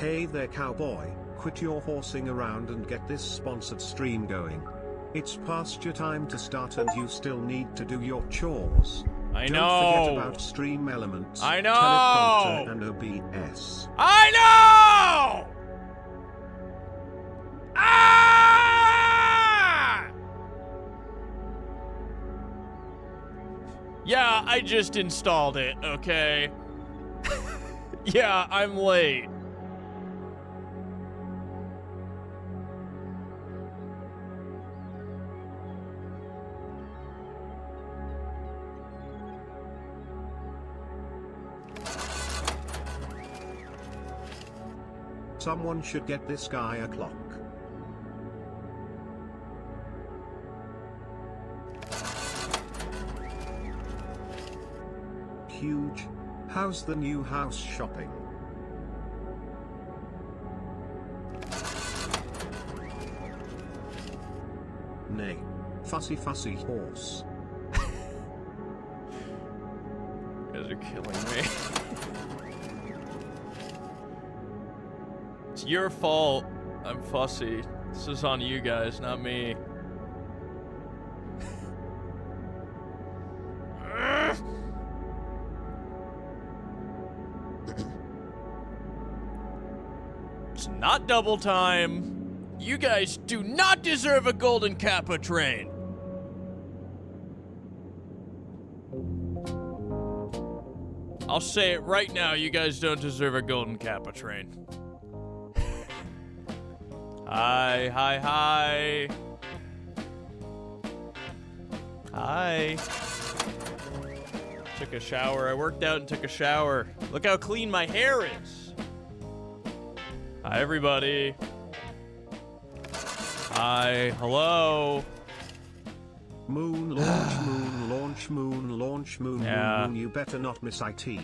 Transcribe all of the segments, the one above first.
Hey there cowboy, quit your horsing around and get this sponsored stream going. It's past your time to start and you still need to do your chores. I know. Don't forget about stream elements, I know. teleprompter and OBS. I know! Ah! Yeah, I just installed it, okay? Yeah, I'm late. Someone should get this guy a clock. Huge. How's the new house shopping? Nay. Fussy horse. You guys are killing me. It's your fault. I'm fussy. This is on you guys, not me. It's not double time. You guys do not deserve a golden Kappa train. I'll say it right now, you guys don't deserve a golden Kappa train. Hi. Hi. Took a shower. I worked out and took a shower. Look how clean my hair is. Hi, everybody. Hi. Hello. Moon, launch, moon, launch, moon, launch, moon, Yeah. moon. You better not miss IT.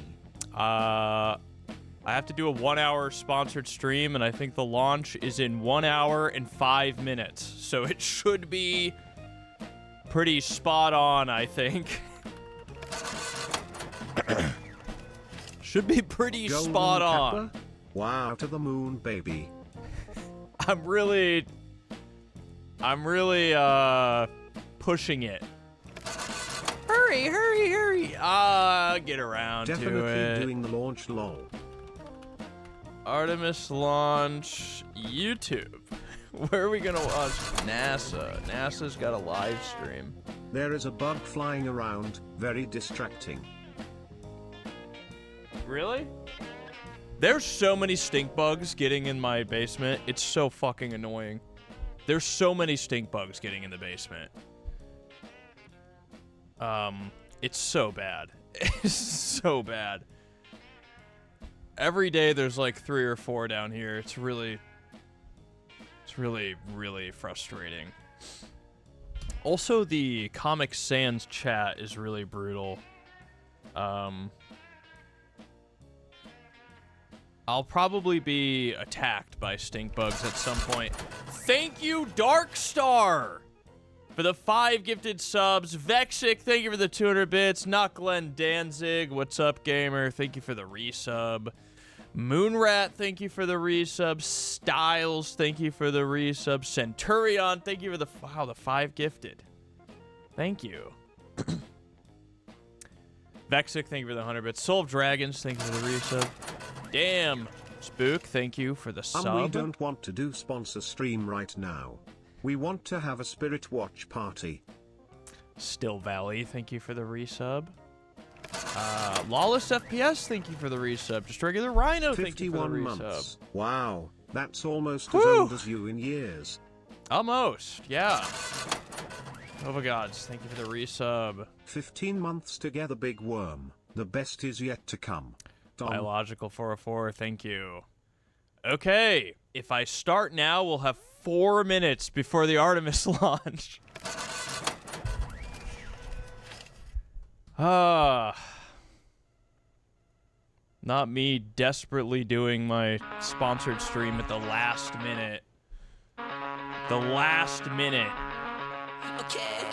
I have to do a 1 hour sponsored stream, and I think the launch is in 1 hour and 5 minutes. So it should be pretty spot on, I think. Should be pretty Golden spot on. Kappa? Wow, to the moon, baby. I'm really pushing it. Hurry. Get around to Definitely it. doing the launch, lol. Artemis launch YouTube. Where are we gonna watch NASA? NASA's got a live stream. There is a bug flying around, very distracting. Really? There's so many stink bugs getting in my basement. It's so fucking annoying. There's so many stink bugs getting in the basement. It's so bad. It's so bad. Every day there's like 3 or 4 down here. It's really frustrating. Also, the Comic Sans chat is really brutal. I'll probably be attacked by stink bugs at some point. Thank you, Darkstar, for the 5 gifted subs. Vexic, thank you for the 200 bits. Not Glenn Danzig, what's up, gamer? Thank you for the resub. Moonrat, thank you for the resub. Styles, thank you for the resub. Centurion, thank you for the the 5 gifted. Thank you. Vexic, thank you for the 100 bits. Soul of Dragons, thank you for the resub. Damn. Spook, thank you for the sub. We don't want to do sponsor stream right now. We want to have a Spirit Watch party. Still Valley, thank you for the resub. Lawless FPS, thank you for the resub. Just regular Rhino, thank you for the 51 resub. months. Wow, that's almost Whew. as old as you in years. Almost, yeah. Oh my gods, thank you for the resub. 15 months together, big worm. The best is yet to come. Biological 404, thank you. Okay, if I start now, we'll have 4 minutes before the Artemis launch. Not me desperately doing my sponsored stream at the last minute. The last minute. Okay.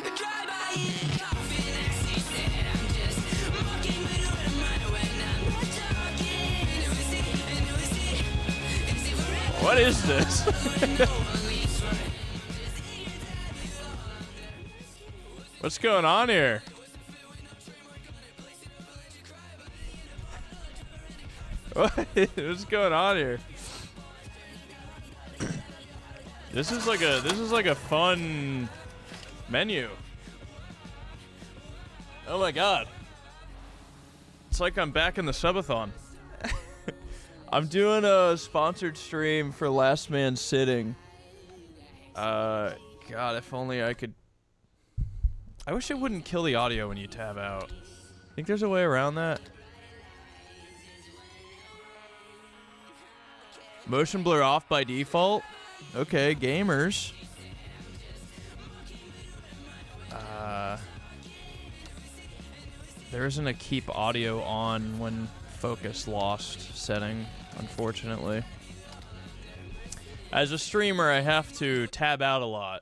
Drive by in confidence, he said I'm just walking, but who am I when I'm not talking? Who is he and who is What is this? What's going on here? What's going on here? This is like a fun menu. Oh my god. It's like I'm back in the subathon. I'm doing a sponsored stream for Last Man Sitting. God, if only I could. I wish it wouldn't kill the audio when you tab out. Think there's a way around that? Motion blur off by default? Okay, gamers. There isn't a keep audio on when focus lost setting, unfortunately. As a streamer, I have to tab out a lot.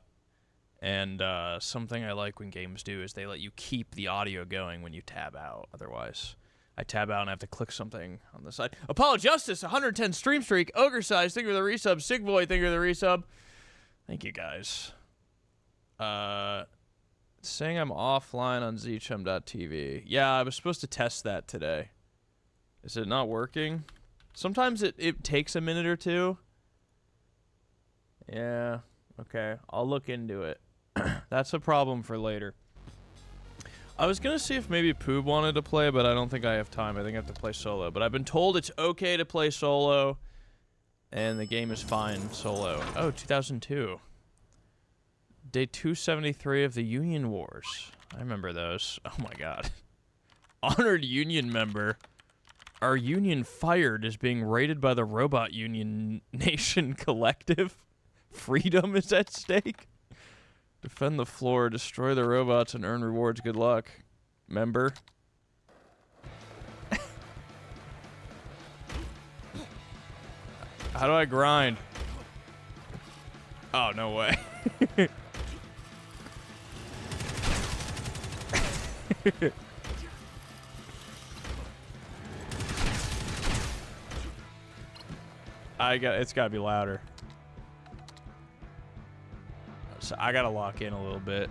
And something I like when games do is they let you keep the audio going when you tab out. Otherwise, I tab out and I have to click something on the side. Apollo Justice, 110 stream streak. Ogre Size, thank you for the resub. Sigboy, thank you for the resub. Thank you, guys. Saying I'm offline on ZChum.tv. Yeah, I was supposed to test that today. Is it not working? Sometimes it takes a minute or two. Yeah, okay. I'll look into it. That's a problem for later. I was going to see if maybe Poob wanted to play, but I don't think I have time. I think I have to play solo. But I've been told it's okay to play solo, and the game is fine solo. Oh, 2002. Day 273 of the Union Wars. I remember those. Oh my god. Honored Union member. Our Union fired is being raided by the Robot Union Nation Collective. Freedom is at stake. Defend the floor, destroy the robots, and earn rewards. Good luck, member. How do I grind? Oh, no way. It's gotta be louder. So I gotta lock in a little bit.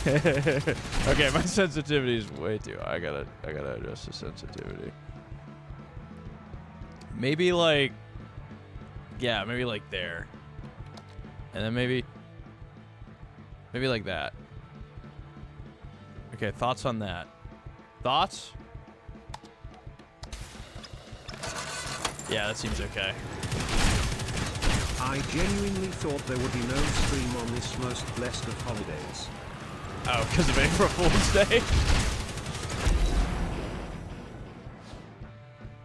Okay, my sensitivity is way too high. I gotta adjust the sensitivity. Maybe like, yeah, maybe like there. And then maybe like that. Okay, thoughts on that? Thoughts? Yeah, that seems okay. I genuinely thought there would be no stream on this most blessed of holidays. Oh, because of April Fool's Day?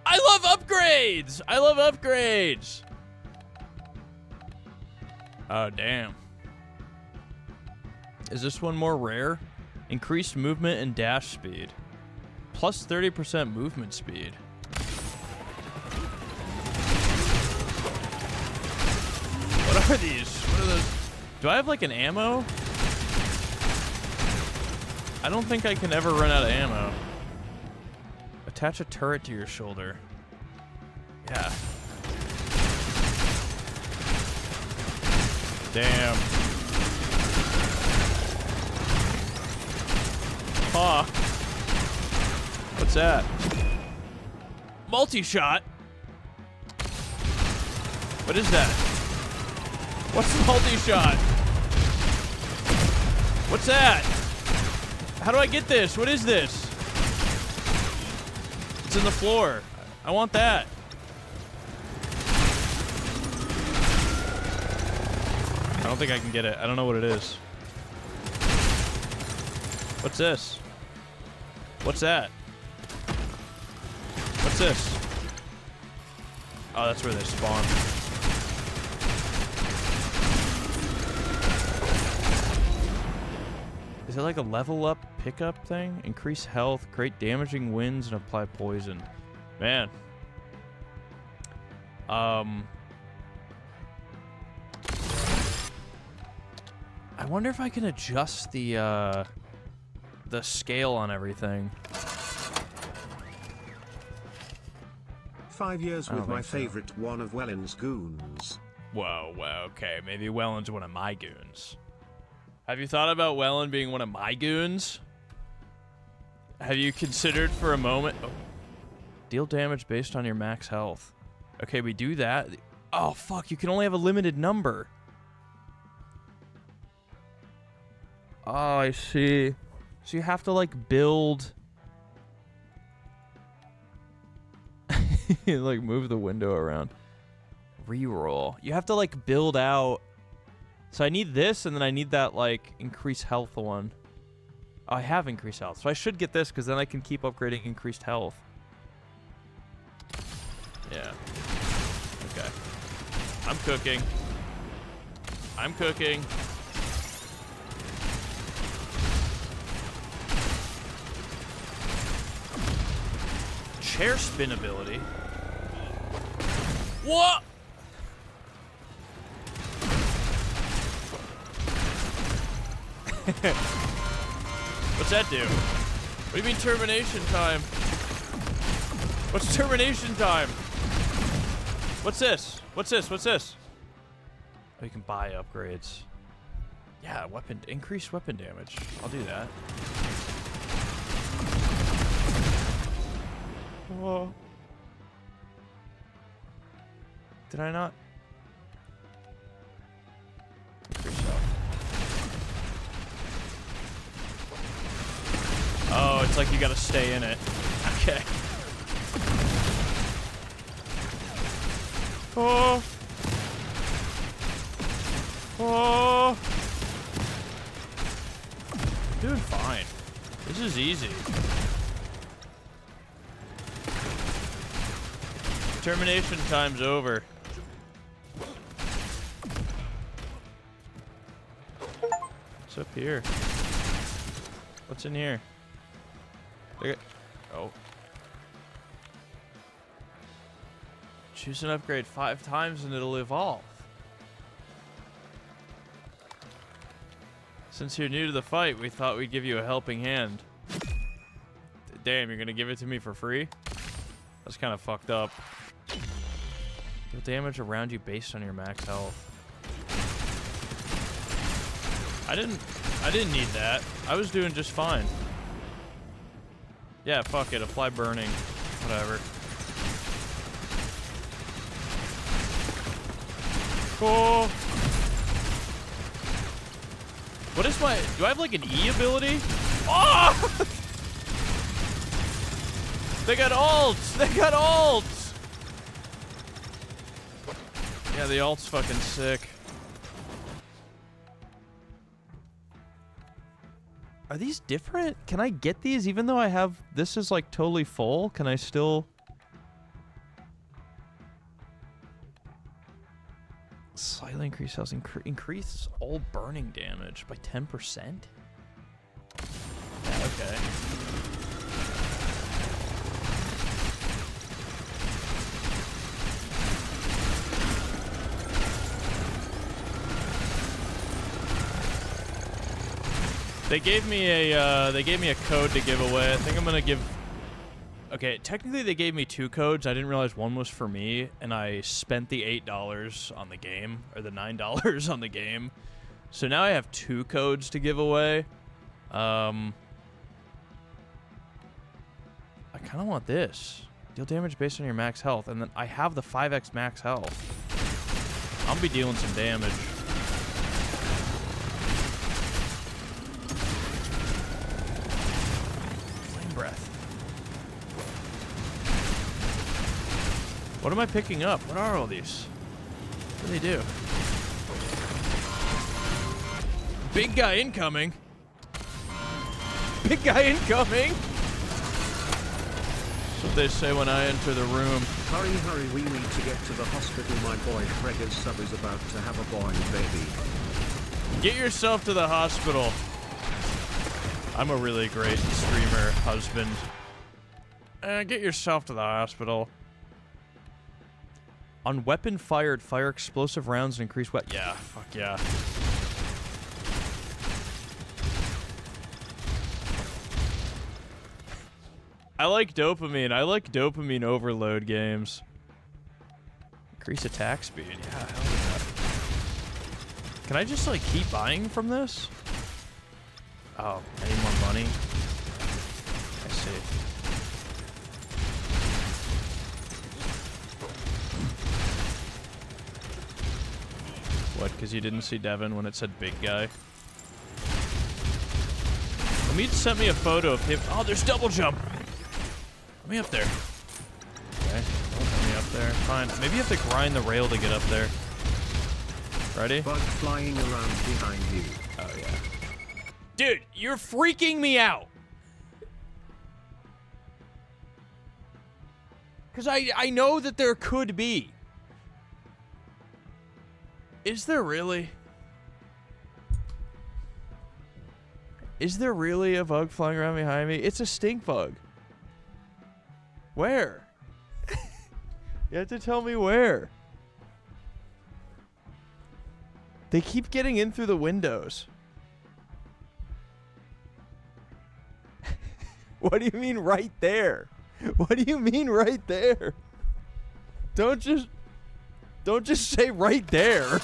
I love upgrades! I love upgrades! Oh, damn. Is this one more rare? Increased movement and dash speed. Plus 30% movement speed. What are these? What are those? Do I have like an ammo? I don't think I can ever run out of ammo. Attach a turret to your shoulder. Yeah. Damn. Huh. What's that? Multi-shot? What is that? What's multi-shot? What's that? How do I get this? What is this? It's in the floor. I want that. I don't think I can get it. I don't know what it is. What's this? What's that? What's this? Oh, that's where they spawn. Is it like a level up pickup thing? Increase health, create damaging winds, and apply poison. Man. I wonder if I can adjust the scale on everything. 5 years I don't with my think so. favorite one of Welland's goons. Whoa, okay. Maybe Welland's one of my goons. Have you thought about Welland being one of my goons? Have you considered for a moment... Oh. Deal damage based on your max health. Okay, we do that. Oh, fuck. You can only have a limited number. Oh, I see. So you have to, like, build... like, move the window around. Reroll. You have to, like, build out... So I need this, and then I need that, like, increased health one. Oh, I have increased health. So I should get this, because then I can keep upgrading increased health. Yeah. Okay. I'm cooking. I'm cooking. Chair spin ability. What? What's that do? What do you mean termination time? What's termination time? What's this? What's this? What's this? Oh, you can buy upgrades. Yeah, weapon, increased weapon damage. I'll do that. Oh. Did I not? Increase health. Oh, it's like you gotta stay in it. Okay. Oh. Oh. Doing fine. This is easy. Termination time's over. What's up here? What's in here? Oh. Choose an upgrade 5 times and it'll evolve. Since you're new to the fight, we thought we'd give you a helping hand. Damn, you're gonna give it to me for free? That's kind of fucked up. Deal damage around you based on your max health. I didn't need that. I was doing just fine. Yeah, fuck it. Apply burning. Whatever. Cool. What is my... Do I have, like, an E ability? Oh! They got ults! They got ults! Yeah, the ult's fucking sick. Are these different? Can I get these even though I have... This is, like, totally full? Can I still... Slightly increase health. Increase all burning damage by 10%? Yeah, okay. They gave me a code to give away. I think I'm gonna give... Okay, technically they gave me 2 codes. I didn't realize one was for me, and I spent the $8 on the game, or the $9 on the game. So now I have 2 codes to give away. I kind of want this. Deal damage based on your max health, and then I have the 5x max health. I'll be dealing some damage. Flame breath. What am I picking up? What are all these? What do they do? Big guy incoming. Big guy incoming. That's what they say when I enter the room. Hurry, hurry, we need to get to the hospital. My boy Gregor's sub is about to have a boy baby. Get yourself to the hospital. I'm a really great streamer husband. Get yourself to the hospital. On weapon fired, fire explosive rounds and increase weapon. Yeah, fuck yeah. I like dopamine. I like dopamine overload games. Increase attack speed. Yeah, hell yeah. Can I just, like, keep buying from this? Oh, I need more money. I see. What, because you didn't see Devin when it said big guy? Let me send me a photo of him. Oh, there's double jump. Let me up there. Okay, don't let me up there. Fine. Maybe you have to grind the rail to get up there. Ready? Bug flying around behind you. Oh, yeah. Dude, you're freaking me out. Because I know that there could be. Is there really? Is there really a bug flying around behind me? It's a stink bug. Where? You have to tell me where. They keep getting in through the windows. What do you mean right there? What do you mean right there? Don't just say right there.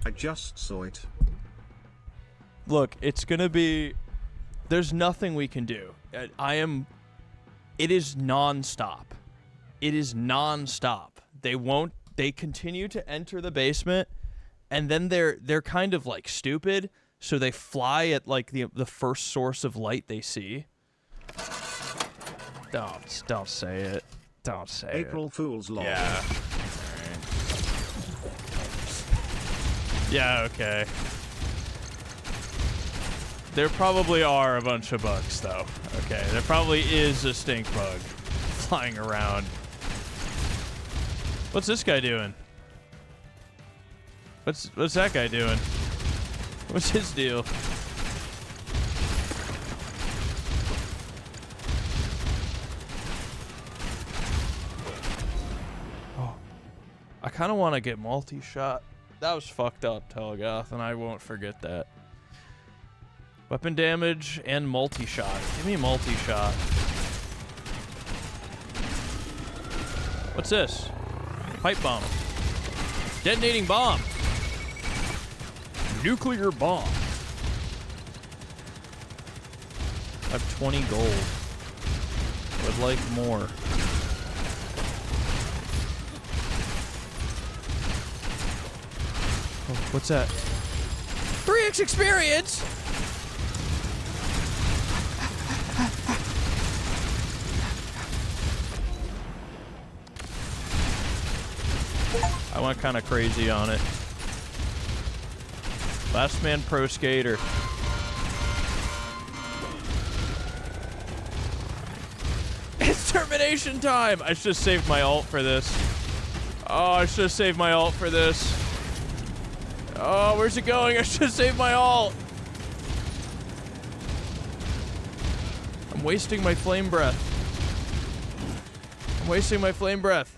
I just saw it. Look, it's gonna be... There's nothing we can do. It is non-stop. It is non-stop. They continue to enter the basement, and then they're kind of like stupid, so they fly at like the first source of light they see. Don't say it. Don't say it. April Fool's Law. Yeah. Alright. Yeah, okay. There probably are a bunch of bugs, though. Okay, there probably is a stink bug flying around. What's this guy doing? What's that guy doing? What's his deal? Oh, I kind of want to get multi-shot. That was fucked up, Telegoth, and I won't forget that. Weapon damage and multi-shot. Give me multi-shot. What's this? Pipe bomb. Detonating bomb. Nuclear bomb. I have 20 gold. I would like more. Oh, what's that? 3x experience! I went kind of crazy on it. Last man pro skater. It's termination time! I should have saved my ult for this. Oh, I should have saved my ult for this. Oh, where's it going? I should have saved my ult. I'm wasting my flame breath. I'm wasting my flame breath.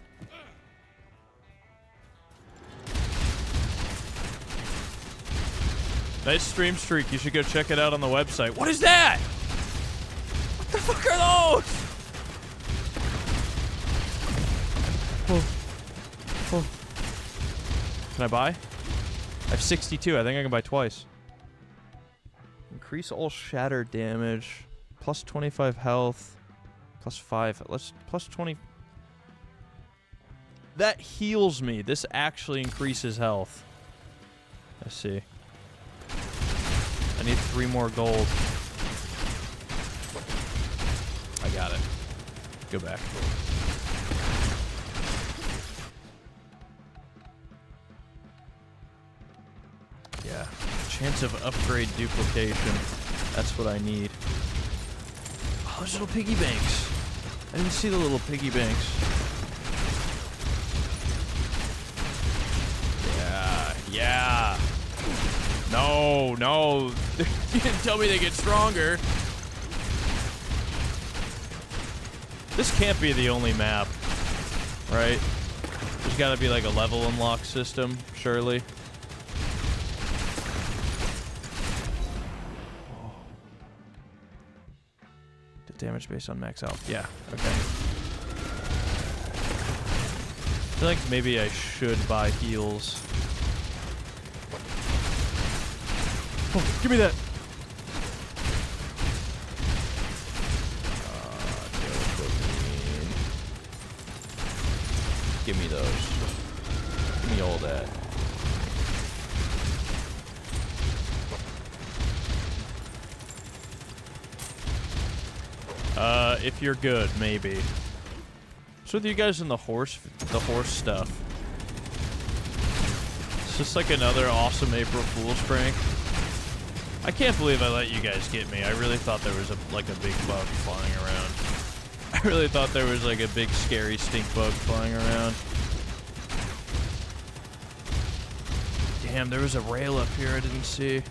Nice stream streak. You should go check it out on the website. What is that? What the fuck are those? Oh. Can I buy? I have 62. I think I can buy twice. Increase all shatter damage. Plus 25 health. Plus 5. Let's plus 20. That heals me. This actually increases health. I see. I need 3 more gold. I got it. Go back. Yeah. Chance of upgrade duplication. That's what I need. Oh, those little piggy banks. I didn't see the little piggy banks. Yeah. No. You didn't tell me they get stronger. This can't be the only map, right? There's got to be like a level unlock system, surely. damage based on max health. Yeah, okay. I feel like maybe I should buy heals. Oh, give me that. Give me those. Give me all that. If you're good, maybe. What's with you guys in the horse stuff? It's just like another awesome April Fool's prank. I can't believe I let you guys get me. I really thought there was like a big bug flying around. I really thought there was like a big scary stink bug flying around. Damn, there was a rail up here I didn't see.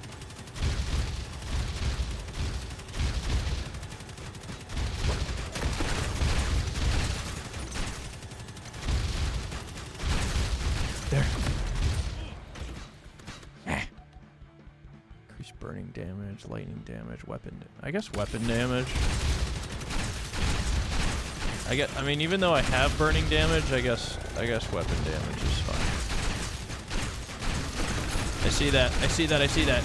There. Increased burning damage, lightning damage, weapon. I guess weapon damage. I mean, even though I have burning damage, I guess weapon damage is fine. I see that. I see that. I see that.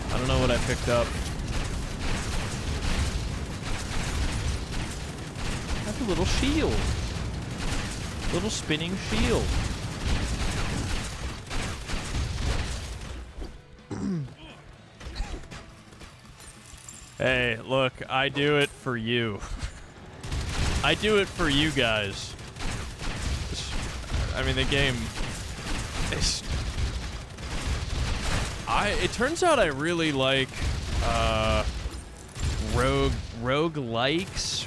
I don't know what I picked up. That's a little shield. Little spinning shield. Hey, look, I do it for you. I do it for you guys. I mean, the game is... It turns out I really like roguelites.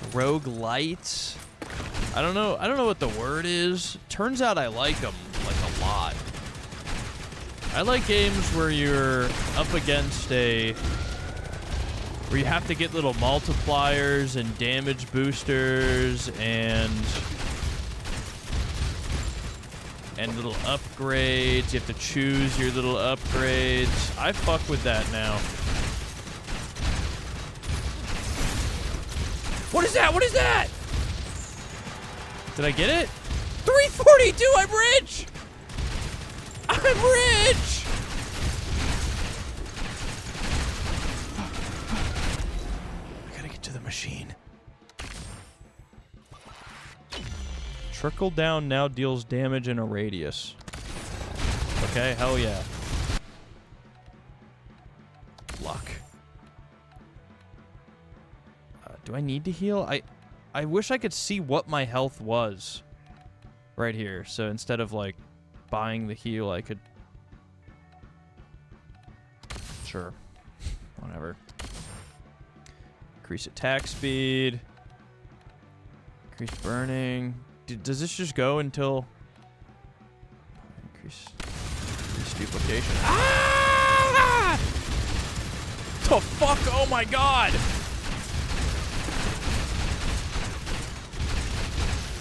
I don't know what the word is. Turns out I like them like a lot. I like games where you're up against where you have to get little multipliers and damage boosters and little upgrades. You have to choose your little upgrades. I fuck with that now. What is that? What is that? Did I get it? 342! I'm rich! I'm rich! I gotta get to the machine. Trickle down now deals damage in a radius. Okay, hell yeah. Luck. Do I need to heal? I wish I could see what my health was right here. So instead of like buying the heal, I could... Sure. Whatever. Increase attack speed. Increase burning. Does this just go until... Increase duplication. Ah! The fuck? Oh my god!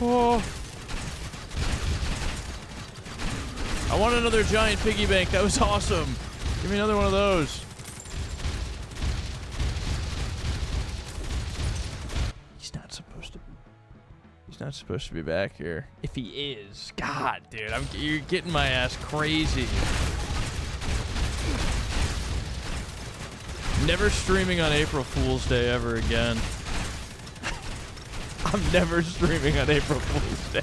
Oh. I want another giant piggy bank. That was awesome. Give me another one of those. He's not supposed to be back here. If he is, God, dude, you're getting my ass crazy. Never streaming on April Fool's Day ever again. I'm never streaming on April Fool's Day.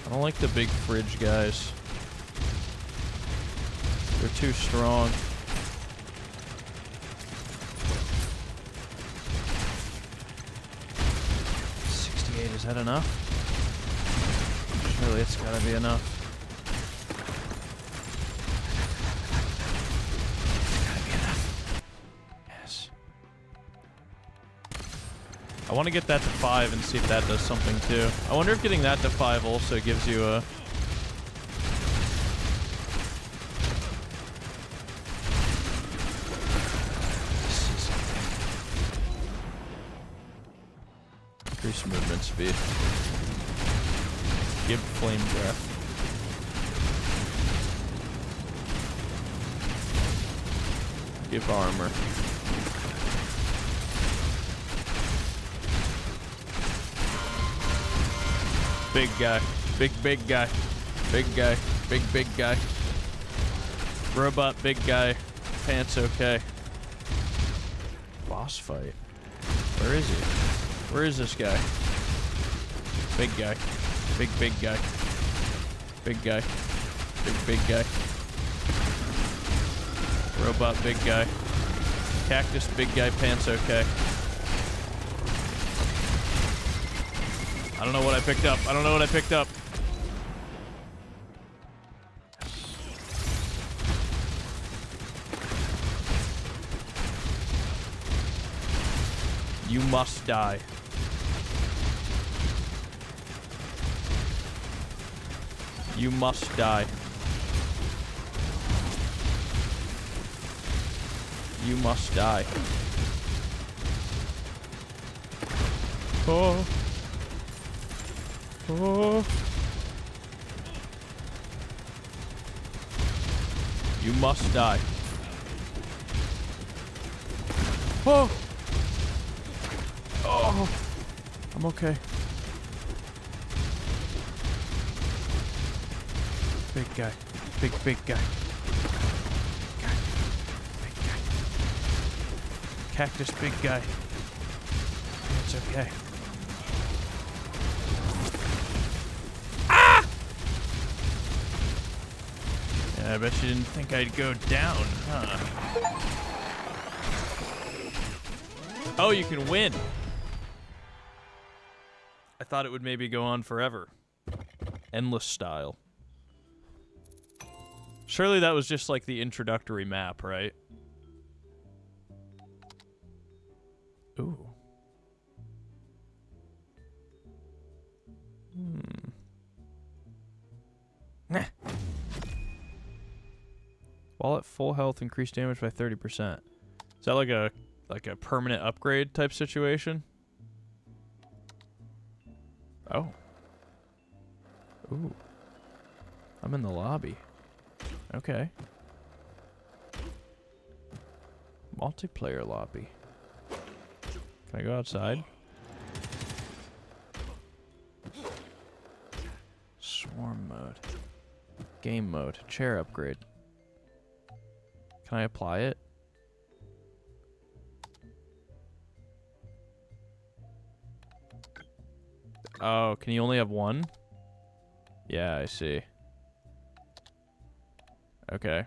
I don't like the big fridge guys. They're too strong. 68, is that enough? Surely it's gotta be enough. I want to get that to 5 and see if that does something too. I wonder if getting that to 5 also gives you a... speed. Give flame breath. Give armor. Big guy. Big guy. Big guy. Big guy. Robot big guy. Pants okay. Boss fight. Where is he? Where is this guy? Big guy. Big guy. Big guy. Big guy. Robot big guy. Cactus big guy. Pants okay. I don't know what I picked up. I don't know what I picked up. You must die. You must die. You must die. Oh. Oh. You must die. Oh. Oh. I'm okay. Big guy. Big guy. Big guy. Cactus big guy. It's okay. Ah! Yeah, I bet you didn't think I'd go down, huh? Oh, you can win. I thought it would maybe go on forever. Endless style. Surely that was just like the introductory map, right? Ooh. Nah. While at full health, increase damage by 30%. Is that like a permanent upgrade type situation? Oh. Ooh. I'm in the lobby. Okay. Multiplayer lobby. Can I go outside? Swarm mode. Game mode. Chair upgrade. Can I apply it? Oh, can you only have one? Yeah, I see. Okay.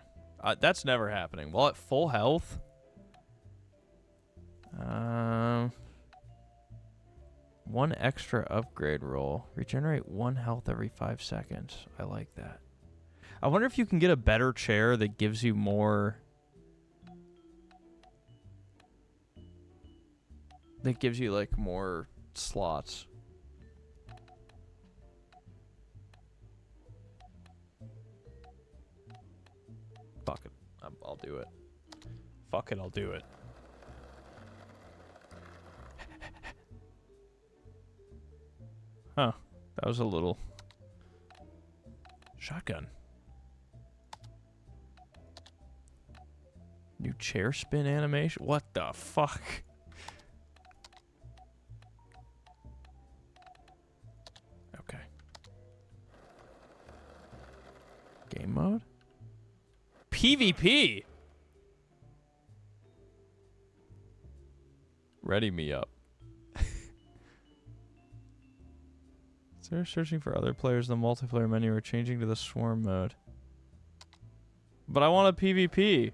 That's never happening. Well, at full health? One extra upgrade roll. Regenerate 1 health every 5 seconds. I like that. I wonder if you can get a better chair that gives you more... That gives you, like, more slots. Fuck it. I'll do it. Fuck it, I'll do it. Huh. That was a little... Shotgun. New chair spin animation? What the fuck? Okay. Game mode? PvP! Ready me up. They're searching for other players in the multiplayer menu or changing to the swarm mode. But I want a PvP.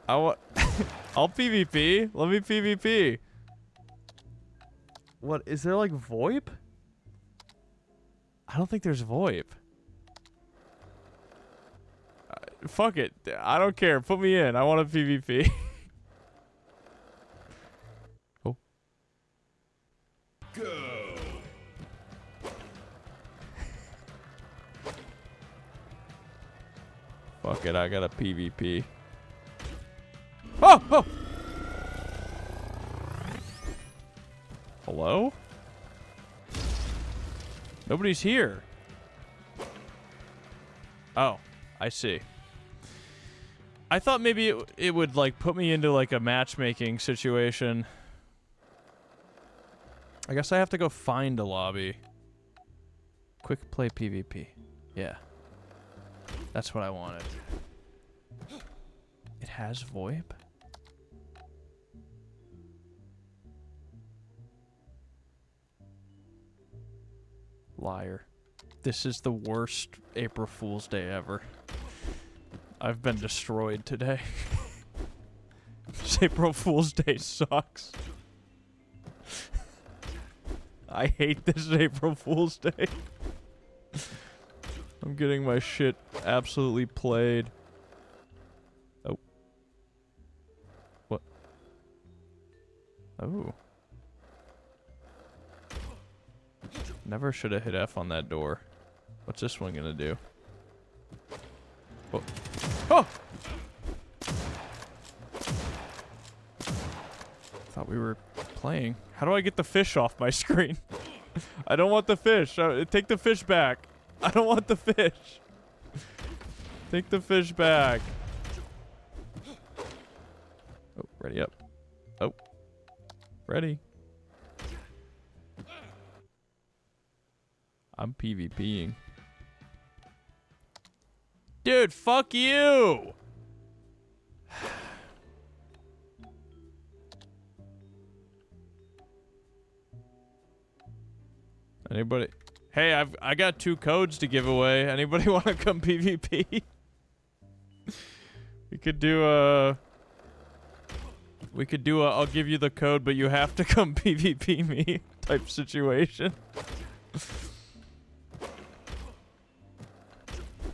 I'll PvP. Let me PvP. What, is there like VoIP? I don't think there's VoIP. Fuck it. I don't care. Put me in. I want a PvP. Oh. Go. Fuck it. I got a PvP. Oh! Oh! Hello? Nobody's here. Oh, I see. I thought maybe it would, like, put me into, like, a matchmaking situation. I guess I have to go find a lobby. Quick play PvP. Yeah. That's what I wanted. It has VoIP? Liar. This is the worst April Fool's Day ever. I've been destroyed today. This April Fool's Day sucks. I hate this April Fool's Day. I'm getting my shit absolutely played. Oh. What? Oh. Never should have hit F on that door. What's this one gonna do? Oh. Oh! Thought we were playing. How do I get the fish off my screen? I don't want the fish. Take the fish back. I don't want the fish. Take the fish back. Oh, ready up. Oh. Ready. I'm PvPing. Dude, fuck you! Anybody? Hey, I got 2 codes to give away. Anybody want to come PvP? We could do a I'll give you the code, but you have to come PvP me type situation.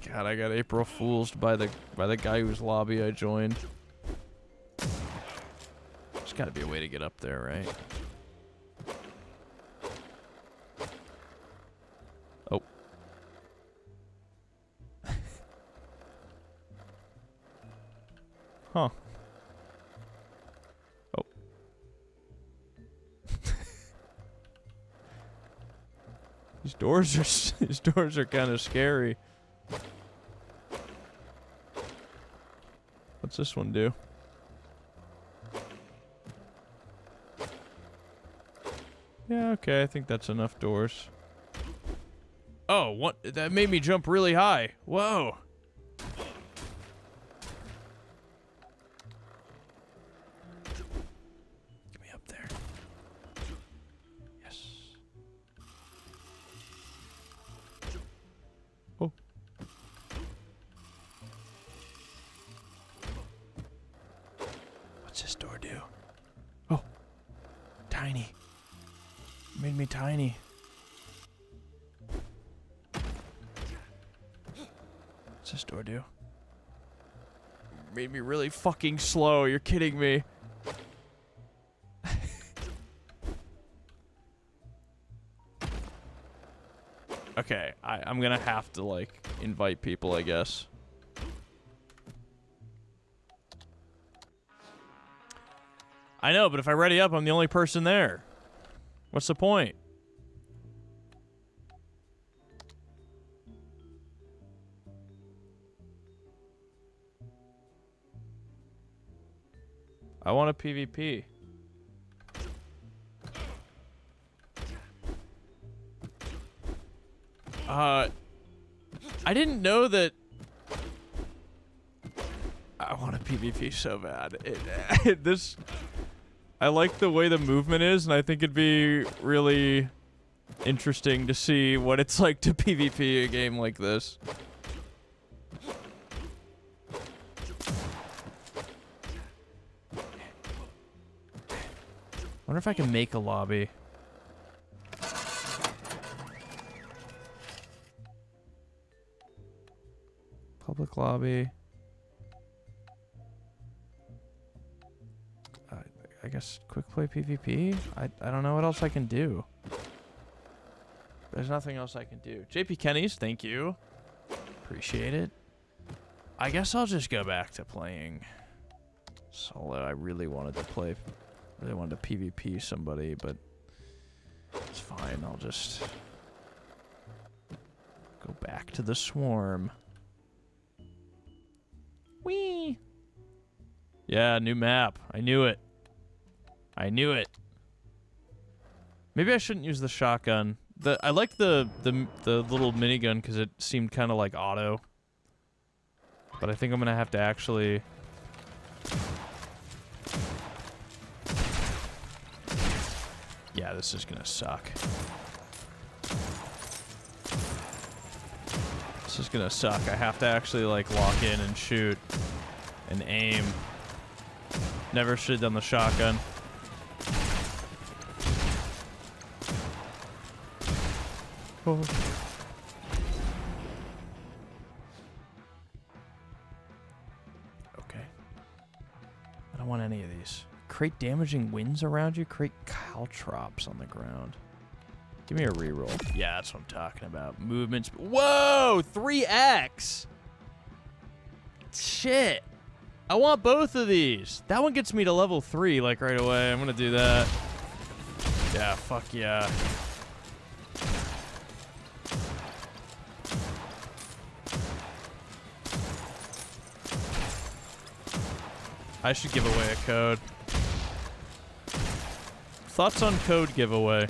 God, I got April Fool's by the guy whose lobby I joined. There's got to be a way to get up there, right? Oh. Huh. Oh. These doors are kind of scary. What's this one do? Yeah, okay, I think that's enough doors. Oh, what? That made me jump really high. Whoa. Get me up there. Yes. Oh. What's this door do? Oh. Tiny. Made me tiny. What's this door do? Made me really fucking slow. You're kidding me. Okay, I'm gonna have to, like, invite people, I guess. I know, but if I ready up, I'm the only person there. What's the point? I want a PvP. I didn't know that. I want a PvP so bad. I like the way the movement is, and I think it'd be really interesting to see what it's like to PvP a game like this. Wonder if I can make a lobby. Public lobby. I guess quick play PvP? I don't know what else I can do. There's nothing else I can do. JP Kenny's, thank you. Appreciate it. I guess I'll just go back to playing solo. I really wanted to PvP somebody, but fine. I'll just go back to the swarm. Whee! Yeah, new map. I knew it. I knew it. Maybe I shouldn't use the shotgun. I like the little minigun because it seemed kind of like auto. But I think I'm gonna have to actually. Yeah, this is gonna suck. This is gonna suck. I have to actually like lock in and shoot and aim. Never should have done the shotgun. Oh. Okay. I don't want any of these. Create damaging winds around you. Create caltrops on the ground. Give me a reroll. Yeah, that's what I'm talking about. Movements. Whoa! 3x! Shit. I want both of these. That one gets me to level 3, like, right away. I'm gonna do that. Yeah, fuck yeah. I should give away a code. Thoughts on code giveaway?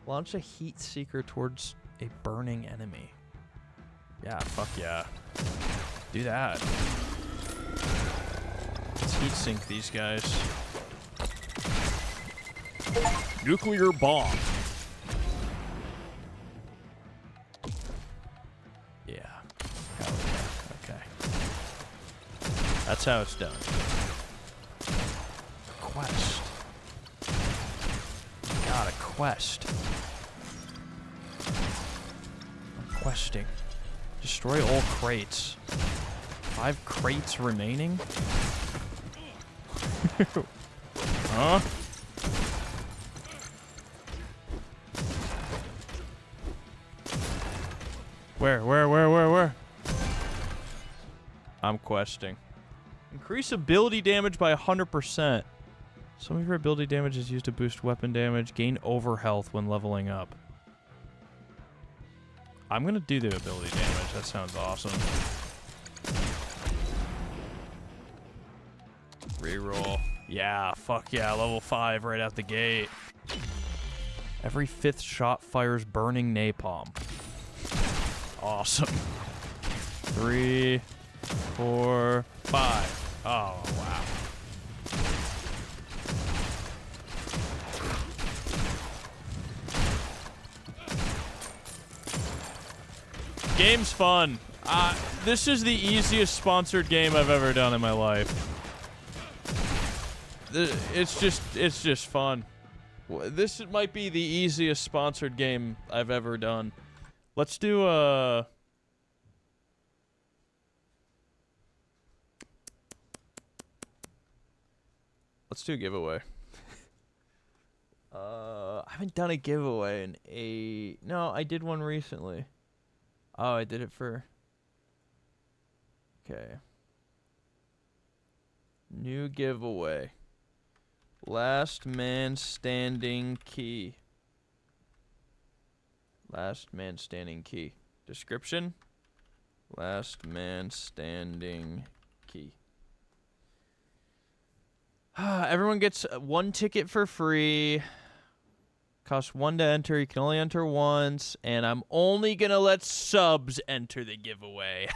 Launch a heat seeker towards a burning enemy. Yeah, fuck yeah. Do that. Let's heat sink these guys. Nuclear bomb. Yeah. Hell yeah. Okay. That's how it's done. Quest. Got a quest. I'm questing. Destroy all crates. 5 crates remaining? Huh? Where? I'm questing. Increase ability damage by 100%. Some of your ability damage is used to boost weapon damage. Gain overhealth when leveling up. I'm gonna do the ability damage. That sounds awesome. Reroll. Yeah, fuck yeah. Level 5 right out the gate. Every 5th shot fires burning napalm. Awesome. 3, 4, 5. Oh, wow. Game's fun. This is the easiest sponsored game I've ever done in my life. It's just fun. This might be the easiest sponsored game I've ever done. Let's do let's do a giveaway. I haven't done a giveaway in no, I did one recently. Oh, I did it for... Okay. New giveaway. Last man standing key. Last man standing key. Description. Last man standing key. Everyone gets 1 ticket for free. Costs 1 to enter. You can only enter once. And I'm only going to let subs enter the giveaway.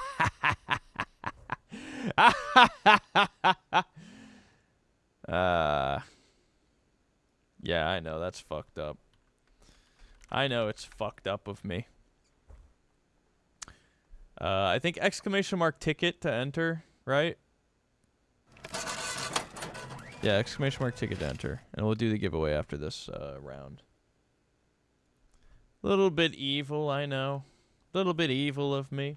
Yeah, I know. That's fucked up. I know it's fucked up of me. I think exclamation mark ticket to enter, right? Yeah, exclamation mark ticket to enter. And we'll do the giveaway after this round. Little bit evil, I know. Little bit evil of me.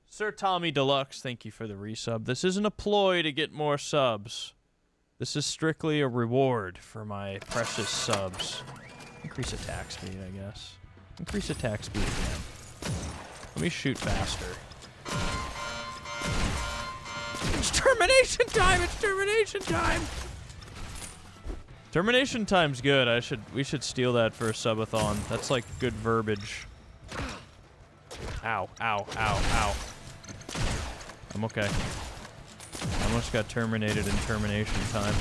Sir Tommy Deluxe, thank you for the resub. This isn't a ploy to get more subs. This is strictly a reward for my precious subs. Increase attack speed, I guess. Increase attack speed again. Let me shoot faster. It's termination time! It's termination time! Termination time's good. We should steal that for a subathon. That's like good verbiage. Ow, ow, ow, ow. I'm okay. I almost got terminated in termination time.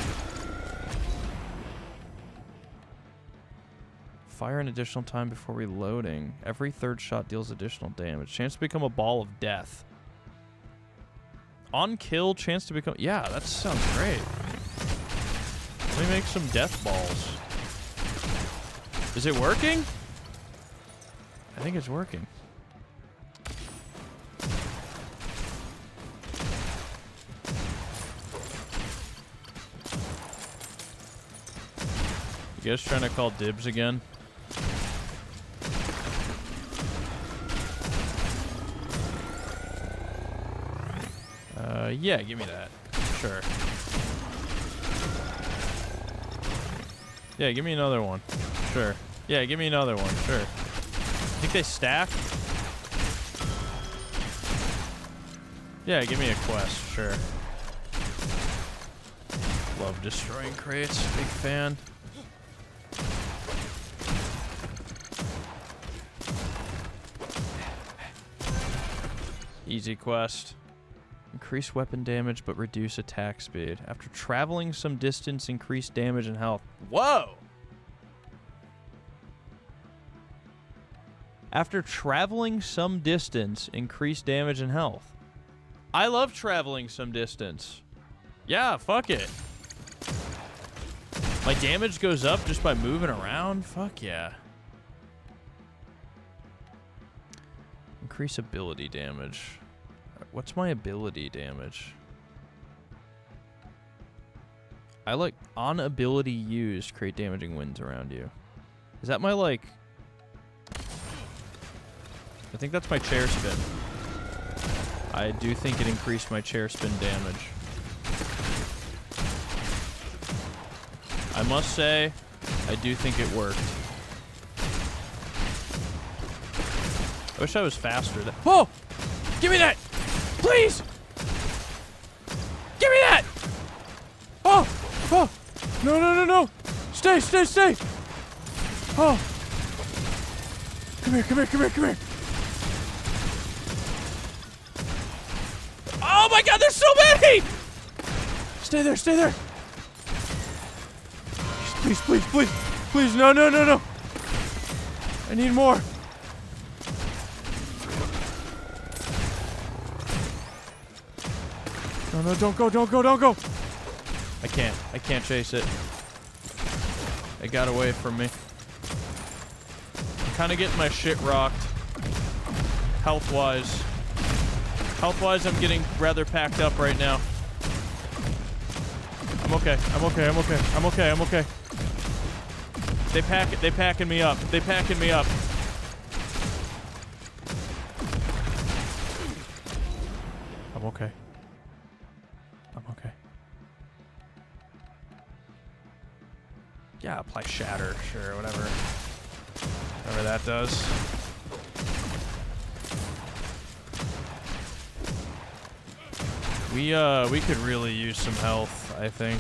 Fire an additional time before reloading. Every third shot deals additional damage. Chance to become a ball of death. On kill, chance to become... Yeah, that sounds great. Let me make some death balls. Is it working? I think it's working. You guys trying to call dibs again? Yeah, give me that. Sure. Yeah, give me another one. Sure. Yeah, give me another one. Sure. Think they stack? Yeah, give me a quest. Sure. Love destroying crates. Big fan. Easy quest. Increase weapon damage, but reduce attack speed. After traveling some distance, increase damage and health. Whoa! After traveling some distance, increase damage and health. I love traveling some distance. Yeah, fuck it. My damage goes up just by moving around? Fuck yeah. Increase ability damage. What's my ability damage? I like on ability used, create damaging winds around you. Is that my like... I think that's my chair spin. I do think it increased my chair spin damage. I must say, I do think it worked. I wish I was faster. Whoa! Give me that! Please! Give me that! Oh! Oh! No, no, no, no! Stay, stay, stay! Oh! Come here, come here, come here, come here! Oh my god, there's so many! Stay there, stay there! Please, please, please! Please, no, no, no, no! I need more! No, no, don't go, don't go, don't go! I can't chase it. It got away from me. I'm kind of getting my shit rocked. Health-wise. Health-wise, I'm getting rather packed up right now. I'm okay, I'm okay, I'm okay, I'm okay, I'm okay. They packing me up. They packing me up. I'm okay. I'm okay. Yeah, apply shatter, sure, whatever. Whatever that does. We could really use some health, I think.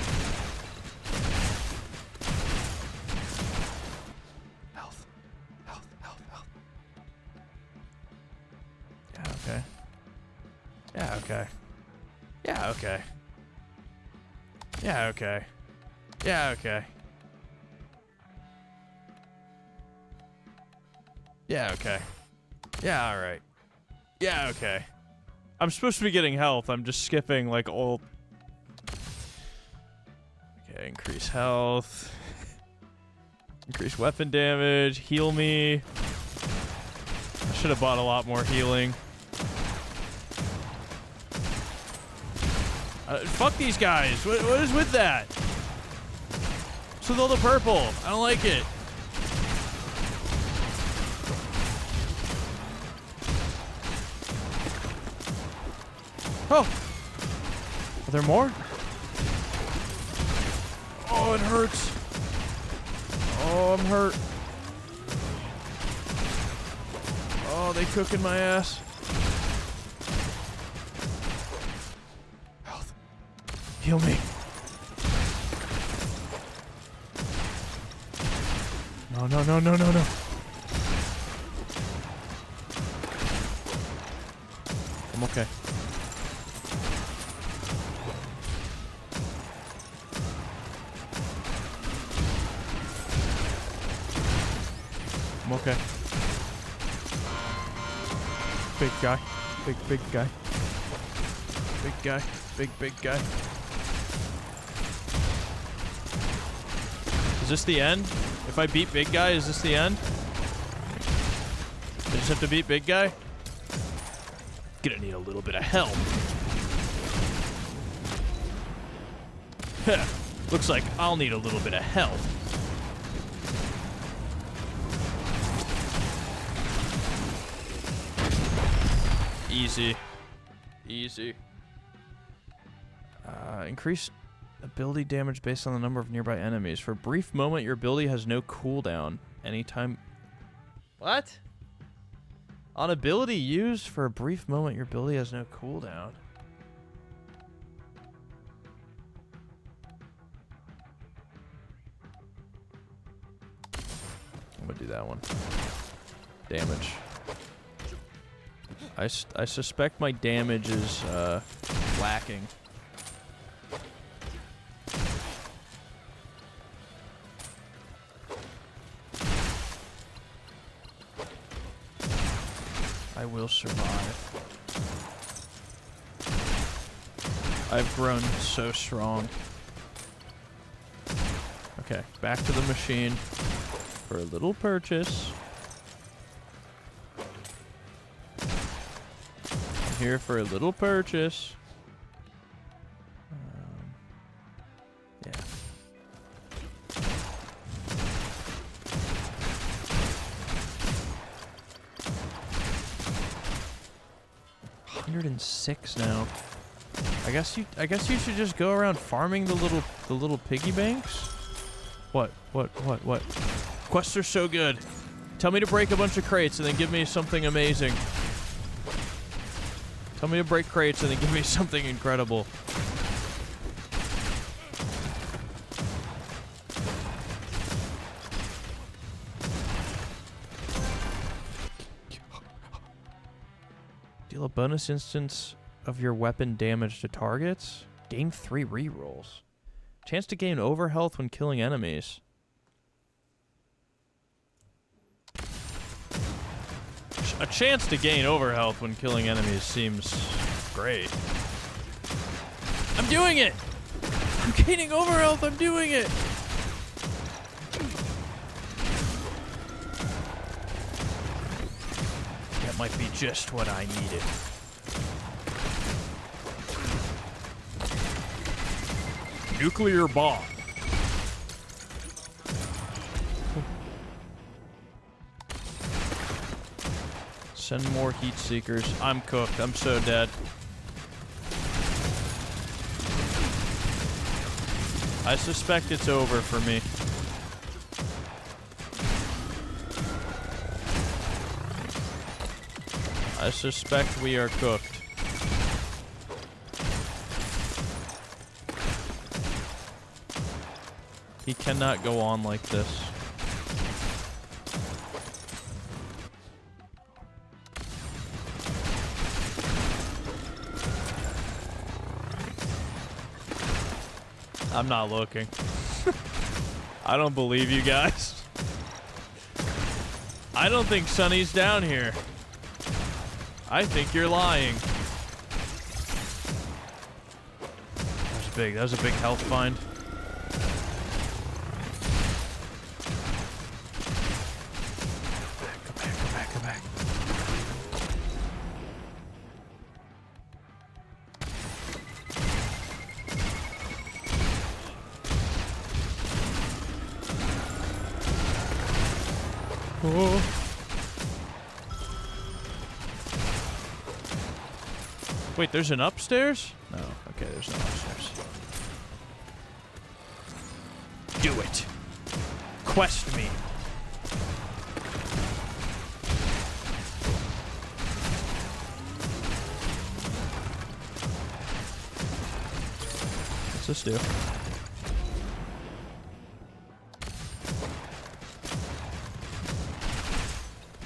Health. Health, health, health. Yeah, okay. Yeah, okay. Yeah, okay. Yeah, okay. Yeah, okay. Yeah, okay. Yeah, alright. Yeah, okay. I'm supposed to be getting health. I'm just skipping, like, old... Okay, increase health. Increase weapon damage. Heal me. I should have bought a lot more healing. Fuck these guys. What is with that? What's with all the purple? I don't like it. Oh! Are there more? Oh, it hurts. Oh, I'm hurt. Oh, they cooking my ass. Health. Heal me. No, no, no, no, no, no. I'm okay. I'm okay. Big guy. Big guy. Big guy. Big guy. Is this the end? If I beat big guy, is this the end? I just have to beat big guy? Gonna need a little bit of help. Looks like I'll need a little bit of help. Easy. Easy. Increase ability damage based on the number of nearby enemies. For a brief moment, your ability has no cooldown. Anytime... What? On ability used for a brief moment, your ability has no cooldown. I'm gonna do that one. Damage. I suspect my damage is lacking. I will survive. I've grown so strong. Okay, back to the machine for a little purchase. I'm here for a little purchase. Yeah. $106 now. I guess you should just go around farming the little piggy banks. What? Quests are so good. Tell me to break a bunch of crates and then give me something amazing. Tell me to break crates and then give me something incredible. Deal a bonus instance of your weapon damage to targets. Gain 3 rerolls. Chance to gain overhealth when killing enemies. A chance to gain overhealth when killing enemies seems great. I'm doing it! I'm gaining overhealth, I'm doing it! That might be just what I needed. Nuclear bomb. Send more heat seekers. I'm cooked. I'm so dead. I suspect it's over for me. I suspect we are cooked. He cannot go on like this. I'm not looking. I don't believe you guys. I don't think Sonny's down here. I think you're lying. That was big. That was a big health find. Go back. Oh. Wait, there's an upstairs? No. Okay, there's no upstairs. Do it. Quest me. What's this do?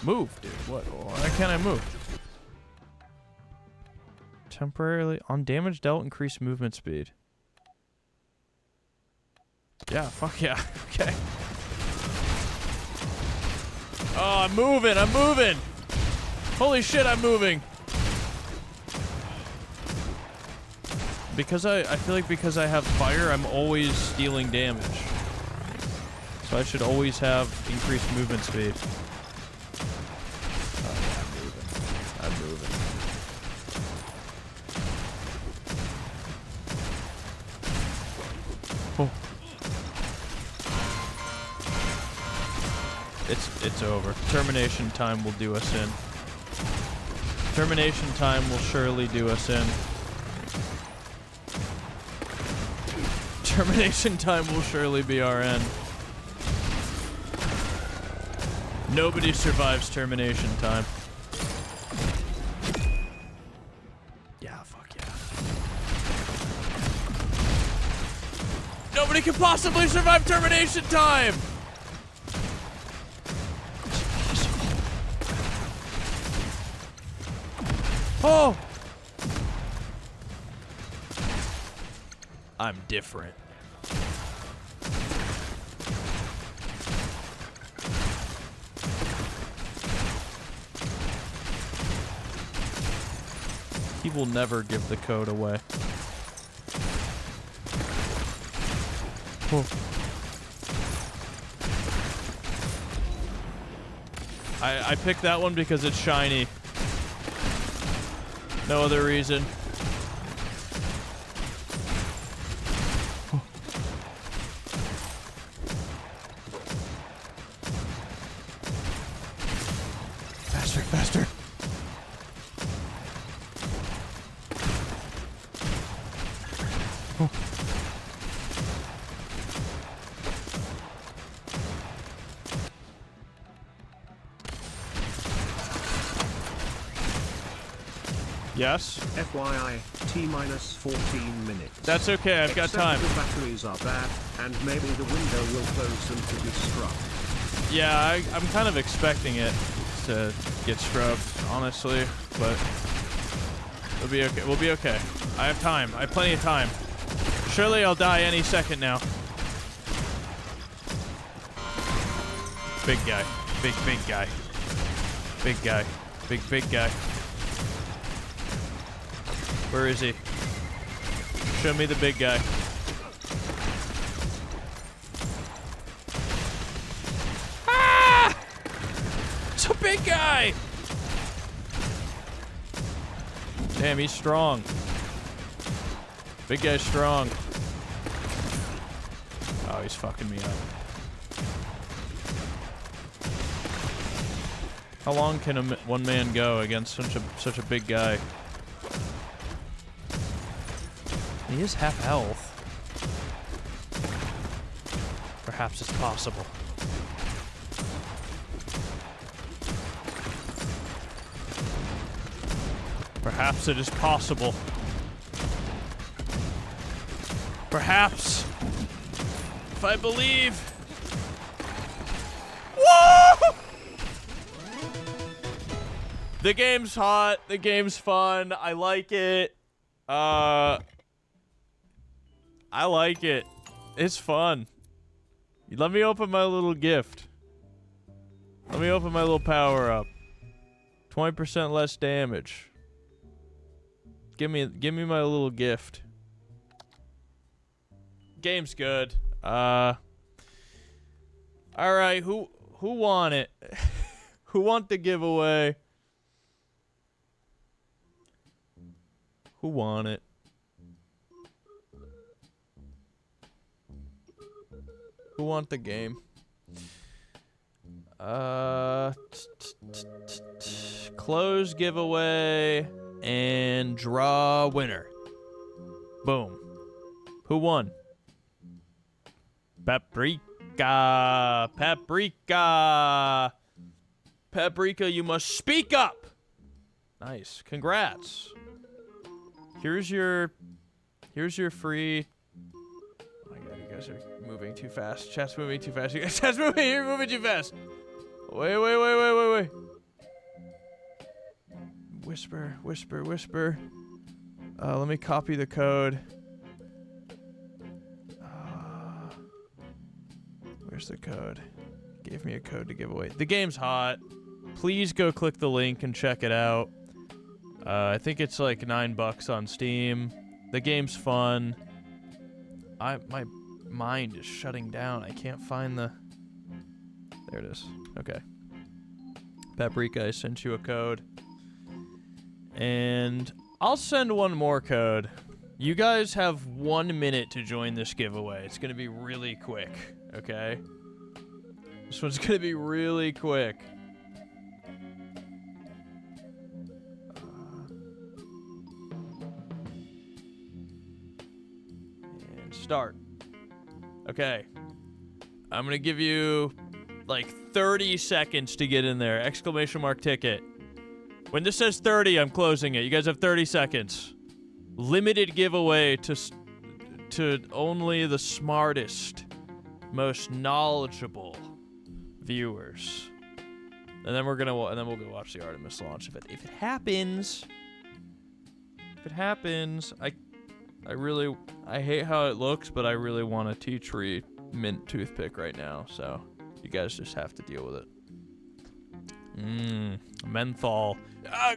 Move, dude. What? Why can't I move? Temporarily on damage dealt, increase movement speed. Yeah, fuck yeah. Okay. Oh, I'm moving. I'm moving. Holy shit, I'm moving. Because I feel like because I have fire, I'm always dealing damage. So I should always have increased movement speed. Oh, yeah, I'm moving. Oh. It's over. Termination time will do us in. Termination time will surely do us in. Termination time will surely be our end. Nobody survives termination time. Yeah, fuck yeah. Nobody can possibly survive termination time! Oh! I'm different. He will never give the code away. Oh. I picked that one because it's shiny. No other reason. Faster, faster. Oh. Yes? FYI, T-minus 14 minutes. That's okay, I've got Except time. the batteries are bad, and maybe the window will close and to be scrubbed. Yeah, I'm kind of expecting it to get scrubbed, honestly, but we'll be okay. We'll be okay. I have time. I have plenty of time. Surely I'll die any second now. Big guy. Big guy. Big guy. Big guy. Where is he? Show me the big guy. Ah! It's a big guy! Damn, he's strong. Big guy's strong. Oh, he's fucking me up. How long can one man go against such a big guy? He is half health. Perhaps it's possible. Perhaps it is possible. Perhaps. If I believe. Whoa! The game's hot. The game's fun. I like it. I like it. It's fun. Let me open my little gift. Let me open my little power up. 20% less damage. Give me my little gift. Game's good. All right, who want it? Who want the giveaway? Who want it? Who want the game? Close giveaway and draw winner. Boom. Who won? Paprika. Paprika. Paprika, you must speak up. Nice. Congrats. Here's your free. Oh my god, you guys are moving too fast. Chat's moving too fast. You guys, chat's moving. You're moving too fast. Wait. Whisper, whisper, whisper. Let me copy the code. Where's the code? Gave me a code to give away. The game's hot. Please go click the link and check it out. I think it's like $9 on Steam. The game's fun. My mind is shutting down. I can't find the... There it is. Okay. Paprika, I sent you a code. And I'll send one more code. You guys have 1 minute to join this giveaway. It's going to be really quick, okay? This one's going to be really quick. And start. Okay. I'm going to give you like 30 seconds to get in there. Exclamation mark ticket. When this says 30, I'm closing it. You guys have 30 seconds. Limited giveaway to only the smartest, most knowledgeable viewers. And then we'll go watch the Artemis launch. If it happens, I hate how it looks, but I really want a tea tree mint toothpick right now. So you guys just have to deal with it. Menthol.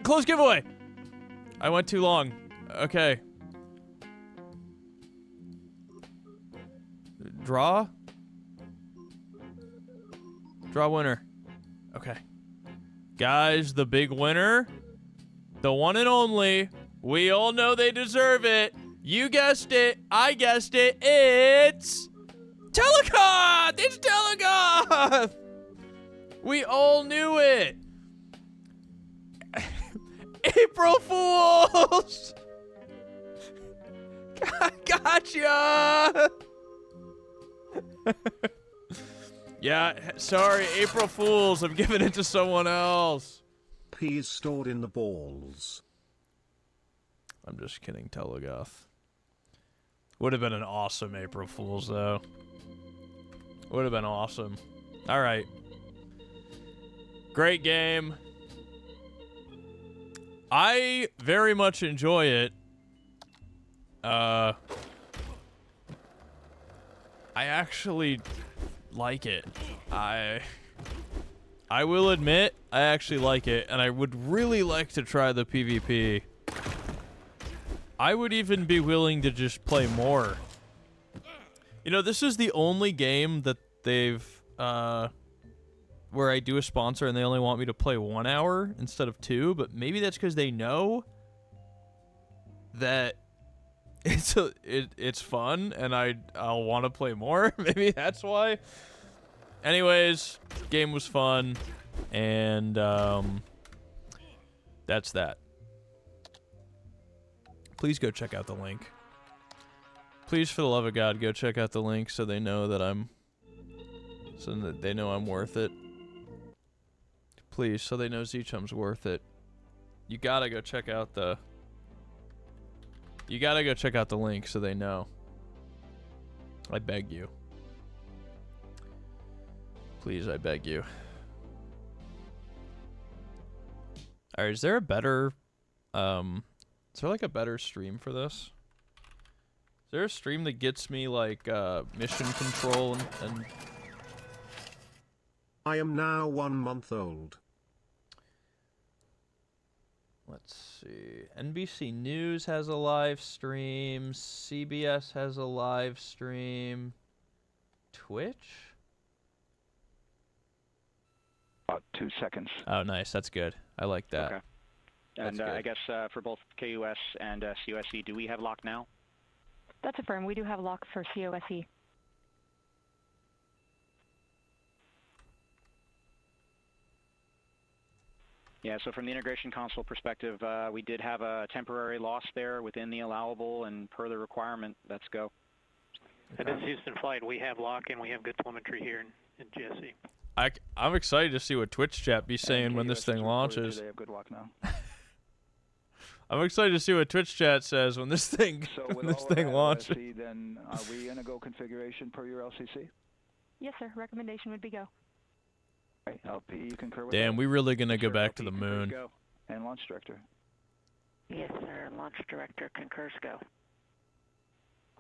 Close giveaway. I went too long. Okay. Draw winner. Okay. Guys, the big winner. The one and only. We all know they deserve it. You guessed it. I guessed it. It's Telegoth! It's Telegoth! We all knew it. April Fools! Gotcha! Yeah, sorry, April Fools. I'm giving it to someone else. Peas stored in the balls. I'm just kidding, Telegoth. Would have been an awesome April Fools, though. Would have been awesome. All right. Great game. I very much enjoy it. I actually like it. I will admit, I actually like it, and I would really like to try the PvP. I would even be willing to just play more. You know, this is the only game that they've, where I do a sponsor and they only want me to play 1 hour instead of 2, but maybe that's because they know that it's fun and I'll want to play more. Maybe that's why. Anyways, game was fun, and that's that. Please go check out the link. Please, for the love of God, go check out the link so they know that I'm worth it. Please, so they know ZChum's worth it. You gotta go check out the link so they know. I beg you. Please, I beg you. Alright, is there a better is there like a better stream for this? Is there a stream that gets me like mission control and I am now 1 month old. Let's see. NBC News has a live stream. CBS has a live stream. Twitch? About 2 seconds. Oh, nice. That's good. I like that. Okay. And I guess for both KUS and COSE, do we have lock now? That's affirmed. We do have lock for COSE. Yeah, so from the integration console perspective, we did have a temporary loss there within the allowable, and per the requirement, let's go. And this is Houston Flight. We have lock and we have good telemetry here in GSE. I'm excited to see what Twitch chat be saying when this thing launches. They have good lock now. I'm excited to see what Twitch chat says when this thing launches. Then are we in a go configuration per your LCC? Yes, sir. Recommendation would be go. Right, LP, you concur with Damn, that? we really gonna go Sure, back LP to the concurs, moon. go. And launch director. Yes, sir. Launch director concurs. Go.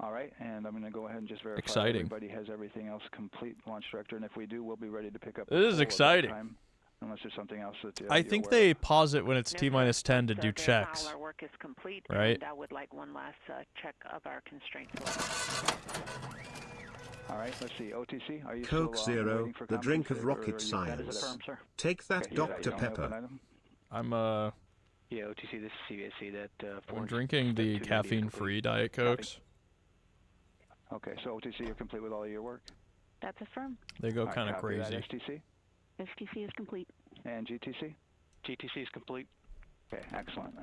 All right, and I'm going to go ahead and just verify Exciting. everybody has everything else complete, launch director, and if we do, we'll be ready to pick up. This is the poll at that exciting. time, unless there's something else that I you're think aware they of. pause it when it's No, T-minus sir. 10 to Sir, do verify checks. all our work is complete, Right. and I would like one last check of our constraints list. All right, let's see. OTC, are you Coke still Zero, waiting for the drink comments, of or rocket are you science. good? That is affirmed, sir. Take that, Okay, Dr. you don't have an Pepper. item? I'm Yeah, OTC, this is CVSC. That I'm drinking the caffeine-free Diet Cokes. Okay, so OTC, you're complete with all of your work? That's affirmed. They go All right, kind of copy that. crazy. STC STC is complete. and GTC? GTC is complete. Okay, excellent.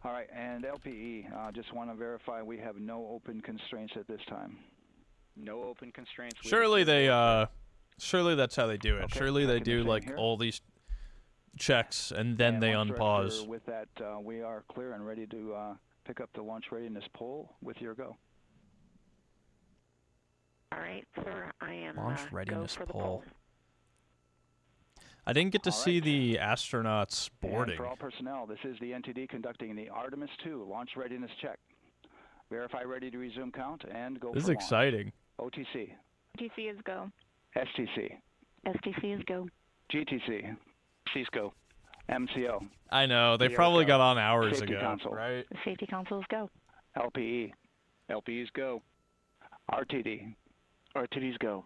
All right, and LPE, just want to verify we have no open constraints at this time. No open constraints. We Surely have they surely that's how they do it. Okay, Surely they I can do assume like here. all these checks and then they Launch unpause. Director, with that, we are clear and ready to pick up the launch readiness poll with your go. All right, sir. I am Launch go readiness for the poll. poll. I didn't get to All see right. the astronauts And boarding. for all personnel, this is the NTD conducting the Artemis 2 launch readiness check. Verify ready to resume count and go This is for launch. exciting. OTC, GTC is go. STC, STC is go. GTC, Cisco. MCO, I know they Here we probably go. got on hours Safety ago, console. right? The safety console is go. LPE, LPs go. RTD, RTDs go.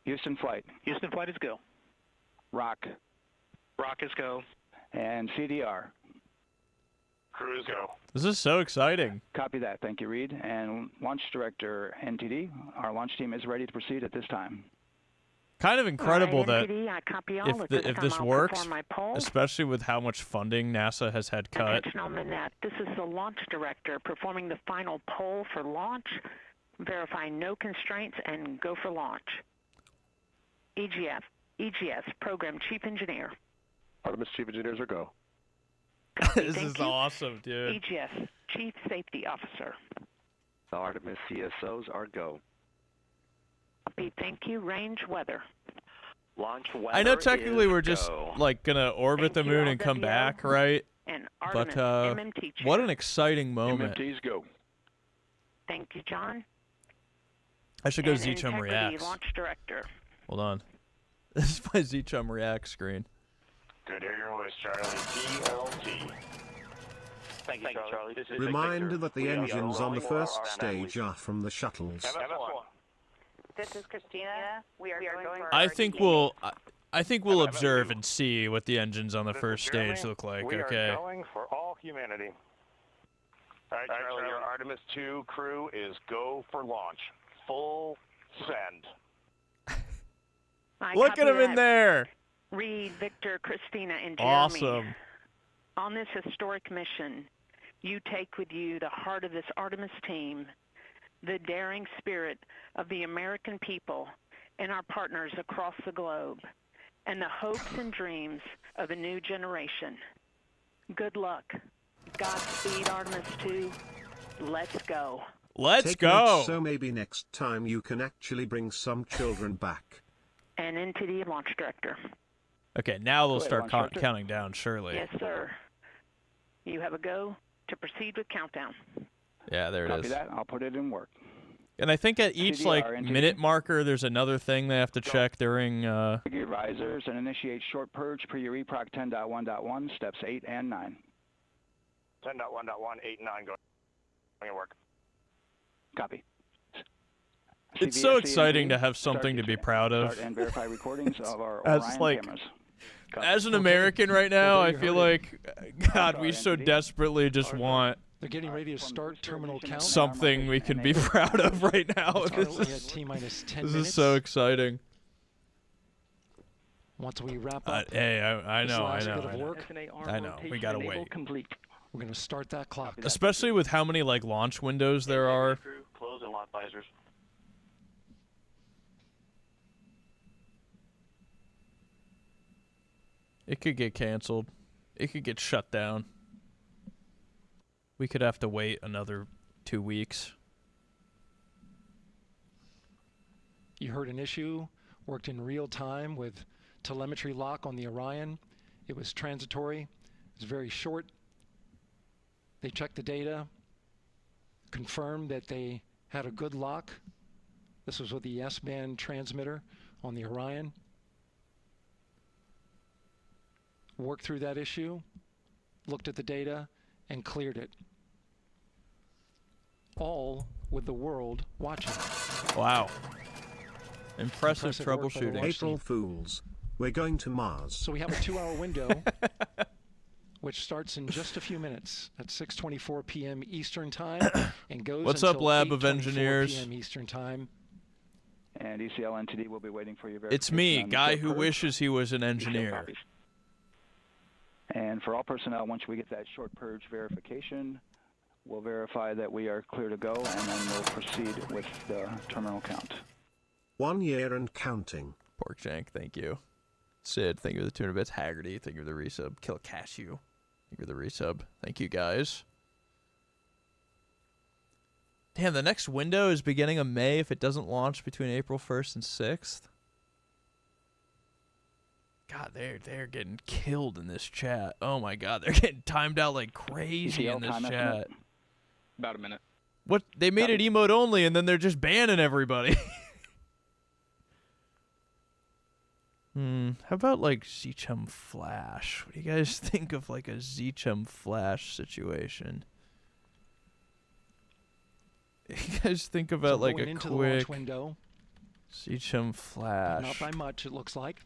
Houston flight, Houston flight is go. ROC, Rock is go. and CDR. Cruise go. This is so exciting. Copy that. Thank you, Reed. And Launch Director NTD, our launch team is ready to proceed at this time. Kind of incredible All right, that NTD, I copy all. if At if time this I'll works, perform my poll. especially with how much funding NASA has had cut. Attention on the net. This is the launch director performing the final poll for launch, verifying no constraints, and go for launch. EGS, Program Chief Engineer. Artemis Chief Engineers are go. This Thank is you. awesome, dude. EGS, Chief Safety Officer. The Artemis CSOs are go. Copy. Thank you. Range weather. Launch weather I know technically is we're just go. like gonna orbit the Thank you, moon and come LWO. back, right? And Artemis, But MMT Chair. what an exciting moment. MMTs go. Thank you, John. I should go And ZChum Integrity Reacts. Launch Director. Hold on. This is my ZChum React screen. Good to hear your voice, Charlie. PLT. Thank you, Charlie. This is Remind Victor. that the We are engines on the rolling first our stage are from the shuttles. MS1. This is Christina. We are going for I our think DA. we'll observe and see what the engines on the first stage look like. We Okay. are going for all humanity. All right, Charlie, your Artemis 2 crew is go for launch. Full send. I Look at copy him in that. there. Reed, Victor, Christina, and Jeremy. Awesome. On this historic mission, you take with you the heart of this Artemis team, the daring spirit of the American people and our partners across the globe, and the hopes and dreams of a new generation. Good luck. Godspeed, Artemis 2. Let's go. Let's Take go. notes so maybe next time you can actually bring some children back. And NTD Launch Director. Okay, now they'll Go ahead, start Launch Director. counting down, surely. Yes, sir. You have a go to proceed with countdown. Yeah, there it Copy is. that. I'll put it in work. And I think at each like CDR, minute marker, there's another thing they have to check during. Your risers and initiate short purge per your EPROC 10.1.1, steps 8 and 9. 10.1.1, 8, and 9 going to work. Copy. It's so CVSC exciting to NTD, have something to be proud of. Start and verify recordings of our As, Orion like, cameras. As an American right now, Well, I there you feel heard like, God, we so desperately just want They're getting ready to start terminal count. something we can be proud of right now. This Currently at is, T-minus 10 this minutes. is so exciting. Once we wrap up Hey, I this know, last bit of I know. work, I know. We gotta wait. we're going to start that clock. Especially with how many like launch windows there are. Close and lock visors. It could get canceled. It could get shut down. We could have to wait another 2 weeks. You heard an issue, worked in real time with telemetry lock on the Orion. It was transitory. It was very short. They checked the data, confirmed that they had a good lock. This was with the S-band transmitter on the Orion. Worked through that issue, looked at the data, and cleared it. All with the world watching. Wow. Impressive troubleshooting. April Fools. We're going to Mars. So we have a 2-hour window, which starts in just a few minutes at 6:24 p.m. Eastern Time and goes What's until up, Lab of 8:24 Engineers? p.m. Eastern Time. And ECL NTD will be waiting for your verification. It's me, on the guy short who purge. wishes he was an engineer. And for all personnel, once we get that short purge verification, we'll verify that we are clear to go, and then we'll proceed with the terminal count. 1 year and counting. Porkjank, thank you. Sid, thank you for the 200 bits. Haggerty, thank you for the resub. Kill Cashew, thank you for the resub. Thank you, guys. Damn, the next window is beginning of May if it doesn't launch between April 1st and 6th. God, they're getting killed in this chat. Oh my God, they're getting timed out like crazy in this chat. About a minute. What? They made it emote only, and then they're just banning everybody. How about like ZChum Flash? What do you guys think of like a ZChum Flash situation? You guys think about like a into the quick launch window. ZChum Flash? Not by much, it looks like.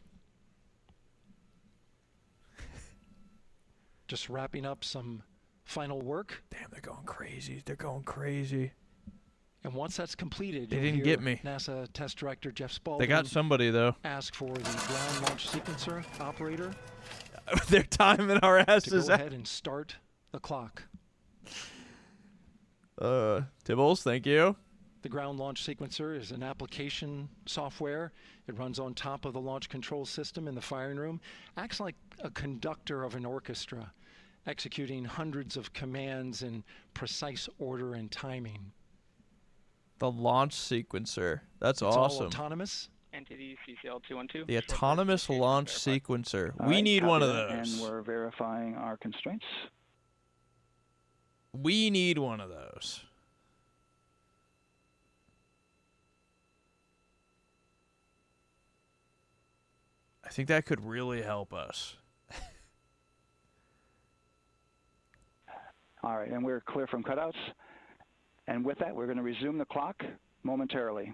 Just wrapping up some final work. Damn, they're going crazy. They're going crazy. And once that's completed, They you'll didn't hear get me. NASA Test Director Jeff Spaulding. They got somebody though. Ask for the ground launch sequencer operator. They're timing our to asses go out. ahead and start the clock. Tibbles, thank you. The ground launch sequencer is an application software. It runs on top of the launch control system in the firing room. Acts like a conductor of an orchestra, executing hundreds of commands in precise order and timing. The launch sequencer. That's It's awesome. all autonomous. NTD CCL 212. The autonomous launch sequencer. All We right, need copy one of that, those. And we're verifying our constraints. We need one of those. I think that could really help us. All right, and we're clear from cutouts. And with that, we're going to resume the clock momentarily.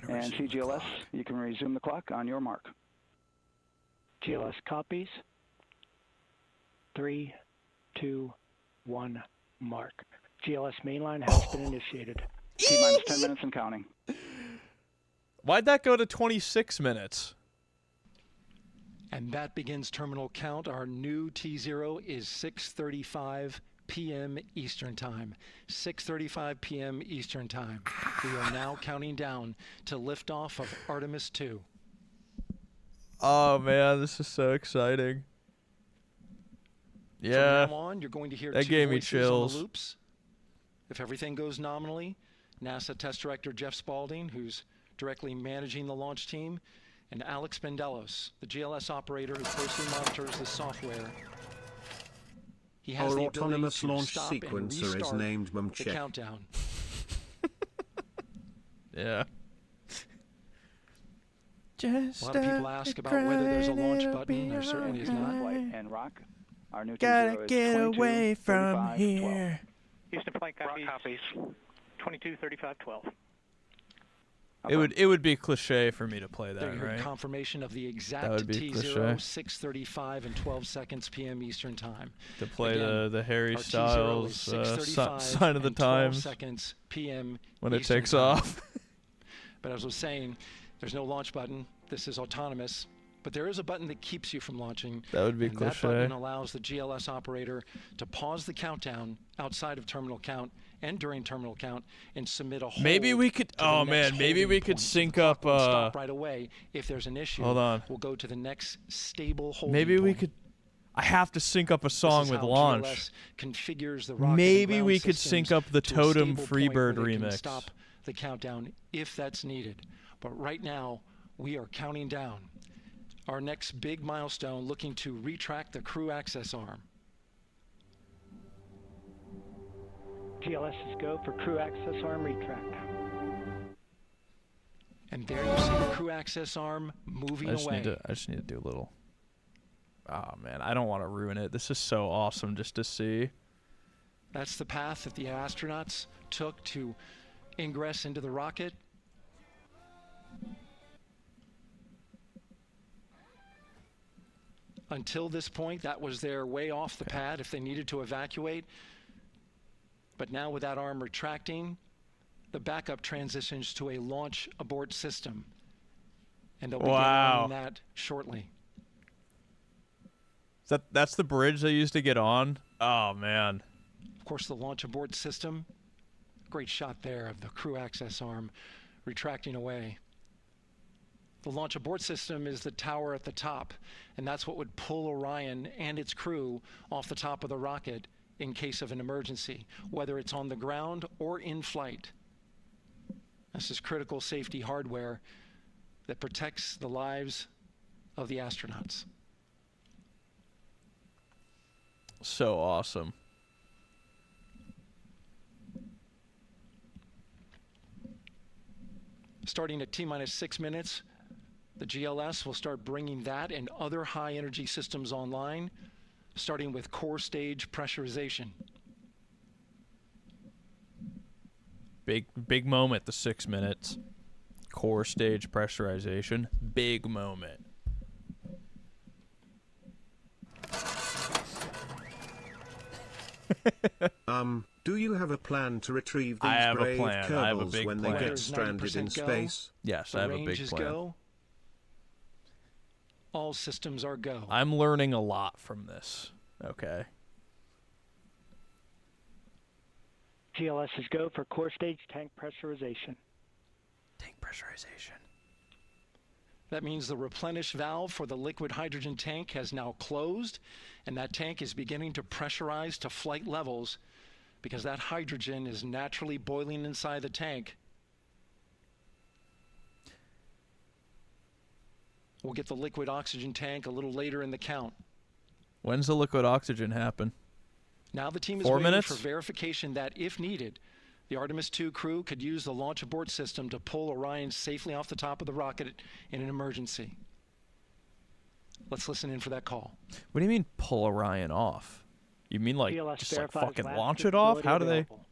And TGLS, you can resume the clock on your mark. GLS copies. 3, 2, 1, mark. GLS mainline has been initiated. T-minus 10 minutes and counting. Why'd that go to 26 minutes? And that begins terminal count. Our new T0 is 6:35 p.m. Eastern Time. 6:35 p.m. Eastern Time. We are now counting down to liftoff of Artemis 2. Oh, man, this is so exciting. Yeah. From now on, you're going to hear that two gave me voices on chills. the loops. If everything goes nominally, NASA Test Director Jeff Spaulding, who's directly managing the launch team, and Alex Bendelos, the GLS operator who closely monitors the software. He has Our the ability autonomous to launch stop and sequencer is restart named the Mumcheck. countdown. Yeah. A lot of people ask about whether there's a launch button. There certainly is not. Flight and rock. Our new Gotta T0 is get 22, away from 35, here. Houston flight copies. 22, 35, 12. It would be cliche for me to play There that, you heard right? confirmation of the That exact would be T0, cliche. 6:35 and 12 seconds p.m. Eastern Time. To play Again, the Harry our T0 Styles is 6:35 sign of the and 12 times seconds p.m. when it Eastern takes Time. off. But as I was saying, there's no launch button. This is autonomous. But there is a button that keeps you from launching. That would be and cliche. That button allows the GLS operator to pause the countdown outside of terminal count and during terminal count and submit a hold. Maybe we could. to the Oh next man, maybe holding we could point. So sync the clock up. won't stop right away. If there's an issue, Hold on. we'll go to the next stable holding Maybe we point. could. I have to sync up a This song is with how launch. GLS configures the rocket and Maybe ground we could systems sync up the to a Totem stable Freebird point where they can remix. Stop the countdown if that's needed. But right now, we are counting down. Our next big milestone, looking to retract the crew access arm. GLS is go for crew access arm retract. And there you see the crew access arm moving away. I just need to do a little. Oh man, I don't want to ruin it. This is so awesome just to see. That's the path that the astronauts took to ingress into the rocket. Until this point, that was their way off the pad if they needed to evacuate. But now with that arm retracting, the backup transitions to a launch abort system. And they'll begin running that shortly. That's the bridge they used to get on? Oh, man. Of course, the launch abort system. Great shot there of the crew access arm retracting away. The launch abort system is the tower at the top, and that's what would pull Orion and its crew off the top of the rocket in case of an emergency, whether it's on the ground or in flight. This is critical safety hardware that protects the lives of the astronauts. So awesome. Starting at T-minus 6 minutes, the GLS will start bringing that and other high-energy systems online, starting with core stage pressurization. Big moment, the 6 minutes. Core stage pressurization. Big moment. Do you have a plan to retrieve these I have brave a plan. I have a Kerbals big when plan. they get stranded in space? Yes, I have a big plan. Go. All systems are go. I'm learning a lot from this. Okay. GLS is go for core stage tank pressurization. Tank pressurization. That means the replenish valve for the liquid hydrogen tank has now closed, and that tank is beginning to pressurize to flight levels because that hydrogen is naturally boiling inside the tank. We'll get the liquid oxygen tank a little later in the count. When's the liquid oxygen happen? Now the team is 4 waiting minutes? for verification that, if needed, the Artemis 2 crew could use the launch abort system to pull Orion safely off the top of the rocket in an emergency. Let's listen in for that call. What do you mean pull Orion off? You mean like GLS just like verifies fucking last launch it off? How do they? available.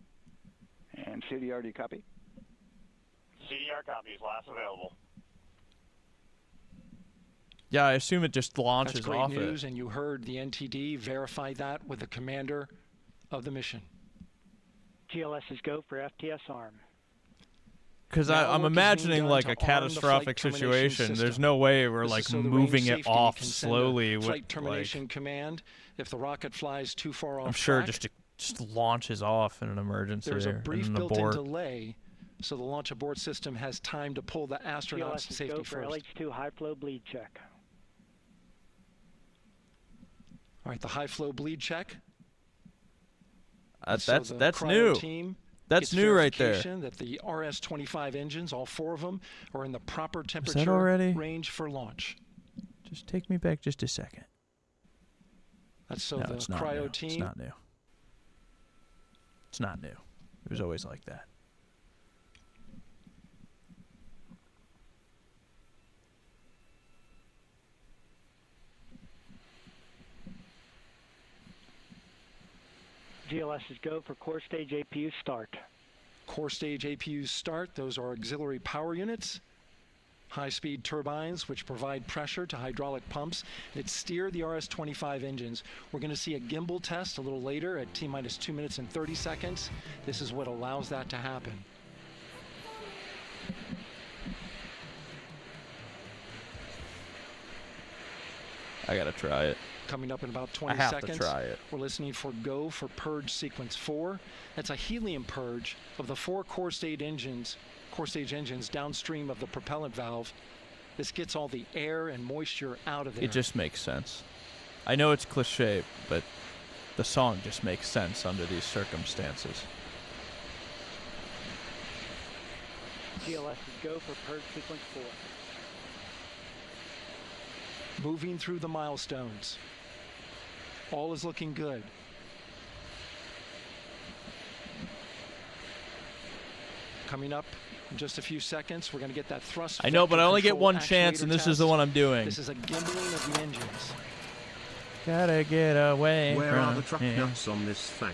And CDR, do you copy? CDR copies, last available. Yeah, I assume it just launches That's great off news, it. and you heard the NTD verify that with the commander of the mission. GLS is go for FTS arm. Because Now I'm work is being imagining done like to a arm the catastrophic flight termination situation. There's system. no way we're This like is so the moving range it safety off can send a slowly. Flight termination command if the rocket flies too far off I'm sure track. just launches off in an emergency. There's a or brief in an built-in abort. delay, so the launch abort system has time to pull the astronauts GLS to is safety go for first. LH2 high flow bleed check. All right, the high flow bleed check. That's So the that's cryo new. Team That's gets new right there. verification that the RS-25 engines, all 4 of them, are in the proper that temperature already? range for launch. Just take me back just a second. That's so No, the it's not cryo new. team. It's not new. It's not new. It was always like that. GLS is go for core stage APU start. Core stage APUs start. Those are auxiliary power units, high-speed turbines which provide pressure to hydraulic pumps that steer the RS-25 engines. We're going to see a gimbal test a little later at T-minus 2 minutes and 30 seconds. This is what allows that to happen. I gotta try it. Coming up in about 20 I have seconds. to try it. We're listening for go for purge sequence 4. That's a helium purge of the 4 core stage engines downstream of the propellant valve. This gets all the air and moisture out of there. It just makes sense. I know it's cliche, but the song just makes sense under these circumstances. GLS is go for purge sequence 4. Moving through the milestones. All is looking good. Coming up in just a few seconds, we're going to get that thrust. I know, but I only get control one chance, actuator and this is test. the one I'm doing. This is a gimbaling of the engines. Gotta get away Where from are the truck here. nuts on this thing?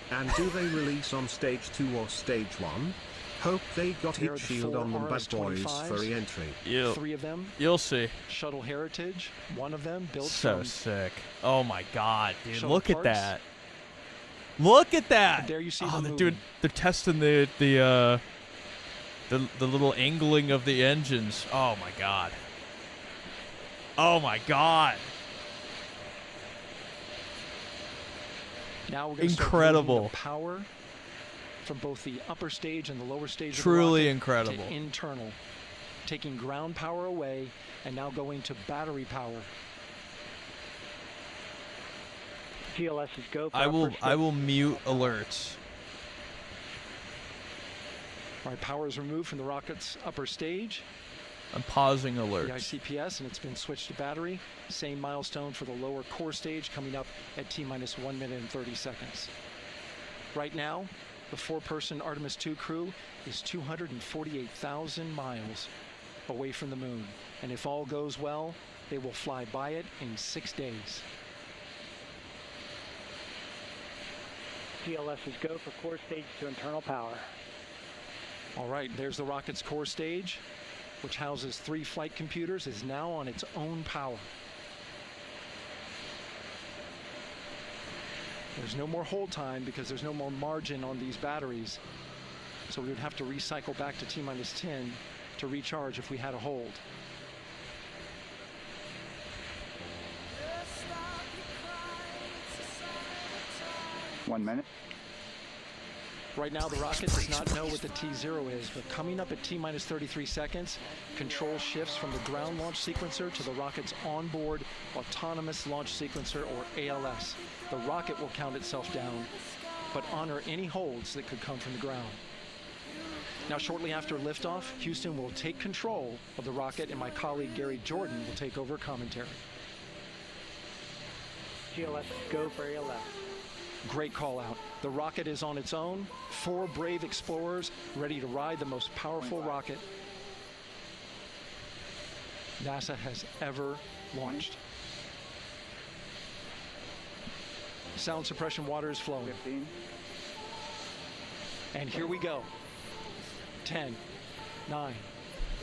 And do they release on stage 2 or stage 1? Hope they got Here are heat the shield 4 on them bad boys RS-25s. for re-entry. Three of them. You'll see. Shuttle Heritage, one of them built So from sick. Oh my god, dude. shuttle Look at parts. that. Look at that. And there you see oh, them dude, moving. they're testing the little angling of the engines. Oh my god. Oh my god. Now we're going to Incredible. the power from both the upper stage and the lower stage Truly of the rocket incredible. to internal, taking ground power away and now going to battery power. GLS is go. For I upper will mute alerts. All right, power is removed from the rocket's upper stage. I'm pausing The alerts. ICPS, and it's been switched to battery. Same milestone for the lower core stage coming up at T-minus 1 minute and 30 seconds. Right now, the 4-person Artemis 2 crew is 248,000 miles away from the moon. And if all goes well, they will fly by it in 6 days. GLS is go for core stage to internal power. All right, there's the rocket's core stage, which houses 3 flight computers, is now on its own power. There's no more hold time because there's no more margin on these batteries. So we would have to recycle back to T-minus 10 to recharge if we had a hold. One minute. Right now, the rocket does not know what the T0 is, but coming up at T-minus 33 seconds, control shifts from the ground launch sequencer to the rocket's onboard autonomous launch sequencer, or ALS. The rocket will count itself down, but honor any holds that could come from the ground. Now, shortly after liftoff, Houston will take control of the rocket, and my colleague Gary Jordan will take over commentary. GLS is go for ALS. Great call out. The rocket is on its own. 4 brave explorers ready to ride the most powerful rocket NASA has ever launched. Sound suppression water is flowing. 15. And here we go. 10, 9,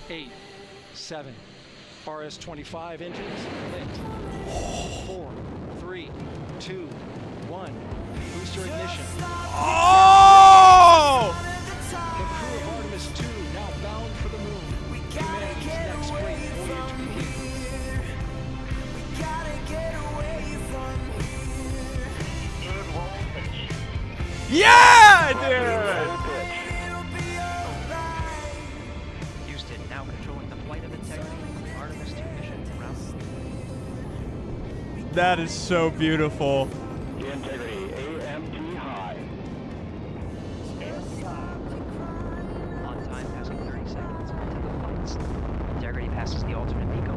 8, 7. RS-25 engines lit. 4, 3, 2, 1. Booster ignition. Oh! The crew of Artemis 2 now bound for the moon. Humanity's next great voyage begins. Yeah, dude! Houston now controlling the flight of Integrity on the Artemis 2 mission around the moon. That is so beautiful. Integrity, AMT high. On time passing 30 seconds into the flights. Integrity passes the alternate MECO.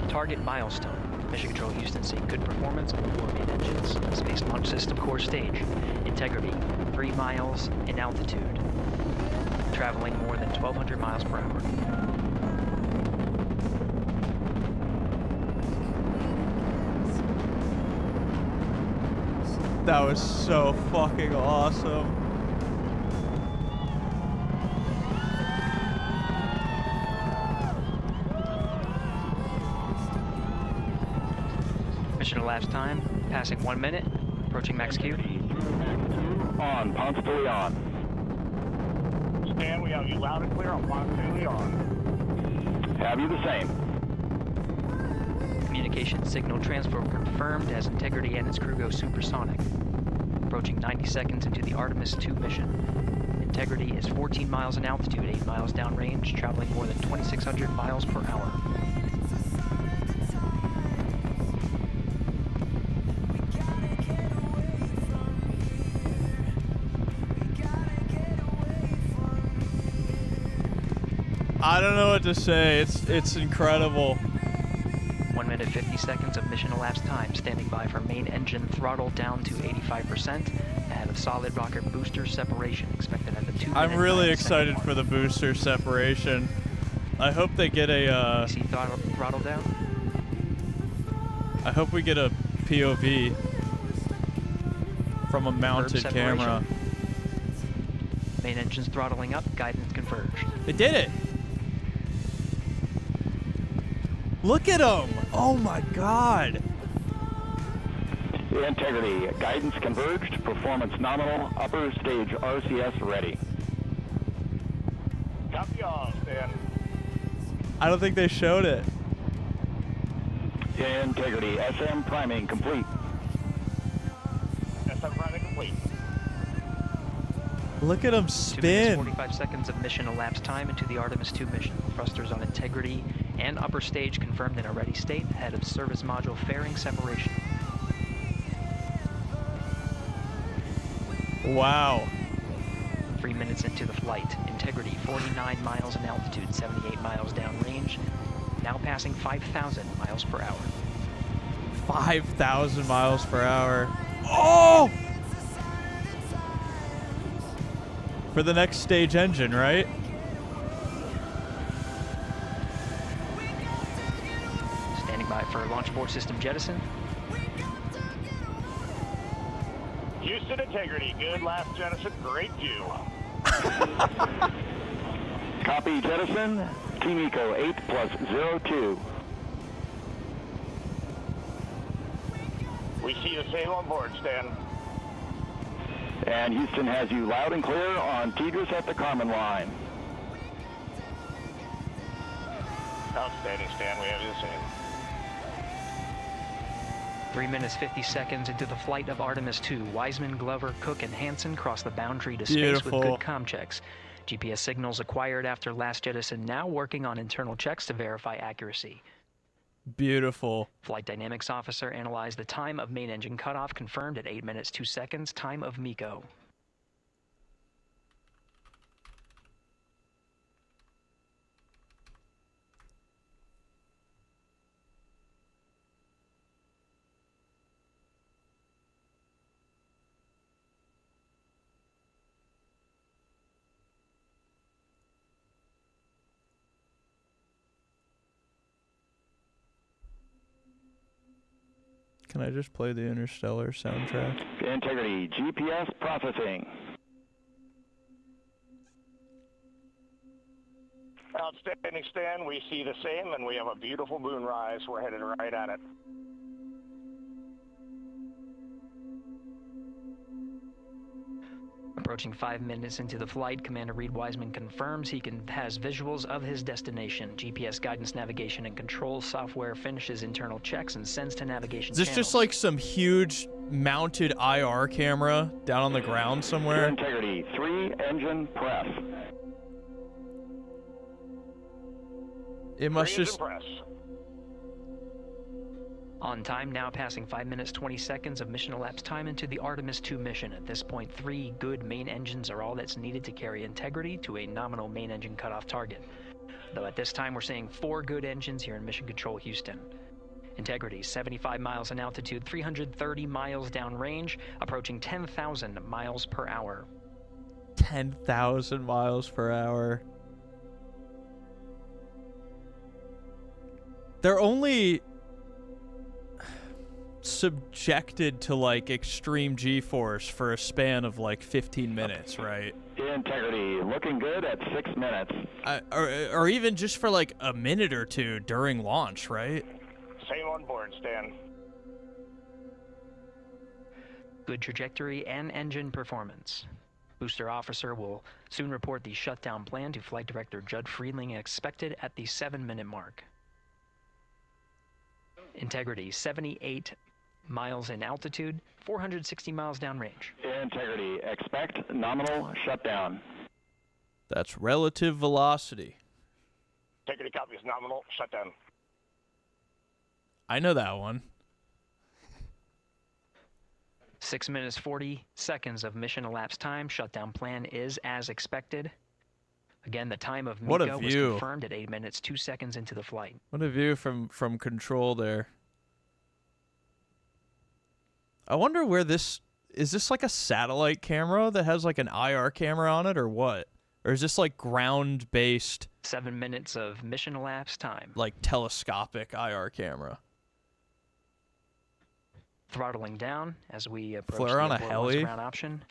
Target milestone. Mission Control Houston seeing good performance on 4 main engines. Space Launch System core stage. Integrity, 3 miles in altitude. Traveling more than 1,200 miles per hour. That was so fucking awesome. Mission elapsed time, passing 1 minute, approaching max Q. On, pumps fully on. Stan, we have you loud and clear on Pontoon on. Have you the same? Communication signal transfer confirmed as Integrity and its crew go supersonic. Approaching 90 seconds into the Artemis 2 mission. Integrity is 14 miles in altitude, 8 miles downrange, traveling more than 2,600 miles per hour. I don't know what to say. It's incredible. 1 minute 50 seconds seconds of mission elapsed time. Standing by for main engine throttle down to 85%. Ahead of solid rocket booster separation. Expected at the 2 minute. I'm really excited for the booster separation. I hope they get a. See throttle down. I hope we get a POV from a mounted camera. Main engine's throttling up. Guidance converged. They did it. Look at them. Oh my God. Integrity. Guidance converged. Performance nominal. Upper stage RCS ready. Copy all, Stan. I don't think they showed it. Integrity. SM priming complete. SM priming complete. Look at them 2 spin. minutes, 45 seconds of mission elapsed time into the Artemis 2 mission. Thrusters on Integrity and upper stage confirmed in a ready state ahead of service module fairing separation. Wow. 3 minutes into the flight. Integrity 49 miles in altitude, 78 miles downrange. Now passing 5,000 miles per hour. 5,000 miles per hour. Oh! For the next stage engine, right? Standing by for launch board system jettison. Houston Integrity, good last jettison, great view. Copy jettison. Team Eco 8+02. We see the same on board, Stan. And Houston has you loud and clear on Tigris at the Carmen line. Outstanding, Stan. We have the same. 3 minutes, 50 seconds into the flight of Artemis 2. Wiseman, Glover, Cook, and Hansen cross the boundary to space with good comm checks. GPS signals acquired after last jettison now working on internal checks to verify accuracy. Beautiful. Flight Dynamics Officer analyzed the time of main engine cutoff, confirmed at 8 minutes, 2 seconds, time of MECO. Can I just play the Interstellar soundtrack? Integrity. GPS processing. Outstanding, Stan. We see the same, and we have a beautiful moonrise. We're headed right at it. Approaching 5 minutes into the flight, Commander Reed Wiseman confirms he has visuals of his destination. GPS guidance, navigation, and control software finishes internal checks and sends to navigation Is this channels. just like some huge mounted IR camera down on the ground somewhere? Integrity. 3 engine press. It must just... On time, now passing 5 minutes, 20 seconds of mission elapsed time into the Artemis 2 mission. At this point, 3 good main engines are all that's needed to carry Integrity to a nominal main engine cutoff target. Though at this time, we're seeing 4 good engines here in Mission Control Houston. Integrity, 75 miles in altitude, 330 miles downrange, approaching 10,000 miles per hour. 10,000 miles per hour. They're only subjected to like extreme G-force for a span of like 15 minutes, right? Integrity. Looking good at 6 minutes. Or even just for like a minute or two during launch, right? Same on board, Stan. Good trajectory and engine performance. Booster officer will soon report the shutdown plan to Flight Director Judd Friedling, expected at the 7-minute mark. Integrity, 78 miles in altitude, 460 miles downrange. Integrity. Expect nominal shutdown. That's relative velocity. Integrity copies nominal shutdown. I know that one. 6 minutes, 40 seconds of mission elapsed time. Shutdown plan is as expected. Again, the time of What a MECO was view. confirmed at 8 minutes, 2 seconds into the flight. What a view from control there. I wonder where this... Is this like a satellite camera that has like an IR camera on it or what? Or is this like ground-based... 7 minutes of mission elapsed time. Like telescopic IR camera? Throttling down as we approach Flare the on a abort heli? once around option.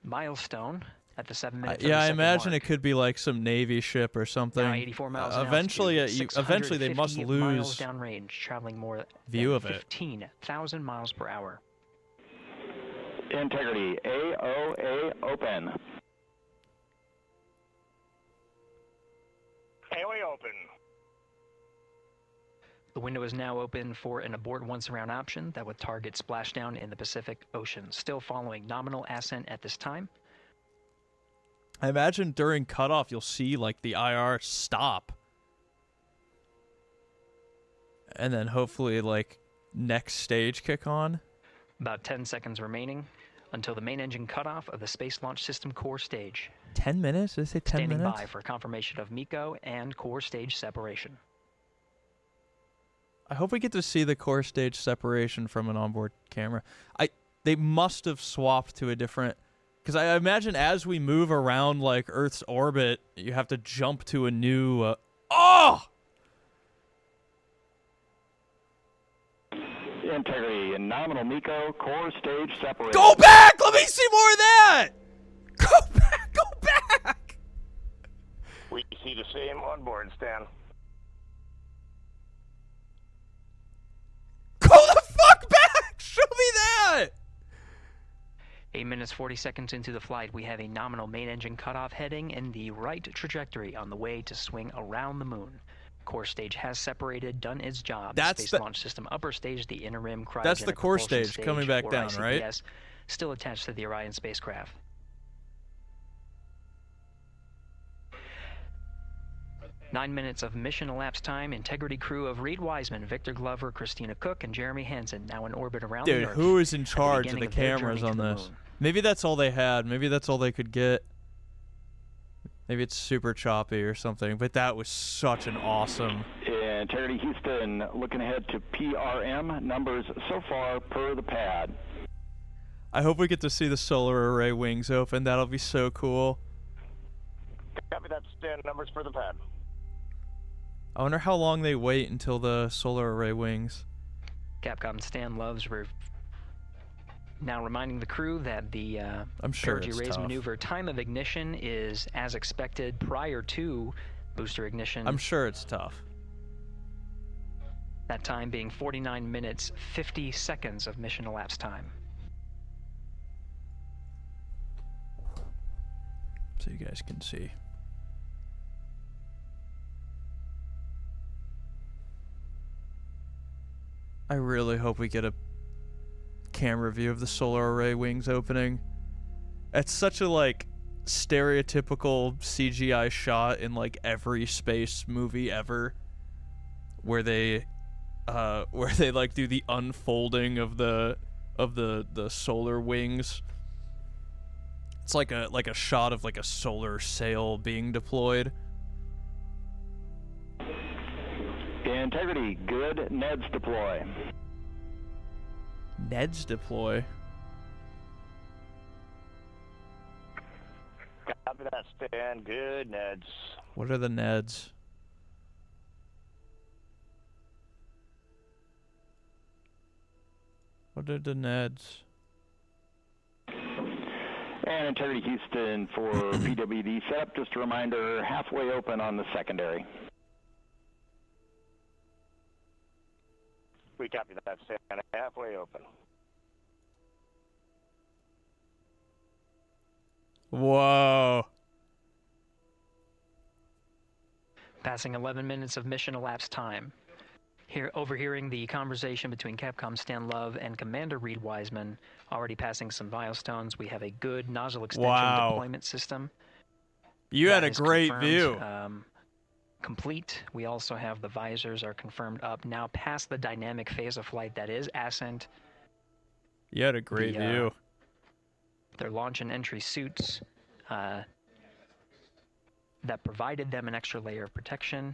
Milestone at the 7 minutes. Yeah, I of the second imagine mark. it could be like some Navy ship or something. Now 84 miles an eventually, altitude, eventually they must 650 miles lose downrange, traveling more view than of it. 15,000 miles per hour. Integrity, AOA open. AOA open. The window is now open for an abort once around option that would target splashdown in the Pacific Ocean. Still following nominal ascent at this time. I imagine during cutoff you'll see like the IR stop. And then hopefully like next stage kick on. About 10 seconds remaining until the main engine cutoff of the Space Launch System core stage. 10 minutes? Did they say 10 Standing minutes? by for confirmation of MECO and core stage separation. I hope we get to see the core stage separation from an onboard camera. They must have swapped to a different... Because I imagine as we move around like Earth's orbit, you have to jump to a new... Oh! Integrity and nominal MECO core stage separation. Go back! Let me see more of that! Go back! Go back! We see the same onboard, Stan. Go the fuck back! Show me that! 8 minutes 40 seconds into the flight, we have a nominal main engine cutoff heading in the right trajectory on the way to swing around the moon. Core stage has separated, done its job. That's Space the- Launch System upper stage, the inner rim cryogenic That's the core propulsion stage coming back or down, right? ICPS, still attached to the Orion spacecraft. Nine minutes of mission elapsed time. Integrity crew of Reed Wiseman, Victor Glover, Christina Cook, and Jeremy Hansen now in orbit around Dude, the Earth. who is in at the charge of beginning the their cameras journey on to the this? moon. Maybe that's all they had. Maybe that's all they could get. Maybe it's super choppy or something, but that was such an awesome... Integrity Houston, looking ahead to PRM numbers so far per the pad. I hope we get to see the solar array wings open. That'll be so cool. Copy that, Stan. Numbers for the pad. I wonder how long they wait until the solar array wings. Capcom Stan Loves now reminding the crew that the I'm sure perigee it's raise tough. maneuver time of ignition is as expected prior to booster ignition. I'm sure it's tough. That time being 49 minutes 50 seconds of mission elapsed time. So you guys can see. I really hope we get a camera view of the solar array wings opening. It's such a like stereotypical CGI shot in like every space movie ever, where they like do the unfolding of the solar wings. It's like a shot of like a solar sail being deployed. Integrity, good. Neds deploy. Neds deploy. Copy that, Stan. Good, Neds. What are the Neds? What are the Neds? And Integrity Houston for PWD setup. Just a reminder, halfway open on the secondary. We copy that, Stan. Halfway open. Whoa. Passing 11 minutes of mission elapsed time. Here, overhearing the conversation between Capcom Stan Love and Commander Reed Wiseman, already passing some milestones. We have a good nozzle extension deployment system. You That had a is great confirmed, view. Complete. We also have the visors are confirmed up. Now past the dynamic phase of flight that is ascent. You had a great view. Their launch and entry suits that provided them an extra layer of protection.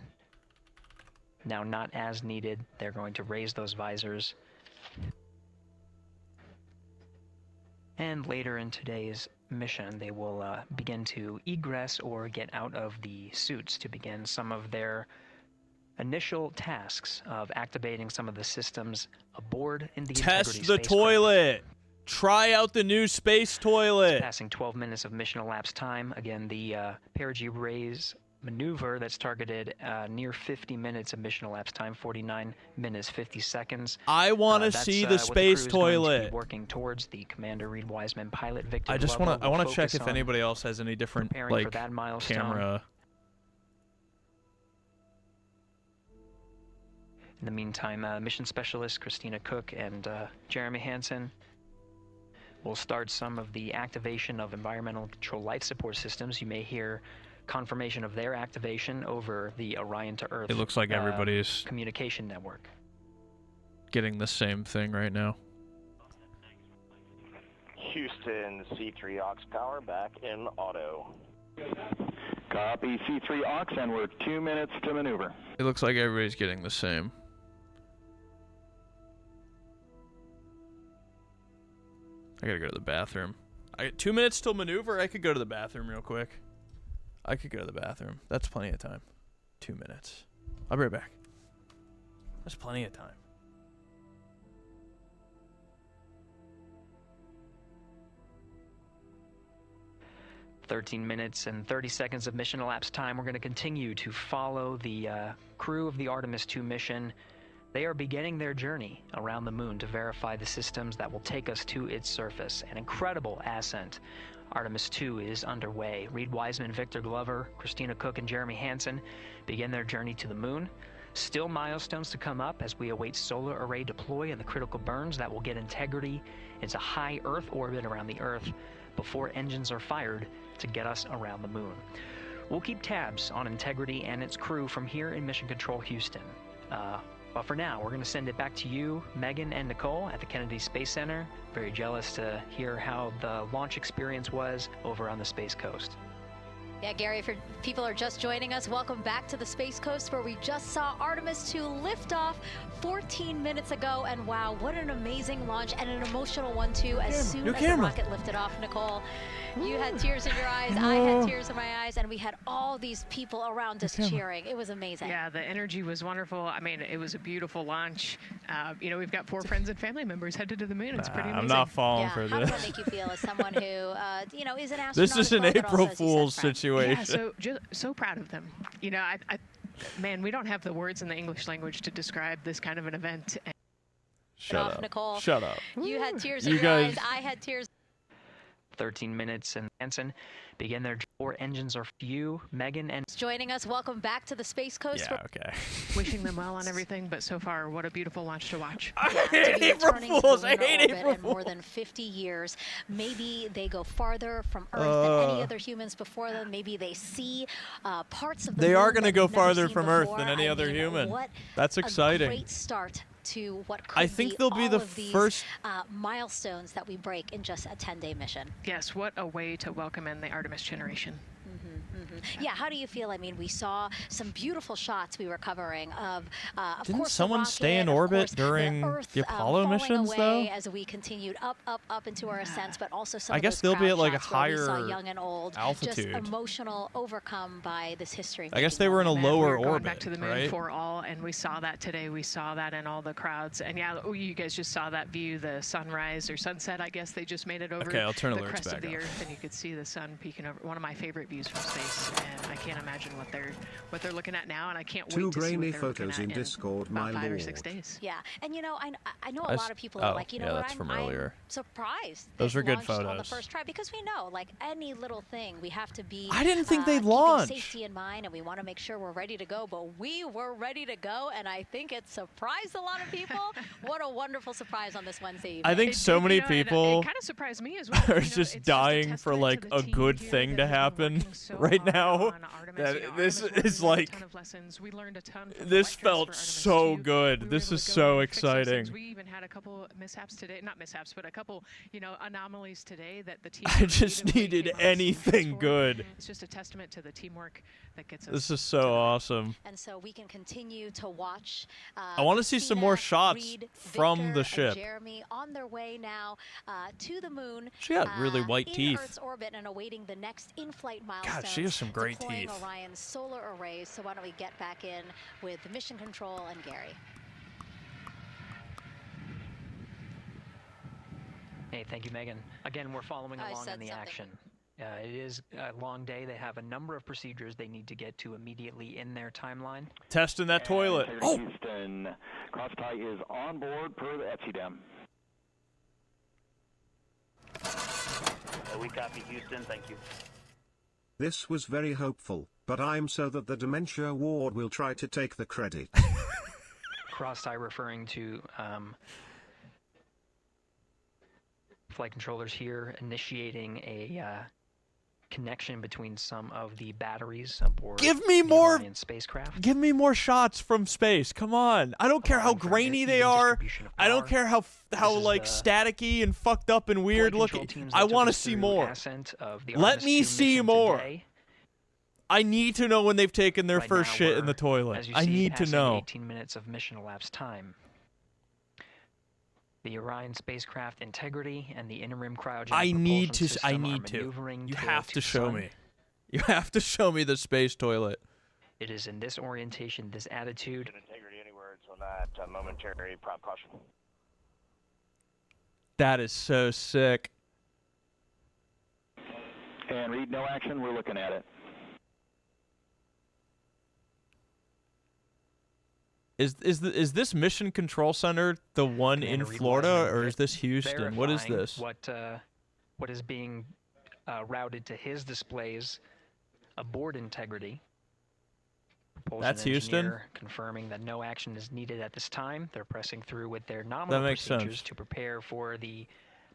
Now not as needed. They're going to raise those visors. And later in today's mission, they will begin to egress or get out of the suits to begin some of their initial tasks of activating some of the systems aboard in the Test Integrity the spacecraft. toilet. Try out the new space toilet. Passing 12 minutes of mission elapsed time. Again, the perigee raise maneuver that's targeted near 50 minutes of mission elapsed time, 49 minutes 50 seconds. I want to see the space toilet. Working towards the Commander Reed Wiseman, pilot Victor. I just want to check if anybody else has any different like camera. In the meantime, mission specialist Christina Cook and Jeremy Hansen will start some of the activation of environmental control life support systems. You may hear confirmation of their activation over the Orion to Earth. It looks like everybody's communication network. Getting the same thing right now. Houston, C3 aux power back in auto. Copy C3 aux, and we're 2 minutes to maneuver. It looks like everybody's getting the same. I gotta go to the bathroom. I got 2 minutes till maneuver. I could go to the bathroom real quick. I could go to the bathroom. That's plenty of time. 2 minutes. I'll be right back. That's plenty of time. "13 minutes and 30 seconds of mission elapsed time. We're going to continue to follow the crew of the Artemis 2 mission. They are beginning their journey around the moon to verify the systems that will take us to its surface. An incredible ascent. Artemis 2 is underway. Reed Wiseman, Victor Glover, Christina Cook, and Jeremy Hansen begin their journey to the moon. Still milestones to come up as we await solar array deploy and the critical burns that will get Integrity into high Earth orbit around the Earth before engines are fired to get us around the moon. We'll keep tabs on Integrity and its crew from here in Mission Control Houston. But for now, we're going to send it back to you, Megan and Nicole at the Kennedy Space Center. Very jealous to hear how the launch experience was over on the Space Coast. Yeah, Gary, if people are just joining us, welcome back to the Space Coast, where we just saw Artemis 2 lift off 14 minutes ago. And wow, what an amazing launch, and an emotional one too. As soon as the rocket lifted off, Nicole, you had tears in your eyes, I had tears in my eyes, and we had all these people around us cheering. It was amazing. Yeah, the energy was wonderful. I mean, it was a beautiful launch. You know, we've got 4 friends and family members headed to the moon. It's pretty amazing. I'm not falling for this. How does that make you feel as someone who, you know, is an astronaut? This is an April Fool's situation. Yeah, so proud of them. You know, man, we don't have the words in the English language to describe this kind of an event. Shut up, Nicole. Shut up. You had tears in your eyes. I had tears. 13 minutes, and Hansen begin their 4 engines are you, Megan, and joining us. Welcome back to the Space Coast. Yeah, okay. Wishing them well on everything, but so far, what a beautiful launch to watch. I hate April Fools. I hate April Fools. More than 50 years. Maybe they go farther from Earth than any other humans before them. Maybe they see parts of the They moon are going to that go they've never farther seen from Earth before. than any I other mean, human. What That's exciting. A great start to what could I think they'll be all the of these, first milestones that we break in just a 10-day mission. Yes, what a way to welcome in the Artemis generation. Yeah, how do you feel? I mean, we saw some beautiful shots we were covering of Didn't course, someone stay in orbit during the Apollo missions, though? As we continued up into our ascents, but also some I of guess those they'll be at like a shots where we saw higher young and old, altitude. just emotional, overcome by this history. I guess they were in a lower we were going orbit, back to the moon right? for all, and we saw that today. We saw that in all the crowds, and yeah, you guys just saw that view, the sunrise or sunset. I guess they just made it over Okay, I'll turn the alerts crest back of the on. Earth, and you could see the sun peeking over. One of my favorite views from space, and I can't imagine what they're looking at now, and I can't Two wait to see grainy what they're photos looking in at Discord, in about my 5 or lord. 6 days. Yeah, and you know, I know a lot of people are like, you know yeah, what, that's from I'm earlier. surprised Those they are good launched on the photos. first try, because we know, like, any little thing, we have to be I didn't think they'd keeping launch. safety in mind, and we want to make sure we're ready to go, but we were ready to go, and I think it surprised a lot of people. What a wonderful surprise on this Wednesday evening. I think so many people It kind of surprised me as well. are just dying for like a good thing to happen right now. now that this is like, this felt so good. This is so exciting. We even had a couple mishaps today, not mishaps, but a couple, anomalies today that the team. I just needed anything good. It's just a testament to the teamwork that gets us. This is so awesome. And so we can continue to watch. I want to see some more shots Reed, from Victor, the ship. and Jeremy on their way now to the moon. She got really white in teeth. Earth's orbit and awaiting the next in-flight milestone. God, she has some great deploying teeth. Orion's solar arrays. So why don't we get back in with Mission Control and Gary. Hey, thank you, Megan. Again, we're following along in the action. It is a long day. They have a number of procedures they need to get to immediately in their timeline. Testing that toilet. Oh! Houston, cross-tie is on board per the ETSI-DEM. We copy Houston, thank you. This was very hopeful, but I'm so that the Dementia Ward will try to take the credit. Cross-tie referring to flight controllers here initiating a connection between some of the batteries aboard Give me more Orion spacecraft. Give me more shots from space. Come on. I don't care how grainy they are. I don't care how like staticky and fucked up and weird looking. I want to see more. Let me see more. I need to know when they've taken their first shit in the toilet. I need to know. 18 minutes of mission elapsed time. The Orion spacecraft integrity and the interim cryogenic propulsion system are maneuvering You tail have to show sun. me. You have to show me the space toilet. It is in this orientation, this attitude. Integrity, any words on that momentary prop caution? That is so sick. And Reed, no action. We're looking at it. Is this Mission Control Center the one in Florida, or is this Houston? What is this? What is being routed to his displays aboard integrity. Propulsion That's Houston? engineer confirming that no action is needed at this time. They're pressing through with their nominal procedures to prepare for the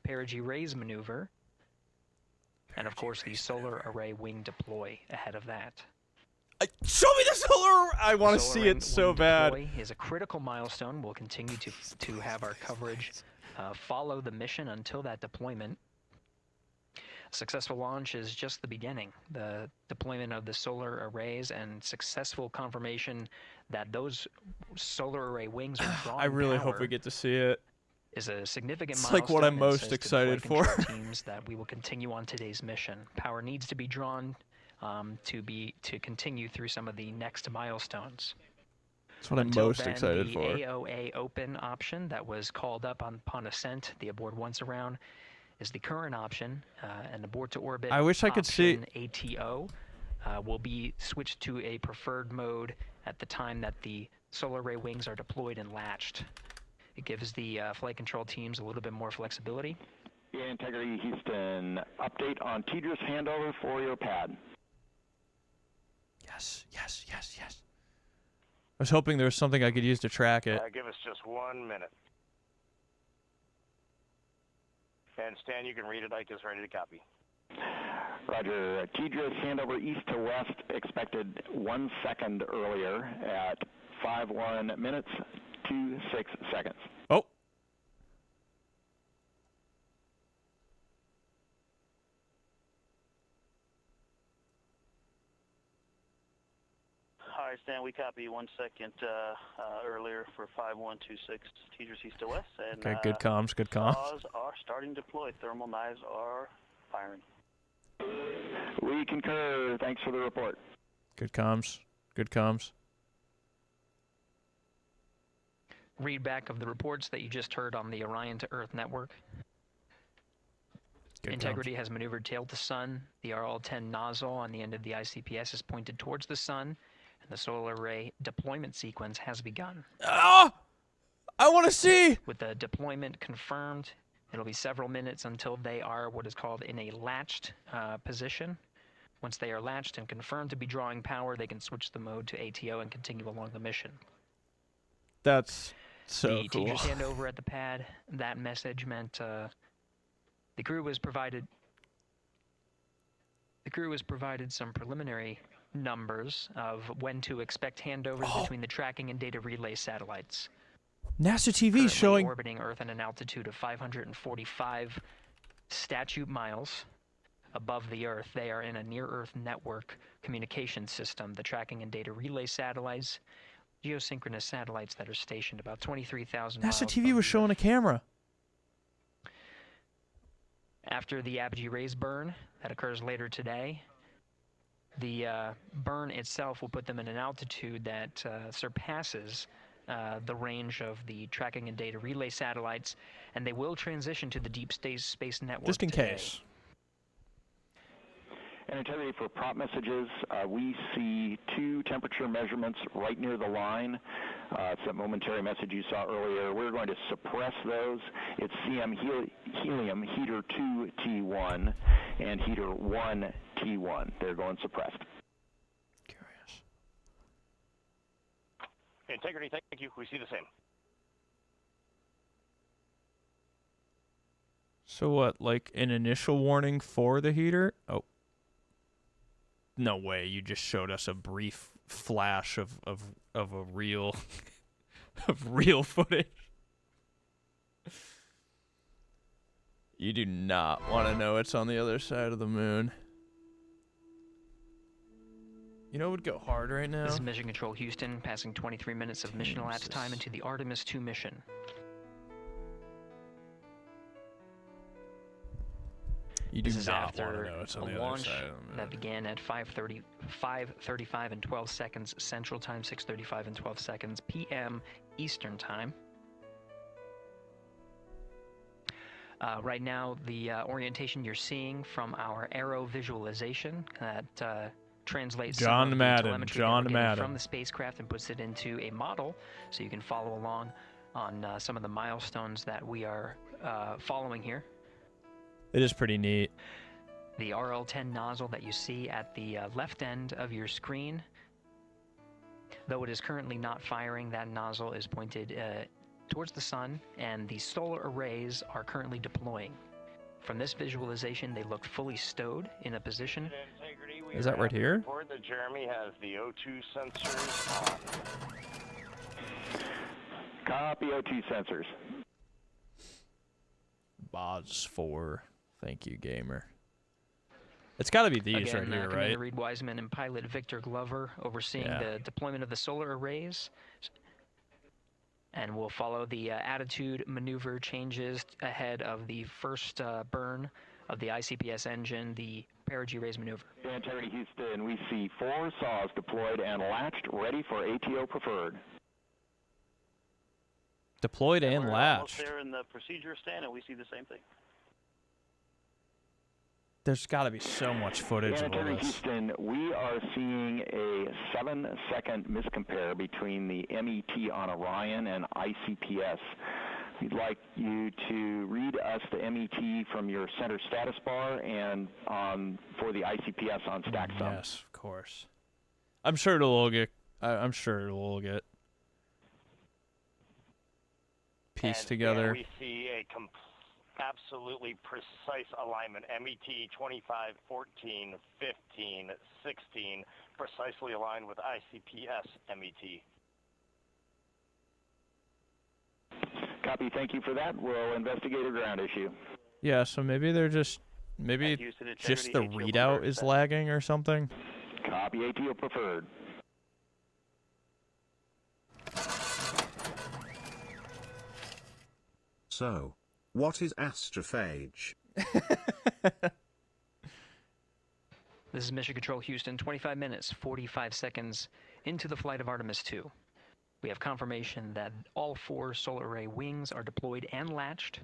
perigee raise maneuver. And of course, the solar array wing deploy ahead of that. Show me the solar! I want to see it so bad. Deploy is a critical milestone. We'll continue to have our coverage follow the mission until that deployment. A successful launch is just the beginning. The deployment of the solar arrays and successful confirmation that those solar array wings are drawing I really hope power we get to see it. is a significant It's milestone. like what I'm and most says to the excited flight for. control teams that we will continue on today's mission. Power needs to be drawn to continue through some of the next milestones. That's what I'm Until most then, excited the for. AOA open option that was called up upon ascent, the abort once around, is the current option, and abort to orbit. I wish I could see- ATO will be switched to a preferred mode at the time that the solar array wings are deployed and latched. It gives the flight control teams a little bit more flexibility. Integrity Houston, update on TDRS handover for your pad. Yes, yes, yes, yes. I was hoping there was something I could use to track it. Give us just 1 minute. And Stan, you can read it. Ike is ready to copy. Roger. TDRS handover east to west expected 1 second earlier at 5:1 minutes 26 seconds. Oh. All right, Stan, we copy 1 second earlier for 5126 TDRS east to west. And, Okay, good comms, good comms. Saws are starting to deploy. Thermal knives are firing. We concur. Thanks for the report. Good comms, good comms. Read back of the reports that you just heard on the Orion to Earth network. Good Integrity has maneuvered tail to sun. The RL-10 nozzle on the end of the ICPS is pointed towards the sun, and the solar array deployment sequence has begun. Ah! I want to see! With the deployment confirmed, it'll be several minutes until they are what is called in a latched position. Once they are latched and confirmed to be drawing power, they can switch the mode to ATO and continue along the mission. That's so the cool. teacher's handover at the pad, that message meant the crew was provided crew has provided some preliminary numbers of when to expect handovers between the tracking and data relay satellites. NASA TV Currently showing orbiting Earth at an altitude of 545 statute miles above the Earth. They are in a near-Earth network communication system. The tracking and data relay satellites, geosynchronous satellites that are stationed about 23,000 miles. NASA TV was showing a camera. After the apogee rays burn that occurs later today, the burn itself will put them in an altitude that surpasses the range of the tracking and data relay satellites, and they will transition to the deep space network Just in today. case. And integrity for prop messages, we see 2 temperature measurements right near the line. It's that momentary message you saw earlier. We're going to suppress those. It's CM helium heater 2 T1 and heater 1 T1. They're going suppressed. Integrity, thank you. We see the same. So what, like an initial warning for the heater? Oh. No way, you just showed us a brief flash of a real of real footage. You do not want to know it's on the other side of the moon. You know what would go hard right now? This is Mission Control Houston, passing 23 minutes of mission elapsed time into the Artemis 2 mission. You do This is not after want to know it's on a the other launch side of the moon. that began at 5:35 and 12 seconds Central Time, 6:35 and 12 seconds p.m. Eastern Time. Right now, the orientation you're seeing from our arrow visualization that translates some of the telemetry that we're getting from the spacecraft and puts it into a model, so you can follow along on some of the milestones that we are following here. It is pretty neat. The RL-10 nozzle that you see at the left end of your screen, though it is currently not firing, that nozzle is pointed towards the sun, and the solar arrays are currently deploying. From this visualization, they look fully stowed in a position. Is that right here? Report that Jeremy has the O2 sensors on. Copy O2 sensors. Boz 4. Thank you, gamer. It's got to be these Again, right here, Commander right? Reed Wiseman and pilot Victor Glover overseeing the deployment of the solar arrays. And we'll follow the attitude maneuver changes ahead of the first burn of the ICPS engine, the perigee raise maneuver. Integrity Houston, we see 4 saws deployed and latched, ready for ATO preferred. Deployed and We're latched. almost there in the procedure stand, and we see the same thing. There's got to be so much footage of all Integrity this. Houston, we are seeing a 7-second miscompare between the MET on Orion and ICPS. We'd like you to read us the MET from your center status bar and for the ICPS on StackSum. Yes, of course. I'm sure it'll all get. I'm sure it'll all get pieced together. We see a absolutely precise alignment. MET 25, 14, 15, 16, precisely aligned with ICPS MET. Copy, thank you for that. We'll investigate a ground issue. Yeah, so maybe they're just just the readout is lagging or something. Copy, ATO preferred. So, what is astrophage? This is Mission Control Houston, 25 minutes, 45 seconds into the flight of Artemis 2. We have confirmation that all 4 solar array wings are deployed and latched.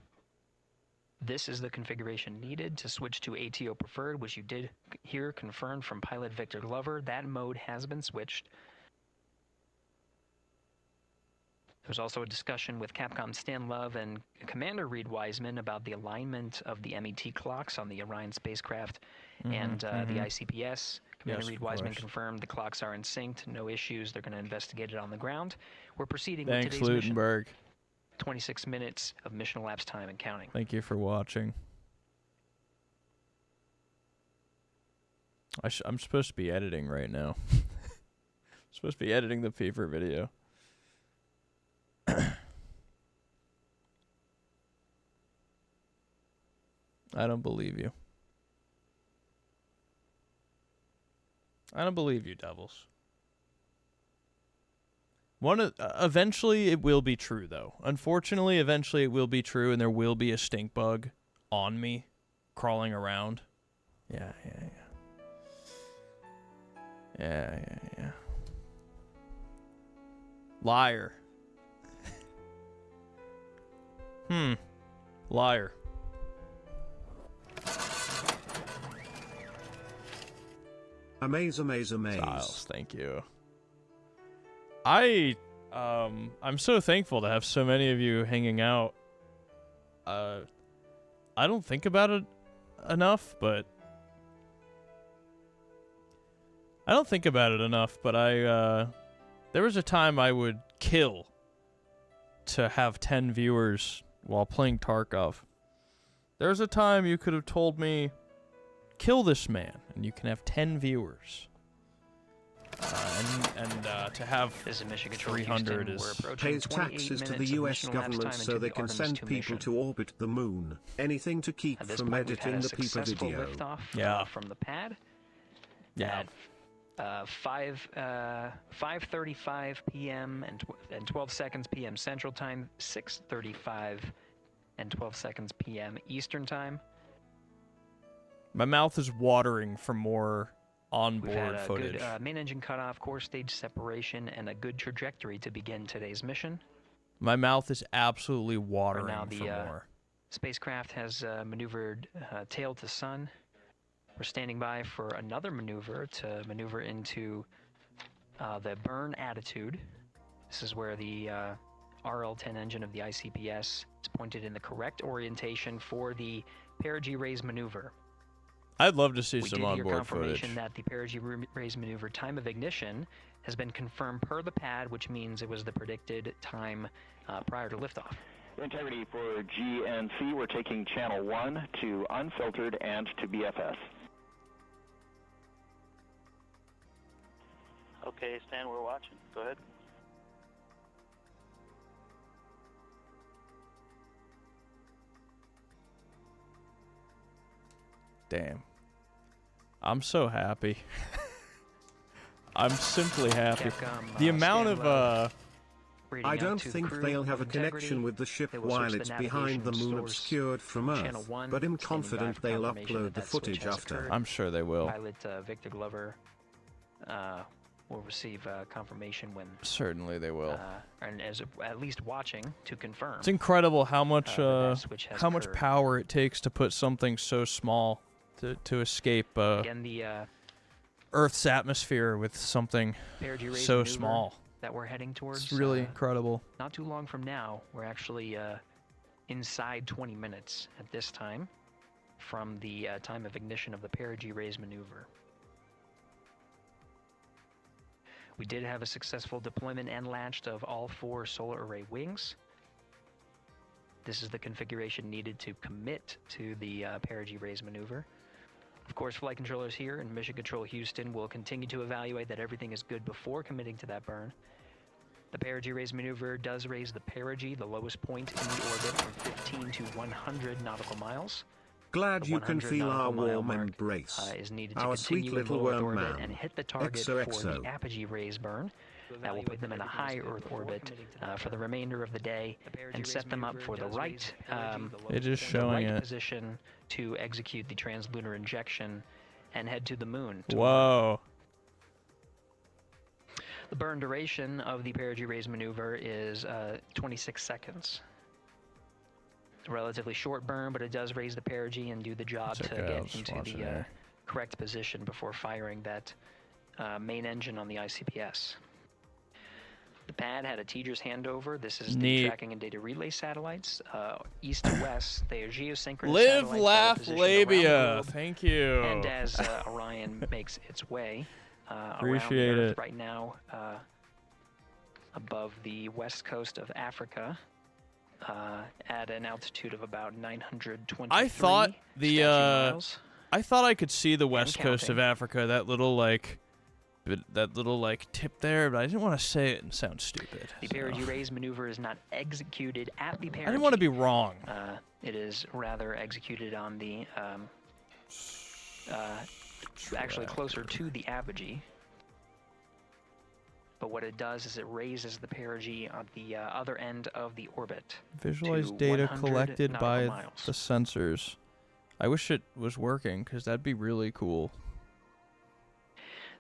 This is the configuration needed to switch to ATO preferred, which you did hear confirmed from pilot Victor Glover. That mode has been switched. There's also a discussion with Capcom Stan Love and Commander Reed Wiseman about the alignment of the MET clocks on the Orion spacecraft and the ICPS. Commander Reed Wiseman confirmed the clocks are in sync, no issues. They're going to investigate it on the ground. We're proceeding with today's mission. Lutenberg. 26 minutes of mission elapsed time and counting. Thank you for watching. I'm supposed to be editing right now. Supposed to be editing the fever video. I don't believe you. I don't believe you, Devils. Eventually it will be true, though. Unfortunately, eventually it will be true, and there will be a stink bug on me, crawling around. Yeah. Liar. Liar. Amaze. Styles, thank you. I'm so thankful to have so many of you hanging out. I don't think about it enough, but there was a time I would kill to have 10 viewers while playing Tarkov. There was a time you could have told me, kill this man, and you can have 10 viewers. And to have 300 is... Pays taxes to the US government so they can send people to orbit the moon. Anything to keep from editing the people video. Yeah. From the pad. Yeah. At 5:35 p.m. and 12 seconds p.m. Central Time, 6:35 and 12 seconds p.m. Eastern Time. My mouth is watering for more onboard We've had a footage. good main engine cutoff, core stage separation, and a good trajectory to begin today's mission. My mouth is absolutely watering Right now, for the more. spacecraft has maneuvered tail to sun. We're standing by for another maneuver to maneuver into the burn attitude. This is where the RL-10 engine of the ICPS is pointed in the correct orientation for the perigee raise maneuver. I'd love to see We some did hear onboard confirmation footage. that the perigee raise maneuver time of ignition has been confirmed per the pad, which means it was the predicted time prior to liftoff. Integrity for GNC, we're taking channel 1 to unfiltered and to BFS. Okay, Stan, we're watching. Go ahead. Damn. I'm so happy. I'm simply happy. The amount of I don't think they'll have a connection with the ship while it's behind the moon obscured from Earth, but I'm confident they'll upload the footage after. I'm sure they will. Pilot Victor Glover will receive confirmation when... Certainly they will. And as at least watching to confirm. It's incredible how much switch has occurred. power it takes to put something so small to escape Again, the Earth's atmosphere with something perigee raise so maneuver small. that we're heading towards. It's really incredible. Not too long from now, we're actually inside 20 minutes at this time from the time of ignition of the perigee raise maneuver. We did have a successful deployment and launched of all 4 solar array wings. This is the configuration needed to commit to the perigee raise maneuver. Of course, flight controllers here in Mission Control Houston will continue to evaluate that everything is good before committing to that burn. The perigee raise maneuver does raise the perigee, the lowest point in the orbit, from 15 to 100 nautical miles. Glad The you can 100 feel our nautical mile warm mark, embrace. is needed to Our continue sweet in little low Earth worm orbit man. and hit the target for the apogee raise burn. That will put them in a high Earth orbit for the remainder of the day and set them up for the right, It is showing it. position to execute the translunar injection and head to the moon. Whoa. The burn duration of the perigee raise maneuver is 26 seconds. It's a relatively short burn, but it does raise the perigee and do the job to get into the correct position before firing that main engine on the ICPS. The pad had a teacher's handover. This is the tracking and data relay satellites. East to west, they are geosynchronous Live, satellites laugh, that are positioned around the labia. globe. Thank you. And as Orion makes its way Appreciate around the Earth it. right now, above the west coast of Africa, at an altitude of about 923 I thought the miles. I thought I could see the west coast of Africa, that little tip there, but I didn't want to say it and sound stupid. The perigee raise maneuver is not executed at the perigee. I didn't want to be wrong. It is rather executed on the, actually closer to the apogee. But what it does is it raises the perigee on the other end of the orbit. Visualize data collected by the sensors. I wish it was working, because that'd be really cool.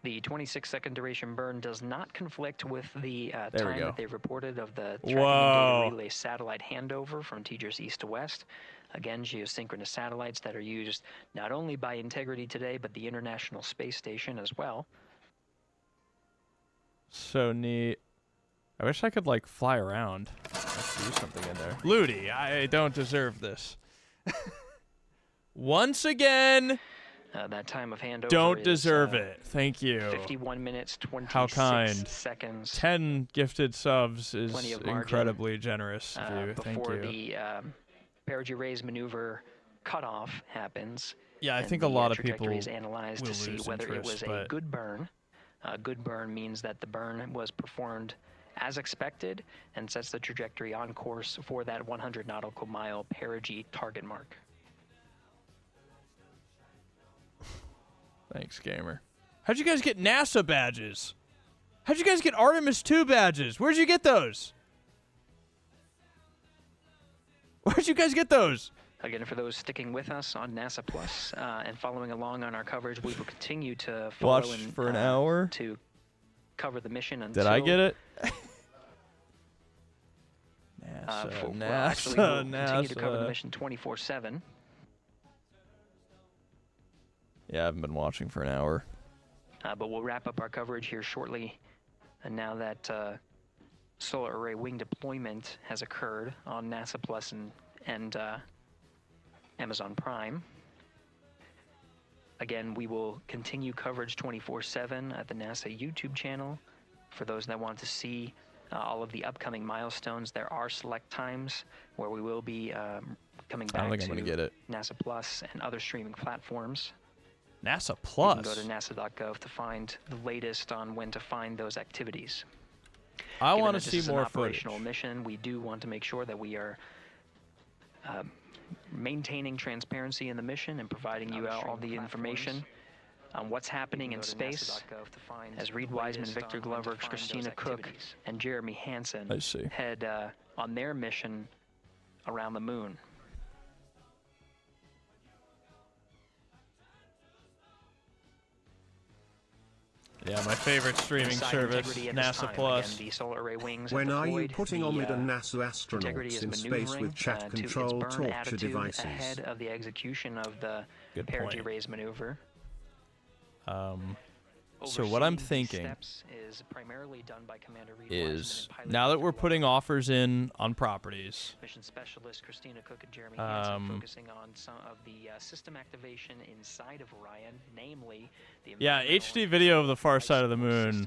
The 26-second duration burn does not conflict with the time that they reported of the tracking and data relay satellite handover from TGERS east to west. Again, geosynchronous satellites that are used not only by Integrity today, but the International Space Station as well. So neat. I wish I could, like, fly around. Let's do something in there. Ludi, I don't deserve this. Once again... that time of handover don't deserve it. Thank you. 51 minutes, 26 How kind. seconds. 10 gifted subs is incredibly generous of you. Thank Before you. the perigee raise maneuver cutoff happens. Yeah, I think a lot of trajectory people is analyzed to see whether it was a good burn. A good burn means that the burn was performed as expected and sets the trajectory on course for that 100 nautical mile perigee target mark. Thanks, gamer. How'd you guys get NASA badges? How'd you guys get Artemis 2 badges? Where'd you get those? Where'd you guys get those? Again, for those sticking with us on NASA Plus and following along on our coverage, we will continue to follow Watch for an hour to cover the mission until... Did I get it? NASA, actually, we'll continue to cover the mission 24/7. Yeah, I haven't been watching for an hour. But we'll wrap up our coverage here shortly. And now that solar array wing deployment has occurred on NASA Plus and Amazon Prime. Again, we will continue coverage 24/7 at the NASA YouTube channel. For those that want to see all of the upcoming milestones, there are select times where we will be coming back I don't think I'm gonna get it. NASA Plus and other streaming platforms. NASA Plus? You can go to nasa.gov to find the latest on when to find those activities. I want to Given that see this is more an operational footage. mission, we do want to make sure that we are maintaining transparency in the mission and providing you all the information on what's happening in space as Reed Wiseman, Victor Glover, Christina Cook, and Jeremy Hansen head on their mission around the moon. Yeah, my favorite streaming service, NASA Plus. Again, the solar array wings When are you deployed. putting Omid and NASA Integrity astronauts is in space maneuvering, with chat to its control burn torture attitude devices? ahead of the execution of the perigee raise maneuver. So what I'm thinking is primarily done by Commander Reed is, now that we're putting offers in on properties, Mission specialist Christina Cook and Jeremy Hansen focusing on some of the system activation inside of Orion, namely the yeah, HD video of the far side of the moon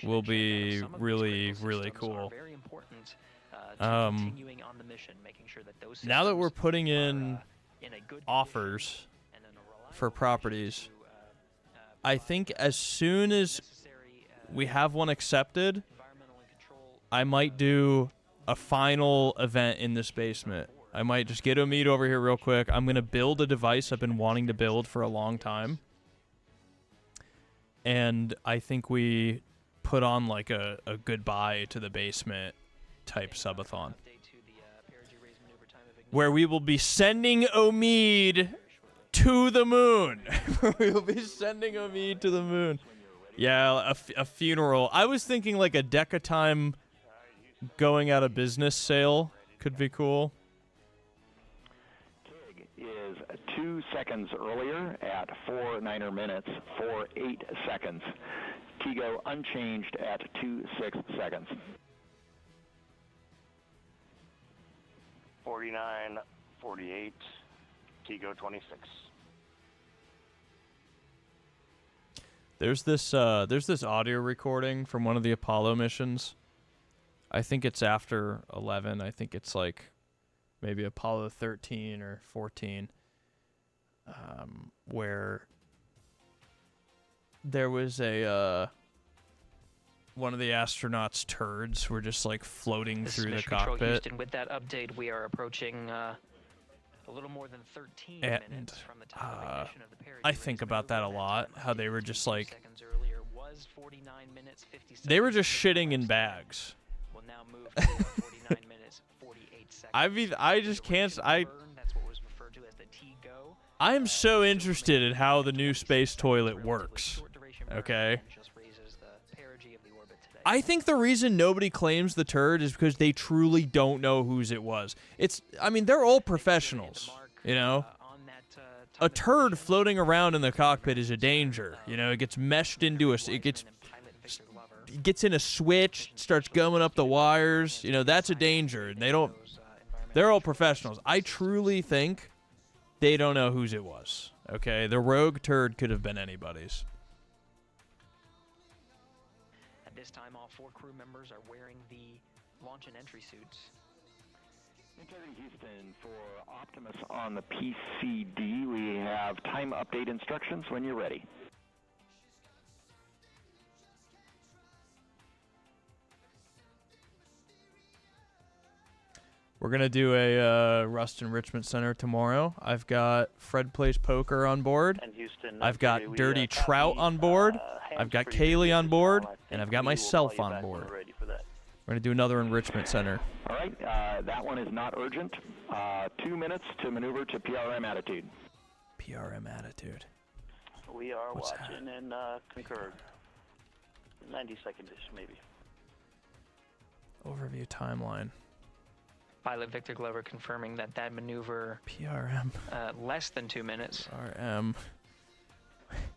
will be really, really cool. Very important to continuing on the mission, making sure that those now that we're putting in offers for properties, I think as soon as we have one accepted, I might do a final event in this basement. I might just get Omid over here real quick. I'm going to build a device I've been wanting to build for a long time. And I think we put on like a goodbye to the basement type subathon, where we will be sending Omid to the moon. We will be sending Omid to the moon. Yeah, a funeral. I was thinking like a Decatime going out of business sale could be cool. TIG is 2 seconds earlier at 4 minutes, 4.8 seconds. Tigo unchanged at 2.6 seconds. 49.48. Tigo 26. There's this audio recording from one of the Apollo missions. I think it's after 11. I think it's like maybe Apollo 13 or 14. where there was a one of the astronauts' turds were just like floating This through is the Mission Control cockpit. Houston. With that update, we are approaching a little more than 13 And minutes from the time of ignition of the Perry. I think about that a lot. How they were just like seconds earlier was 49 minutes 50 seconds. they were just shitting in bags. Will now move to 49 minutes 48 seconds. I just can't. That's what was referred to as the T-go. I am so interested in how the new space toilet works. Okay. I think the reason nobody claims the turd is because they truly don't know whose it was. I mean, they're all professionals, you know? A turd floating around in the cockpit is a danger. You know, it gets meshed into it gets in a switch, starts going up the wires. You know, that's a danger. And they're all professionals. I truly think they don't know whose it was. Okay? The rogue turd could have been anybody's. At this time, all 4 crew members are wearing the launch and entry suits. Integrity Houston, for Optimus on the PCD, we have time update instructions when you're ready. We're going to do a Rust Enrichment Center tomorrow. I've got Fred Plays Poker on board. And Houston, I've got Dirty Trout on board. I've got Kaylee on board. And I've got myself on board. We're going to do another Enrichment Center. All right, that one is not urgent. 2 minutes to maneuver to PRM attitude. PRM attitude. We are watching and concurred. 90-second-ish, maybe. Overview timeline. Pilot Victor Glover confirming that maneuver PRM less than 2 minutes. RM.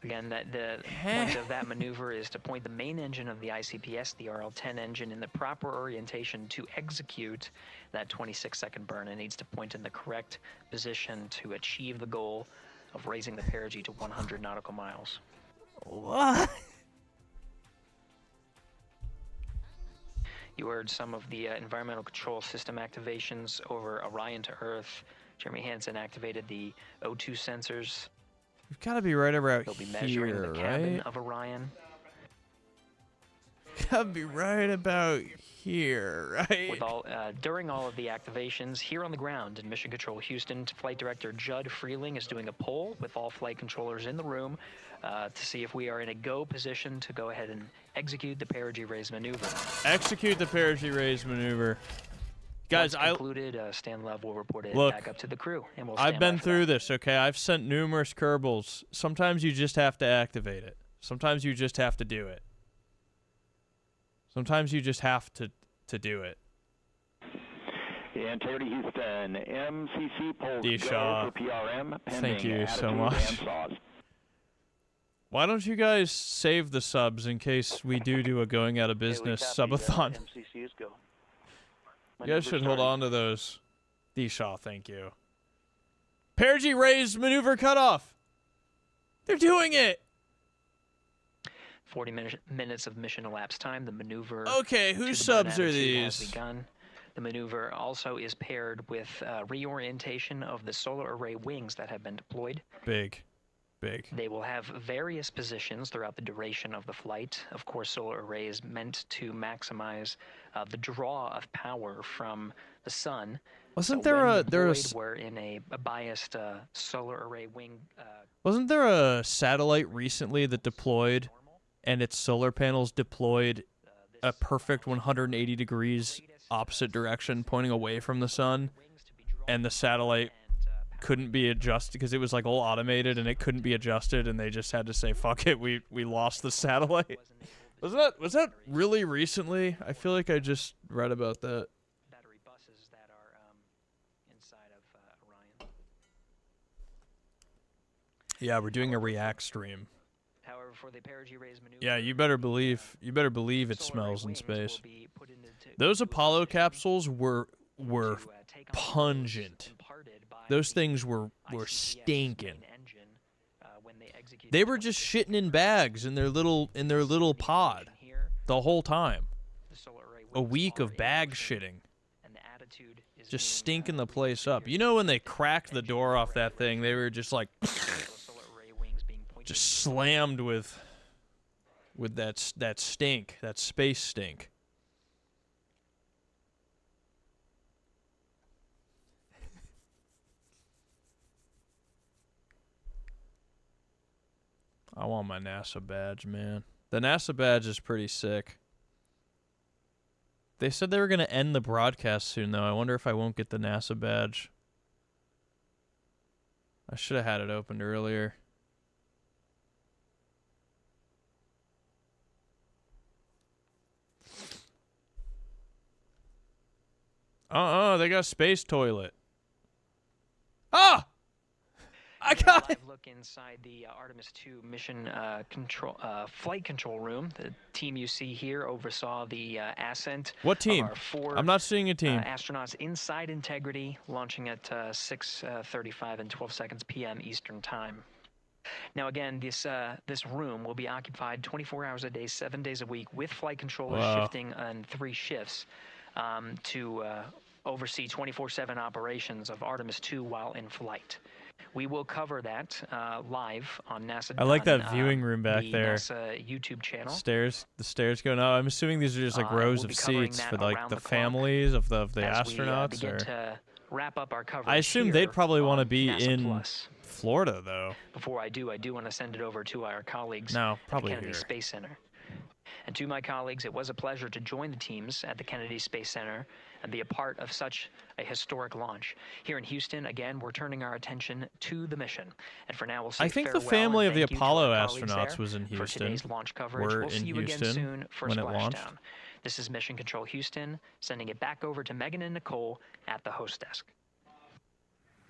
Again, that the point of that maneuver is to point the main engine of the ICPS, the RL-10 engine, in the proper orientation to execute that 26-second burn. It needs to point in the correct position to achieve the goal of raising the perigee to 100 nautical miles. What? You heard some of the environmental control system activations over Orion to Earth. Jeremy Hansen activated the O2 sensors. We've got to be right about They'll be measuring here, the cabin right? of Orion. Got to be right about here, right? With during all of the activations here on the ground in Mission Control Houston, Flight Director Judd Freeling is doing a poll with all flight controllers in the room to see if we are in a go position to go ahead and execute the perigee raise maneuver. Execute the perigee raise maneuver. Guys, Once concluded, Stan Love will report it look, back up to the crew, and we'll I've stand been by for through that. this, okay? I've sent numerous Kerbals. Sometimes you just have to activate it. Sometimes you just have to do it. Sometimes you just have to do it. Integrity Houston, MCC polls D-Shaw. go for PRM, pending Thank you so attitude much. and saws. Why don't you guys save the subs in case we do a going out of business subathon? MCC is go. You guys should hold on to those. D-Shaw, thank you. Perigee raise maneuver cutoff. They're doing it. 40 minutes of mission elapsed time. The maneuver. Okay, to whose the burn subs are attitude has these? begun. The maneuver also is paired with reorientation of the solar array wings that have been deployed. Big. They will have various positions throughout the duration of the flight. Of course, solar array is meant to maximize the draw of power from the sun. Wasn't So there when a deployed, we're in a biased solar array wing. Wasn't there a satellite recently that deployed, and its solar panels deployed a perfect 180 degrees opposite direction, pointing away from the sun, and the satellite couldn't be adjusted because it was like all automated and it couldn't be adjusted, and they just had to say, "Fuck it, we lost the satellite." Was that really recently? I feel like I just read about that. Battery buses that are inside of Orion. Yeah, we're doing a React stream. However, for the perigee raise maneuver, Yeah, you better believe it smells in space. Those Apollo capsules were pungent. Those things were stinking. They were just shitting in bags in their little pod the whole time. A week of bag shitting. just stinking the place up. You know when they cracked the door off that thing, they were just like just slammed with that stink, that space stink. I want my NASA badge, man. The NASA badge is pretty sick. They said they were going to end the broadcast soon, though. I wonder if I won't get the NASA badge. I should have had it opened earlier. They got a space toilet. Ah! I got it. Look inside the Artemis 2 mission flight control room. The team you see here oversaw the ascent. What team? Of our 4 I'm not seeing a team. Astronauts inside Integrity, launching at 6:35 and 12 seconds p.m. Eastern Time. Now again, this room will be occupied 24 hours a day, 7 days a week, with flight controllers shifting on 3 shifts to oversee 24/7 operations of Artemis 2 while in flight. We will cover that live on NASA. I like that viewing room back there. NASA YouTube channel. The stairs going up. I'm assuming these are just like rows of seats for like the families of the astronauts. Begin to wrap up our coverage. I assume they'd probably want to be in Florida, though. Before I do want to send it over to our colleagues no, at probably the Kennedy here. Space Center. And to my colleagues, it was a pleasure to join the teams at the Kennedy Space Center and be a part of such a historic launch. Here in Houston, again, we're turning our attention to the mission. And for now, we'll say I think the farewell family and of the thank you to Apollo our colleagues astronauts there was in for Houston. today's launch coverage. We're We'll see in you Houston again soon for when it launched. Splashdown. This is Mission Control Houston, sending it back over to Megan and Nicole at the host desk.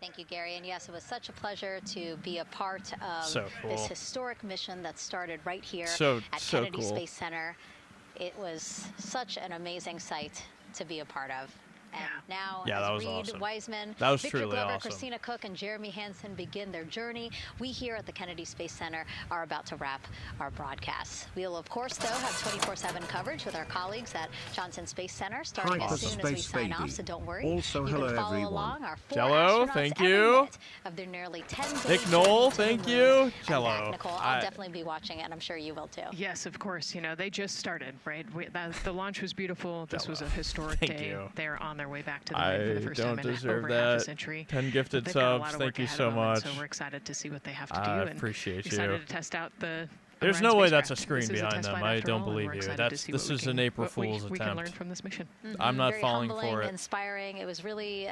Thank you, Gary. And yes, it was such a pleasure to be a part of this historic mission that started right here at Kennedy Space Center. It was such an amazing sight to be a part of. And now, as Reed Wiseman, Victor Glover, Christina Cook, and Jeremy Hansen begin their journey, we here at the Kennedy Space Center are about to wrap our broadcasts. We'll, of course, though, have 24/7 coverage with our colleagues at Johnson Space Center, starting as soon as we sign off, so don't worry. Also, you hello, can follow everyone. along our 4 Jello, astronauts thank every you. minute of their nearly 10 days. Nick Knoll, journey to the thank moon you. and Jello. back, Nicole, I'll definitely be watching it, and I'm sure you will, too. Yes, of course. You know, they just started, right? The launch was beautiful. This was a historic day. They're on their way back to the moon for the first time in over half a century. 10 gifted They've got a lot subs. of Thank work you ahead so of them, much. So we're excited to see what they have to do. I and appreciate excited you. to test out the There's no way that's a screen behind them. I don't believe you. This is an April Fool's we can learn attempt. from this mission. I'm not Very falling humbling, for it. Inspiring. It was really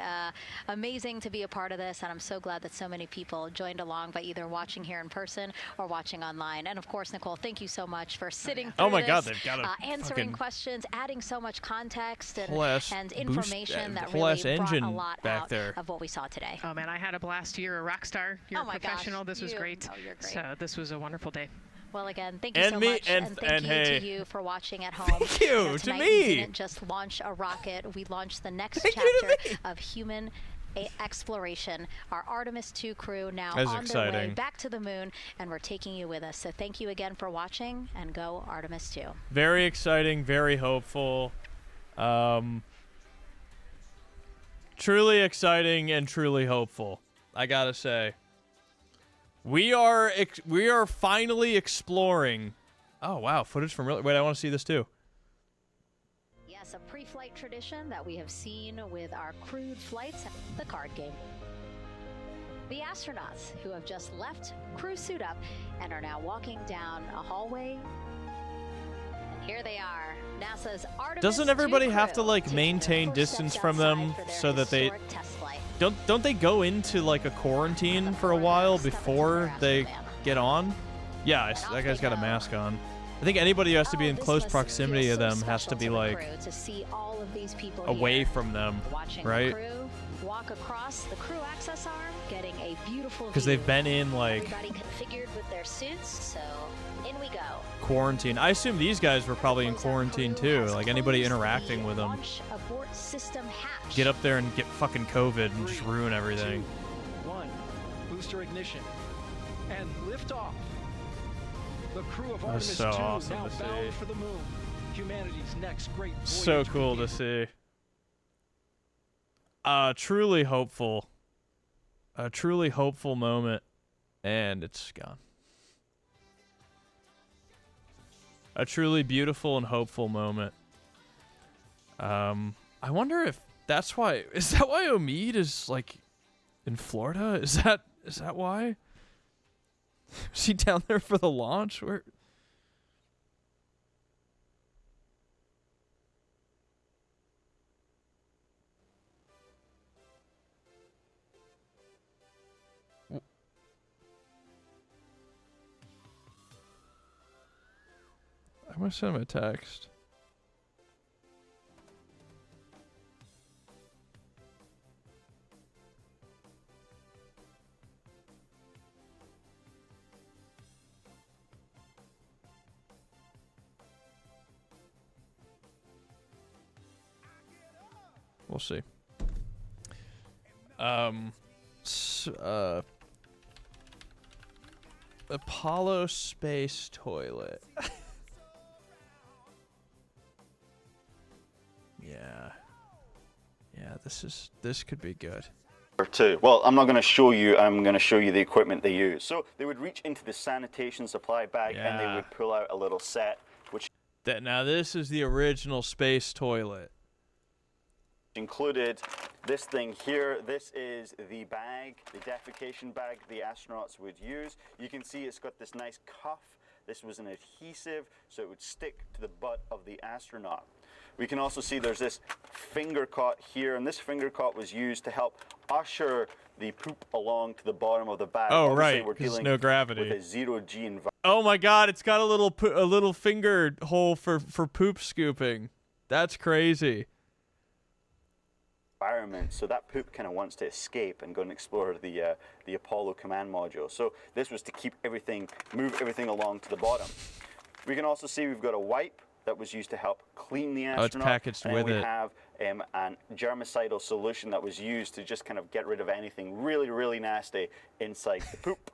amazing to be a part of this, and I'm so glad that so many people joined along by either watching here in person or watching online. And of course, Nicole, thank you so much for sitting through my God, this, they've got a answering questions, adding so much context and information that whole really brought engine a lot back out there. of what we saw today. Oh man, I had a blast. You're a rock star. You're a professional. This was great. Oh, you're great. So this was a wonderful day. Well, again, thank you so much, and thank you hey. to you for watching at home. Thank you, to tonight me. We didn't just launch a rocket. We launched the next chapter of human exploration. Our Artemis 2 crew now on their way back to the moon, and we're taking you with us. So thank you again for watching, and go Artemis 2. Very exciting, very hopeful. Truly exciting and truly hopeful, I gotta say. We are finally exploring. Oh wow, footage from wait, I want to see this too. Yes, a pre-flight tradition that we have seen with our crewed flights, the card game. The astronauts who have just left crew suit up and are now walking down a hallway. And here they are, NASA's Artemis Doesn't everybody 2 have to crew, like taking maintain their first distance steps from them outside for their so that they historic test flight. don't they go into like a quarantine for a while before they get on? Yeah, that guy's got a mask on. I think anybody who has to be in close proximity to them has to be like away from them, right? Walk across the crew access arm, getting a beautiful Because they've been in like everybody configured with their suits, so in we go. quarantine. I assume these guys were probably in quarantine too. Like anybody interacting with them. Abort system hatch. Get up there and get fucking COVID and just ruin everything. 2, 1, booster ignition, and lift off. The crew of Artemis 2 awesome now to see. bound for the moon. Humanity's next great voyage So cool to begins. see. truly hopeful. A truly hopeful moment, and it's gone. A truly beautiful and hopeful moment. I wonder if that's why. Is that why Omid is like in Florida? Is that why? Is he down there for the launch? Where? I'm gonna send him a text. We'll see. Apollo space toilet. Yeah, this could be good. Too. Well, I'm not going to show you, I'm going to show you the equipment they use. So they would reach into the sanitation supply bag and they would pull out a little set, which now this is the original space toilet. Included this thing here. This is the bag, the defecation bag the astronauts would use. You can see it's got this nice cuff. This was an adhesive, so it would stick to the butt of the astronaut. We can also see there's this finger cot here, and this finger cot was used to help usher the poop along to the bottom of the bag. Oh, Obviously, right, we're because dealing no gravity. with a zero-G environment. Oh my God, it's got a little finger hole for poop scooping. That's crazy. So that poop kind of wants to escape and go and explore the Apollo command module. So this was to keep everything, move everything along to the bottom. We can also see we've got a wipe that was used to help clean the astronaut. Oh, it's packaged and with we it. have a germicidal solution that was used to just kind of get rid of anything really, really nasty inside the poop.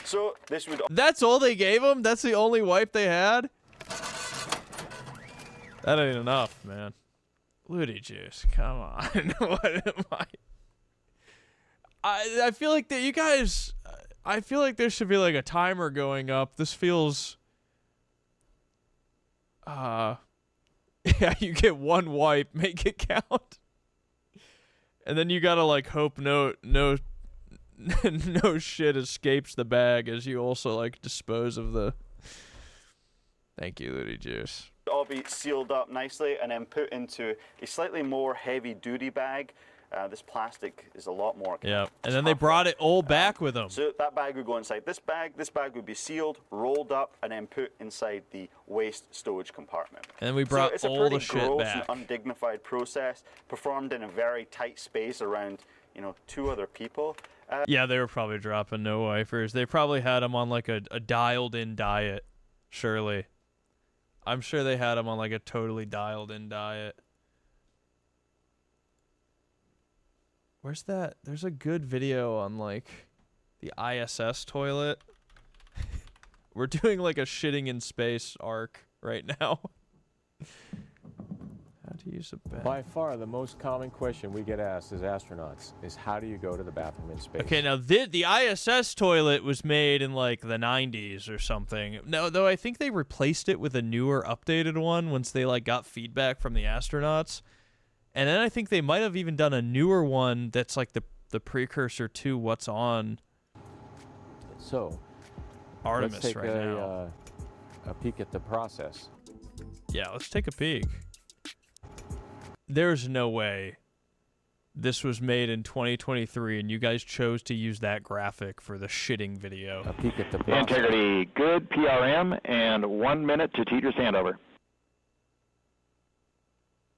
So this would... That's all they gave him? That's the only wipe they had? That ain't enough, man. Ludi Juice, come on. What am I feel like that you guys... I feel like there should be like a timer going up. This feels... yeah, you get one wipe, make it count. And then you gotta like hope no shit escapes the bag as you also like dispose of the... Thank you, Ludi Juice. All be sealed up nicely and then put into a slightly more heavy duty bag. This plastic is a lot more. Yeah, and then they brought it all back with them. So that bag would go inside this bag. This bag would be sealed, rolled up, and then put inside the waste storage compartment. And then we brought so all the it's a shit pretty gross back. and undignified process performed in a very tight space around, you know, 2 other people. Yeah, they were probably dropping no wipers. They probably had them on like a dialed-in diet, surely. I'm sure they had them on like a totally dialed-in diet. Where's that? There's a good video on like the ISS toilet. We're doing like a shitting in space arc right now. How to use a bathroom. By far, the most common question we get asked as astronauts is how do you go to the bathroom in space? Okay, now the ISS toilet was made in like the 90s or something. No, though I think they replaced it with a newer, updated one once they like got feedback from the astronauts. And then I think they might have even done a newer one that's like the precursor to what's on So, Artemis let's take right now. a peek at the process. Yeah, let's take a peek. There's no way this was made in 2023 and you guys chose to use that graphic for the shitting video. A peek at the process. Integrity, good PRM, and 1 minute to teeter handover.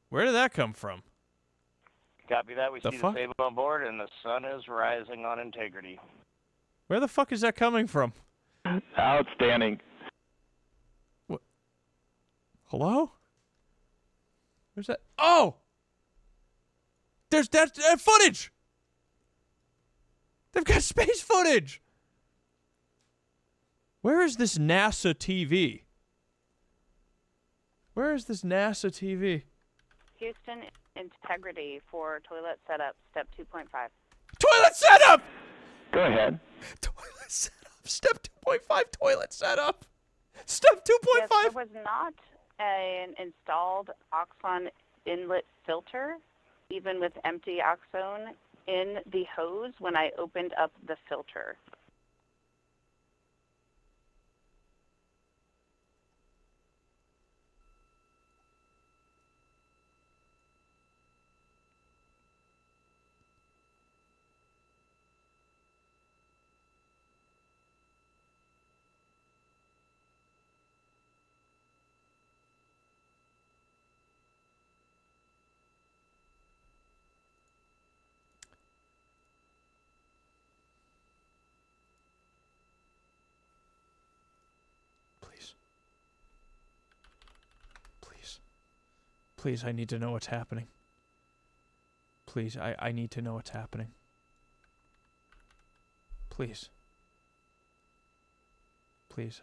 Where did that come from? Copy that. We The see fuck? the stable on board, and the sun is rising on Integrity. Where the fuck is that coming from? Outstanding. What? Hello? Where's that? Oh! There's that footage! They've got space footage! Where is this NASA TV? Where is this NASA TV? Houston, integrity for toilet setup, step 2.5. Toilet setup! Go ahead. Toilet setup. Step 2.5 toilet setup. Step 2.5. Yes, there was not an installed Oxon inlet filter, even with empty Oxone in the hose when I opened up the filter. Please, I need to know what's happening. Please, I need to know what's happening. Please. Please,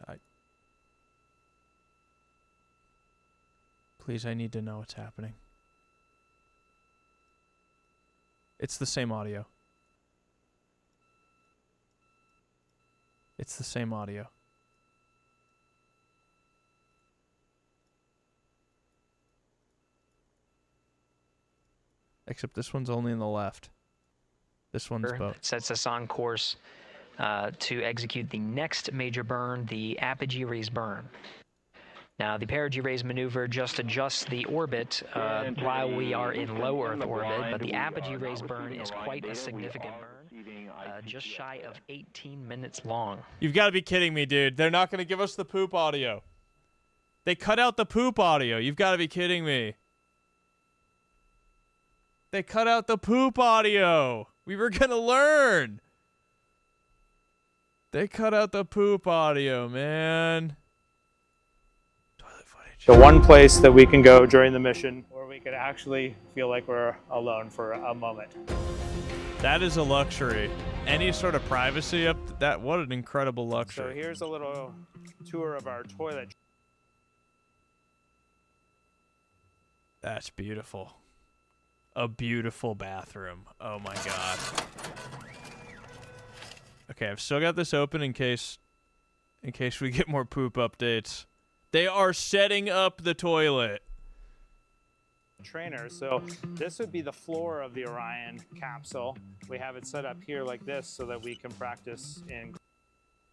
Please, I need to know what's happening. It's the same audio. It's the same audio. Except this one's only in the left. This one's both. Sets us on course to execute the next major burn, the apogee raise burn. Now, the perigee raise maneuver just adjusts the orbit while we are in low Earth orbit, but the apogee raise burn is quite a significant burn, just shy of 18 minutes long. You've got to be kidding me, dude. They're not going to give us the poop audio. They cut out the poop audio. You've got to be kidding me. They cut out the poop audio. We were going to learn. They cut out the poop audio, man. Toilet footage. The one place that we can go during the mission where we could actually feel like we're alone for a moment. That is a luxury. Any sort of privacy up that, what an incredible luxury. So here's a little tour of our toilet. That's beautiful. A beautiful bathroom. Oh my god. Okay, I've still got this open in case we get more poop updates. They are setting up the toilet. Trainer. So this would be the floor of the Orion capsule. We have it set up here like this so that we can practice in.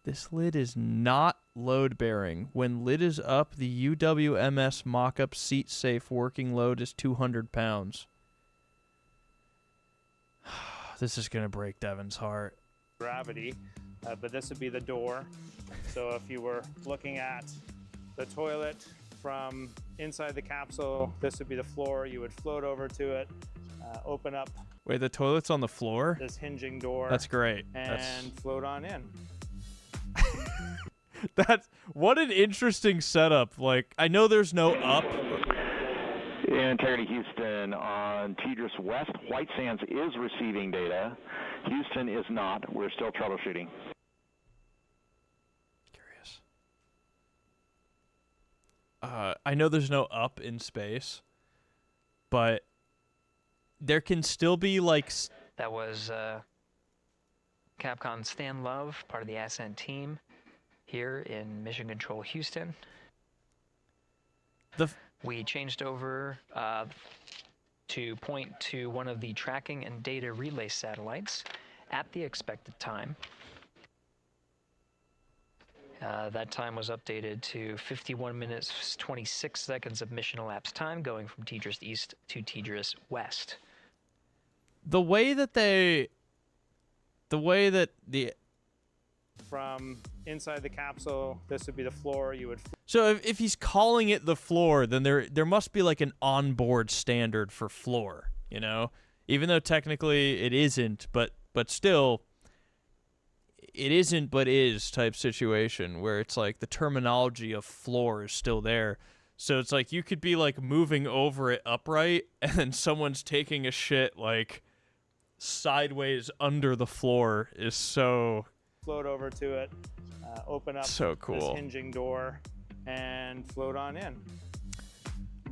This lid is not load bearing. When lid is up, the UWMS mock-up seat safe working load is 200 pounds. This is going to break Devin's heart. Gravity, but this would be the door. So if you were looking at the toilet from inside the capsule, this would be the floor. You would float over to it, open up. Wait, the toilet's on the floor? This hinging door. That's great. And float on in. That's what an interesting setup. Like, I know there's no up. Integrity Houston on Tidris West. White Sands is receiving data. Houston is not. We're still troubleshooting. Curious. I know there's no up in space, but there can still be like. That was Capcom Stan Love, part of the Ascent team here in Mission Control Houston. We changed over to point to one of the tracking and data relay satellites at the expected time. That time was updated to 51 minutes, 26 seconds of mission elapsed time, going from Tidris East to Tidris West. The way that From inside the capsule, this would be the floor. You would. So if he's calling it the floor, then there must be like an onboard standard for floor, you know? Even though technically it isn't, but still it isn't but is type situation where it's like the terminology of floor is still there. So it's like you could be like moving over it upright and then someone's taking a shit like sideways under the floor is so Float over to it, open up so cool. This hinging door, and float on in.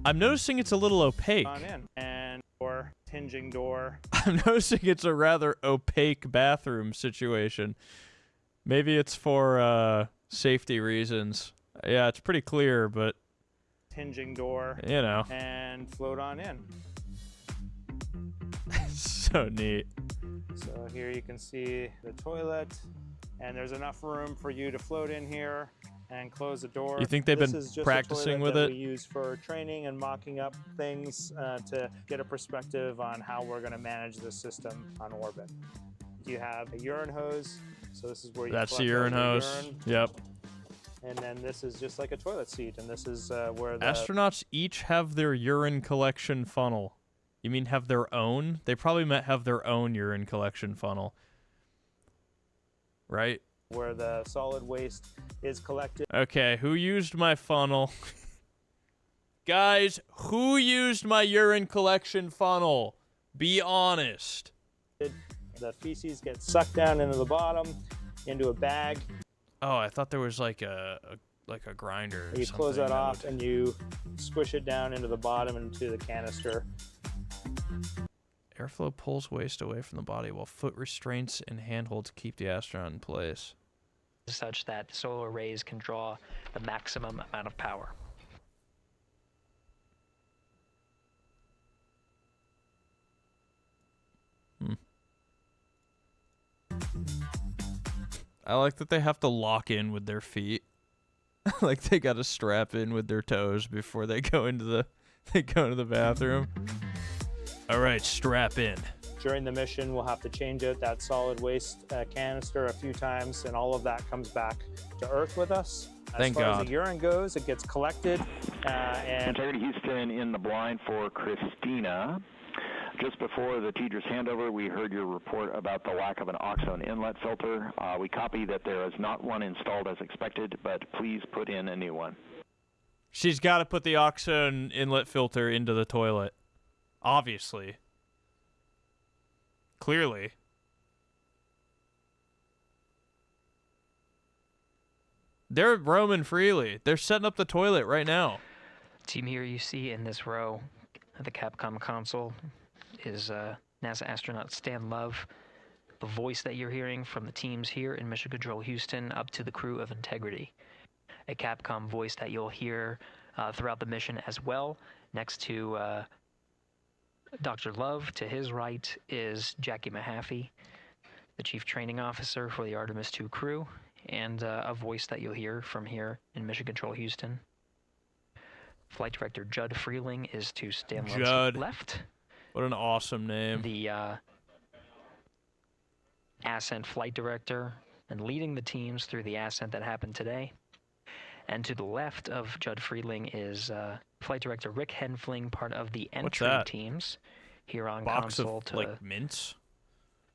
I'm noticing it's a little opaque. On in. And door, hinging door. I'm noticing it's a rather opaque bathroom situation. Maybe it's for safety reasons. Yeah, it's pretty clear, but Hinging door. you know. And float on in. So neat. So here you can see the toilet, and there's enough room for you to float in here and close the door. You think they've This been is just a practicing toilet with that it? we use for training and mocking up things to get a perspective on how we're going to manage the system on orbit. You have a urine hose, so this is where you That's the collect urine all your hose. urine. Yep. And then this is just like a toilet seat, and this is where the Astronauts each have their urine collection funnel. You mean have their own? They probably meant have their own urine collection funnel. Right? where the solid waste is collected. Okay, who used my funnel? Guys, who used my urine collection funnel? Be honest. The feces get sucked down into the bottom, into a bag. Oh, I thought there was like a grinder. Or You something close that that off would- and you squish it down into the bottom into the canister. Airflow pulls waste away from the body while foot restraints and handholds keep the astronaut in place. Such that solar rays can draw the maximum amount of power. I like that they have to lock in with their feet. Like they got to strap in with their toes before they go into the bathroom. All right, strap in. During the mission, we'll have to change out that solid waste canister a few times, and all of that comes back to Earth with us. Thank as far God. as the urine goes, it gets collected, and Integrity Houston in the blind for Christina. Just before the Tidris handover, we heard your report about the lack of an oxone inlet filter. We copy that there is not one installed as expected, but please put in a new one. She's got to put the oxone inlet filter into the toilet. Obviously. Clearly. They're roaming freely. They're setting up the toilet right now. Team here you see in this row at the Capcom console is NASA astronaut Stan Love. The voice that you're hearing from the teams here in Mission Control Houston up to the crew of Integrity. A Capcom voice that you'll hear throughout the mission as well. Next to Dr. Love, to his right is Jackie Mahaffey, the Chief Training Officer for the Artemis II crew, and a voice that you'll hear from here in Mission Control Houston. Flight Director Judd Freeling is to Stan Love's Judd. left. What an awesome name. The ascent flight director and leading the teams through the ascent that happened today. And to the left of Judd Freeling is Flight Director Rick Henfling, part of the entry that? teams here on Box console of, to like, mints?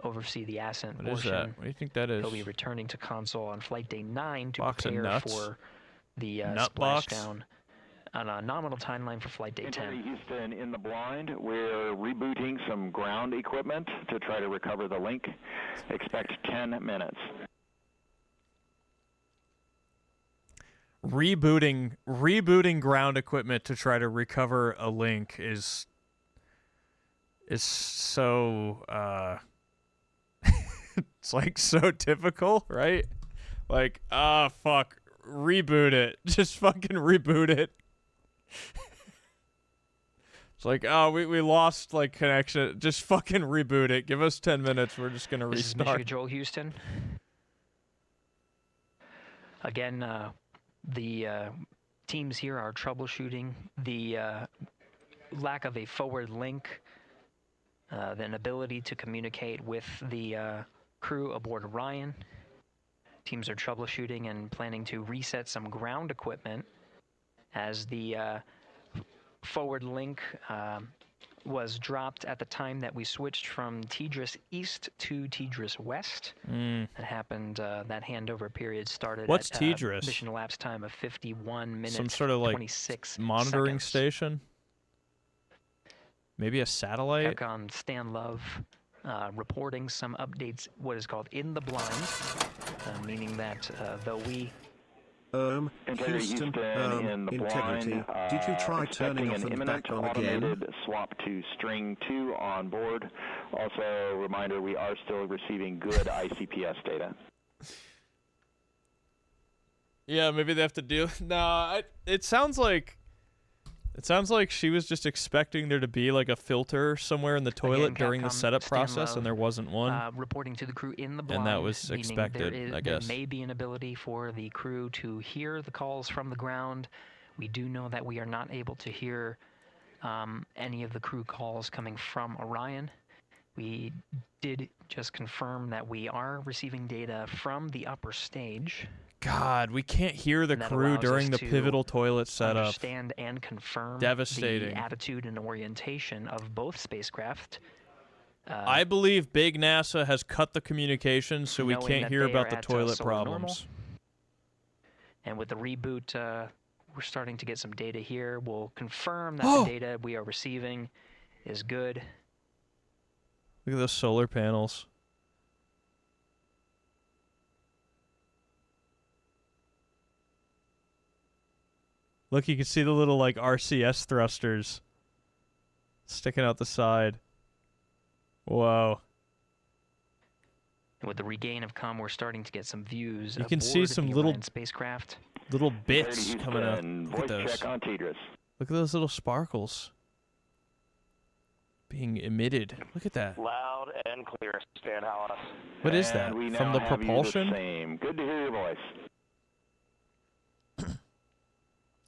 oversee the ascent What is portion. that? What do you think that is? He'll be returning to console on flight day 9 to Box of prepare nuts? for the Nut box? splashdown on a nominal timeline for flight day 10. Integrity Houston in the blind. We're rebooting some ground equipment to try to recover the link. Expect 10 minutes. Rebooting ground equipment to try to recover a link is so it's like so typical, right? Like, fuck, reboot it. Just fucking reboot it. It's like, oh, we lost like connection. Just fucking reboot it. Give us 10 minutes. We're just gonna This is Mission restart. Control Houston. Again, the teams here are troubleshooting the lack of a forward link, the inability to communicate with the crew aboard Orion. Teams are troubleshooting and planning to reset some ground equipment as the forward link was dropped at the time that we switched from Tidris East to Tidris West. That happened, that handover period started What's at Tidris? mission elapsed time of 51 minutes, Some sort of like 26 monitoring seconds. station. Maybe a satellite. Aircon Stan Love reporting some updates, what is called in the blind, meaning that though we Houston, in the Integrity, blind, did you try expecting turning off an and imminent back on again? automated swap to string 2 on board. Also, reminder, we are still receiving good ICPS data. Yeah, maybe they have to deal. Nah, it sounds like she was just expecting there to be like a filter somewhere in the toilet during the setup process, and there wasn't one. Reporting to the crew in the blind, and that was expected, I guess. There may be an ability for the crew to hear the calls from the ground. We do know that we are not able to hear any of the crew calls coming from Orion. We did just confirm that we are receiving data from the upper stage. God, we can't hear the crew during the pivotal toilet setup. Understand and confirm Devastating. the attitude and orientation of both spacecraft. I believe Big NASA has cut the communication so we knowing can't that hear they about are the at, toilet solar normal. problems. And with the reboot, we're starting to get some data here. We'll confirm that the data we are receiving is good. Look at those solar panels. Look, you can see the little, like, RCS thrusters sticking out the side. Whoa. And with the regain of comm, we're starting to get some views. You can see some little spacecraft. Little bits coming out. Look at Voice those. check on Tidris. Look at those little sparkles being emitted. Look at that. Loud and clear, Stan Hollis. What is that? We From now the have you propulsion? same. Good to hear your voice.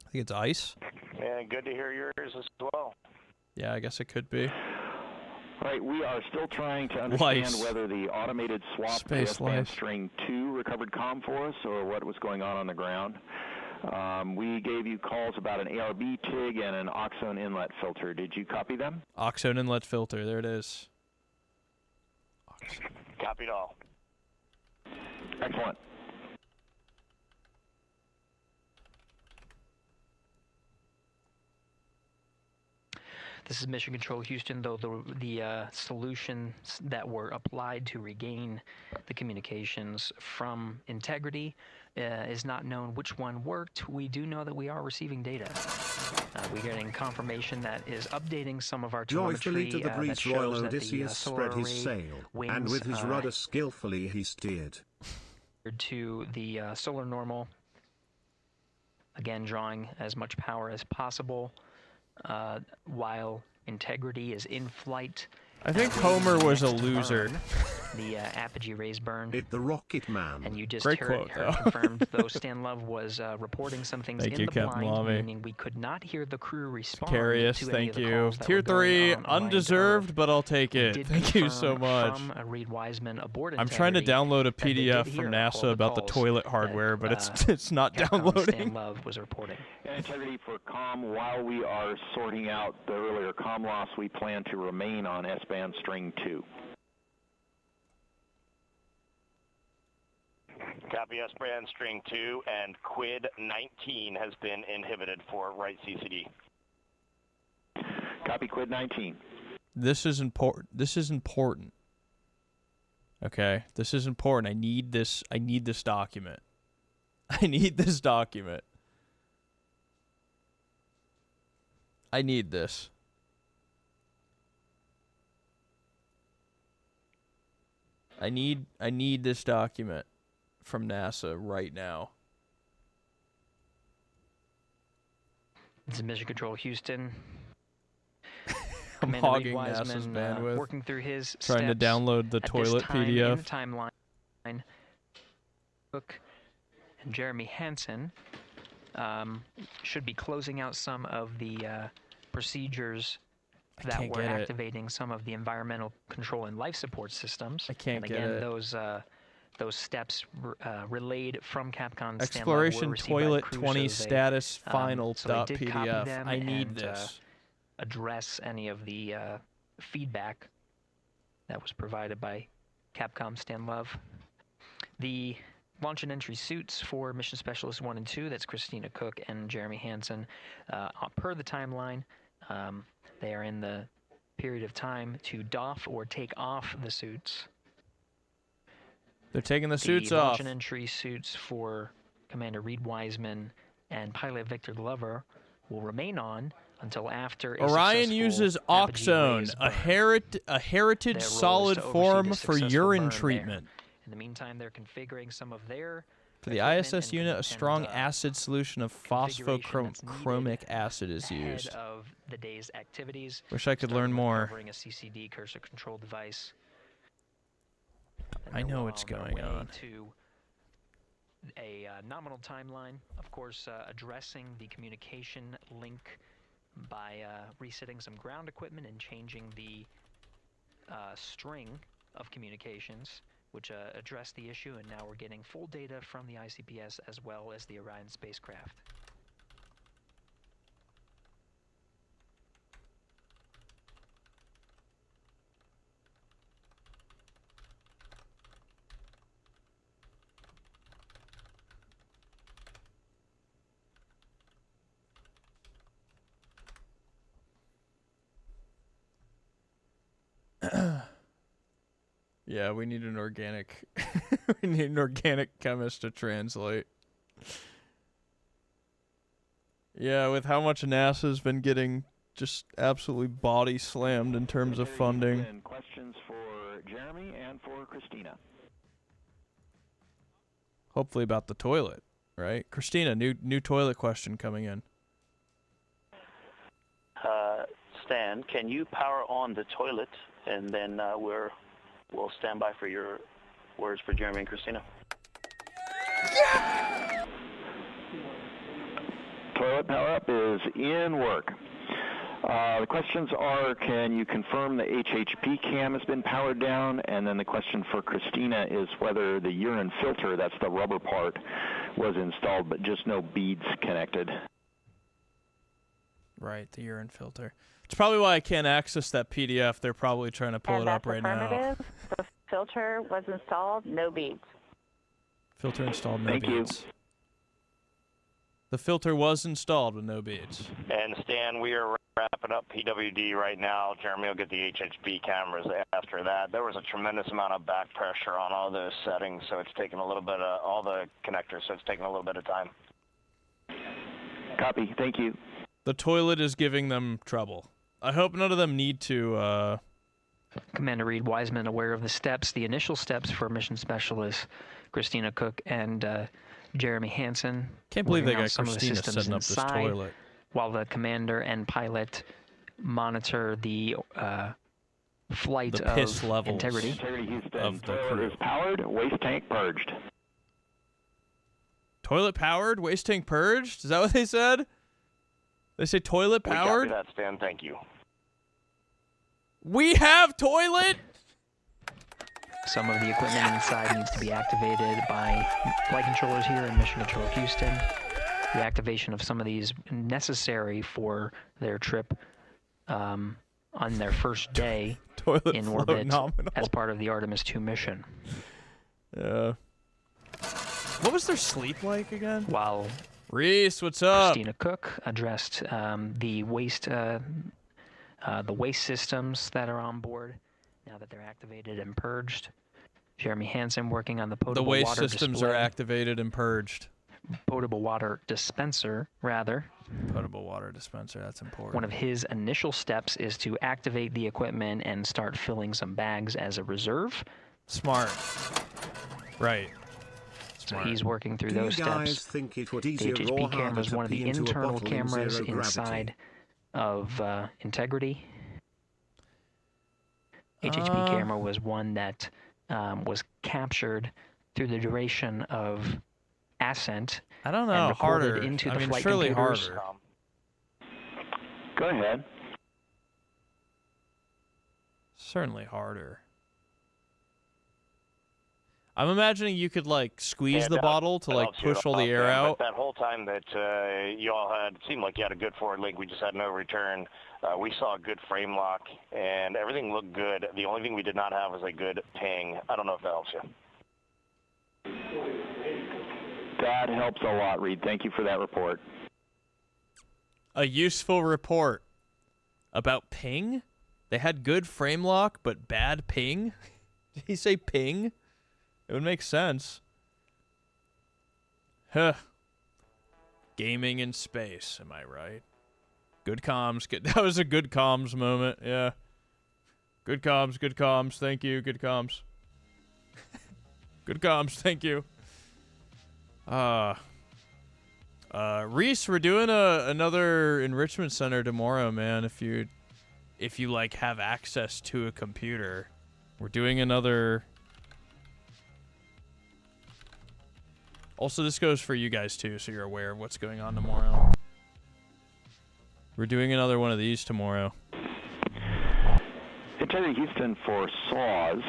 I think it's ice. And good to hear yours as well. Yeah, I guess it could be. All right, we are still trying to understand Lice. whether the automated swap Space to S-band lice. string 2 recovered comm for us or what was going on the ground. We gave you calls about an ARB TIG and an Oxone inlet filter. Did you copy them? Oxone inlet filter. There it is. Copied all. Excellent. This is Mission Control Houston, though the solutions that were applied to regain the communications from Integrity is not known which one worked. We do know that we are receiving data. We're getting confirmation that is updating some of our Joyfully telemetry to the that breeze shows Royal that the Odysseus solar spread his array sail, and wings, with his rudder skillfully he steered. to the solar normal. Again, drawing as much power as possible while Integrity is in flight. I think Homer was a loser. The apogee rays burn. It the Rocket Man. And you just Great heard quote, though. confirmed, though Stan Love was reporting some things Thank in you, the Captain blind, Lamy. meaning we could not hear the crew respond Carious, to any of thank the you. calls that Tier were going 3, on Orion's undeserved, but I'll take We it. did Thank you so confirm much. From Reed Wiseman aboard I'm trying to Integrity download a that they PDF did from hear all NASA the about the calls toilet that, hardware, but it's not Capcom downloading. Stan Love was reporting. And Integrity for comm, while we are sorting out the earlier comm loss, we plan to remain on S-band string 2. Copy S-band string 2, and Quid 19 has been inhibited for right CCD. Copy Quid 19. This is important. This is important. Okay, this is important. I need this document. I need this document. I need this. I need this document from NASA right now. This is Mission Control Houston. I'm Commander Reed hogging NASA's Wiseman, bandwidth. working through his Trying to steps download the at toilet this time PDF. In the timeline, Cook and Jeremy Hansen should be closing out some of the procedures that can't were get it. activating some of the environmental control and life support systems. I can't and get again, it. those steps relayed from Capcom Exploration toilet 20 status final so they did copy .pdf. them I need and, this. address any of the feedback that was provided by Capcom Stan Love. The launch and entry suits for Mission Specialist 1 and 2, that's Christina Cook and Jeremy Hansen, per the timeline, they are in the period of time to doff or take off the suits. They're taking the suits launch off. and entry suits for Commander Reed Wiseman and pilot Victor Glover will remain on until after Orion uses oxone, a heritage solid form for urine treatment. In the meantime, they're configuring some of their For the ISS unit, a strong acid solution of phosphochromic acid is used. Of the day's activities. Wish I could learn more. Covering a CCD cursor control device. I know what's going on. To a nominal timeline, of course, addressing the communication link by resetting some ground equipment and changing the string of communications, which addressed the issue, and now we're getting full data from the ICPS as well as the Orion spacecraft. Yeah, we need an organic we need an organic chemist to translate. Yeah, with how much NASA's been getting just absolutely body slammed in terms of funding. Questions for Jeremy and for Christina. Hopefully about the toilet, right? Christina, new toilet question coming in. Stan, can you power on the toilet, and then we'll stand by for your words for Jeremy and Christina. Yeah! Toilet power up is in work. The questions are, can you confirm the HHP cam has been powered down? And then the question for Christina is whether the urine filter, that's the rubber part, was installed, but just no beads connected. Right, the urine filter. It's probably why I can't access that PDF. They're probably trying to pull it up right now. The filter was installed, no beads. Filter installed, no Thank beads. You. The filter was installed with no beads. And Stan, we are wrapping up PWD right now. Jeremy will get the HHB cameras after that. There was a tremendous amount of back pressure on all those settings, so it's taken a little bit of all the connectors, so it's taken a little bit of time. Copy. Thank you. The toilet is giving them trouble. I hope none of them need to... Commander Reed Wiseman aware of the steps, the initial steps for mission specialists Christina Cook and Jeremy Hansen. Can't believe they got some Christina of the setting up this toilet. While the commander and pilot monitor the flight the piss of levels integrity. Of the crew. Is powered, waste tank purged. Toilet powered, waste tank purged? Is that what they said? They say toilet powered? We copy that, Stan. Thank you. We have toilet? Some of the equipment inside needs to be activated by flight controllers here in Mission Control Houston. The activation of some of these necessary for their trip on their first day toilet in orbit nominal. As part of the Artemis 2 mission. Yeah. What was their sleep like again? While Reese, what's up? Christina Cook addressed the waste systems that are on board now that they're activated and purged. Jeremy Hansen working on the potable water The waste systems are activated and purged. Potable water dispenser, rather. Potable water dispenser, that's important. One of his initial steps is to activate the equipment and start filling some bags as a reserve. Smart. Right. So he's working through those steps. Do you guys think it would The easier or HHP camera harder is to one of the pee into a internal bottle in cameras zero inside gravity? of Integrity. HHP camera was one that was captured through the duration of ascent. I don't know, and recorded harder. into I the mean, flight surely computers. harder. Go ahead. Certainly harder. I'm imagining you could like squeeze the bottle to like push all the air out. But that whole time that you all had, it seemed like you had a good forward link. We just had no return. We saw a good frame lock, and everything looked good. The only thing we did not have was a good ping. I don't know if that helps you. That helps a lot, Reed. Thank you for that report. A useful report about ping? They had good frame lock, but bad ping? Did he say ping? It would make sense. Huh. Gaming in space, am I right? Good comms. That was a good comms moment, yeah. Good comms, thank you, good comms. Good comms, thank you. Reese, we're doing another enrichment center tomorrow, man. If you like have access to a computer, we're doing another. Also, this goes for you guys too, so you're aware of what's going on tomorrow. We're doing another one of these tomorrow. Terry Houston for saws.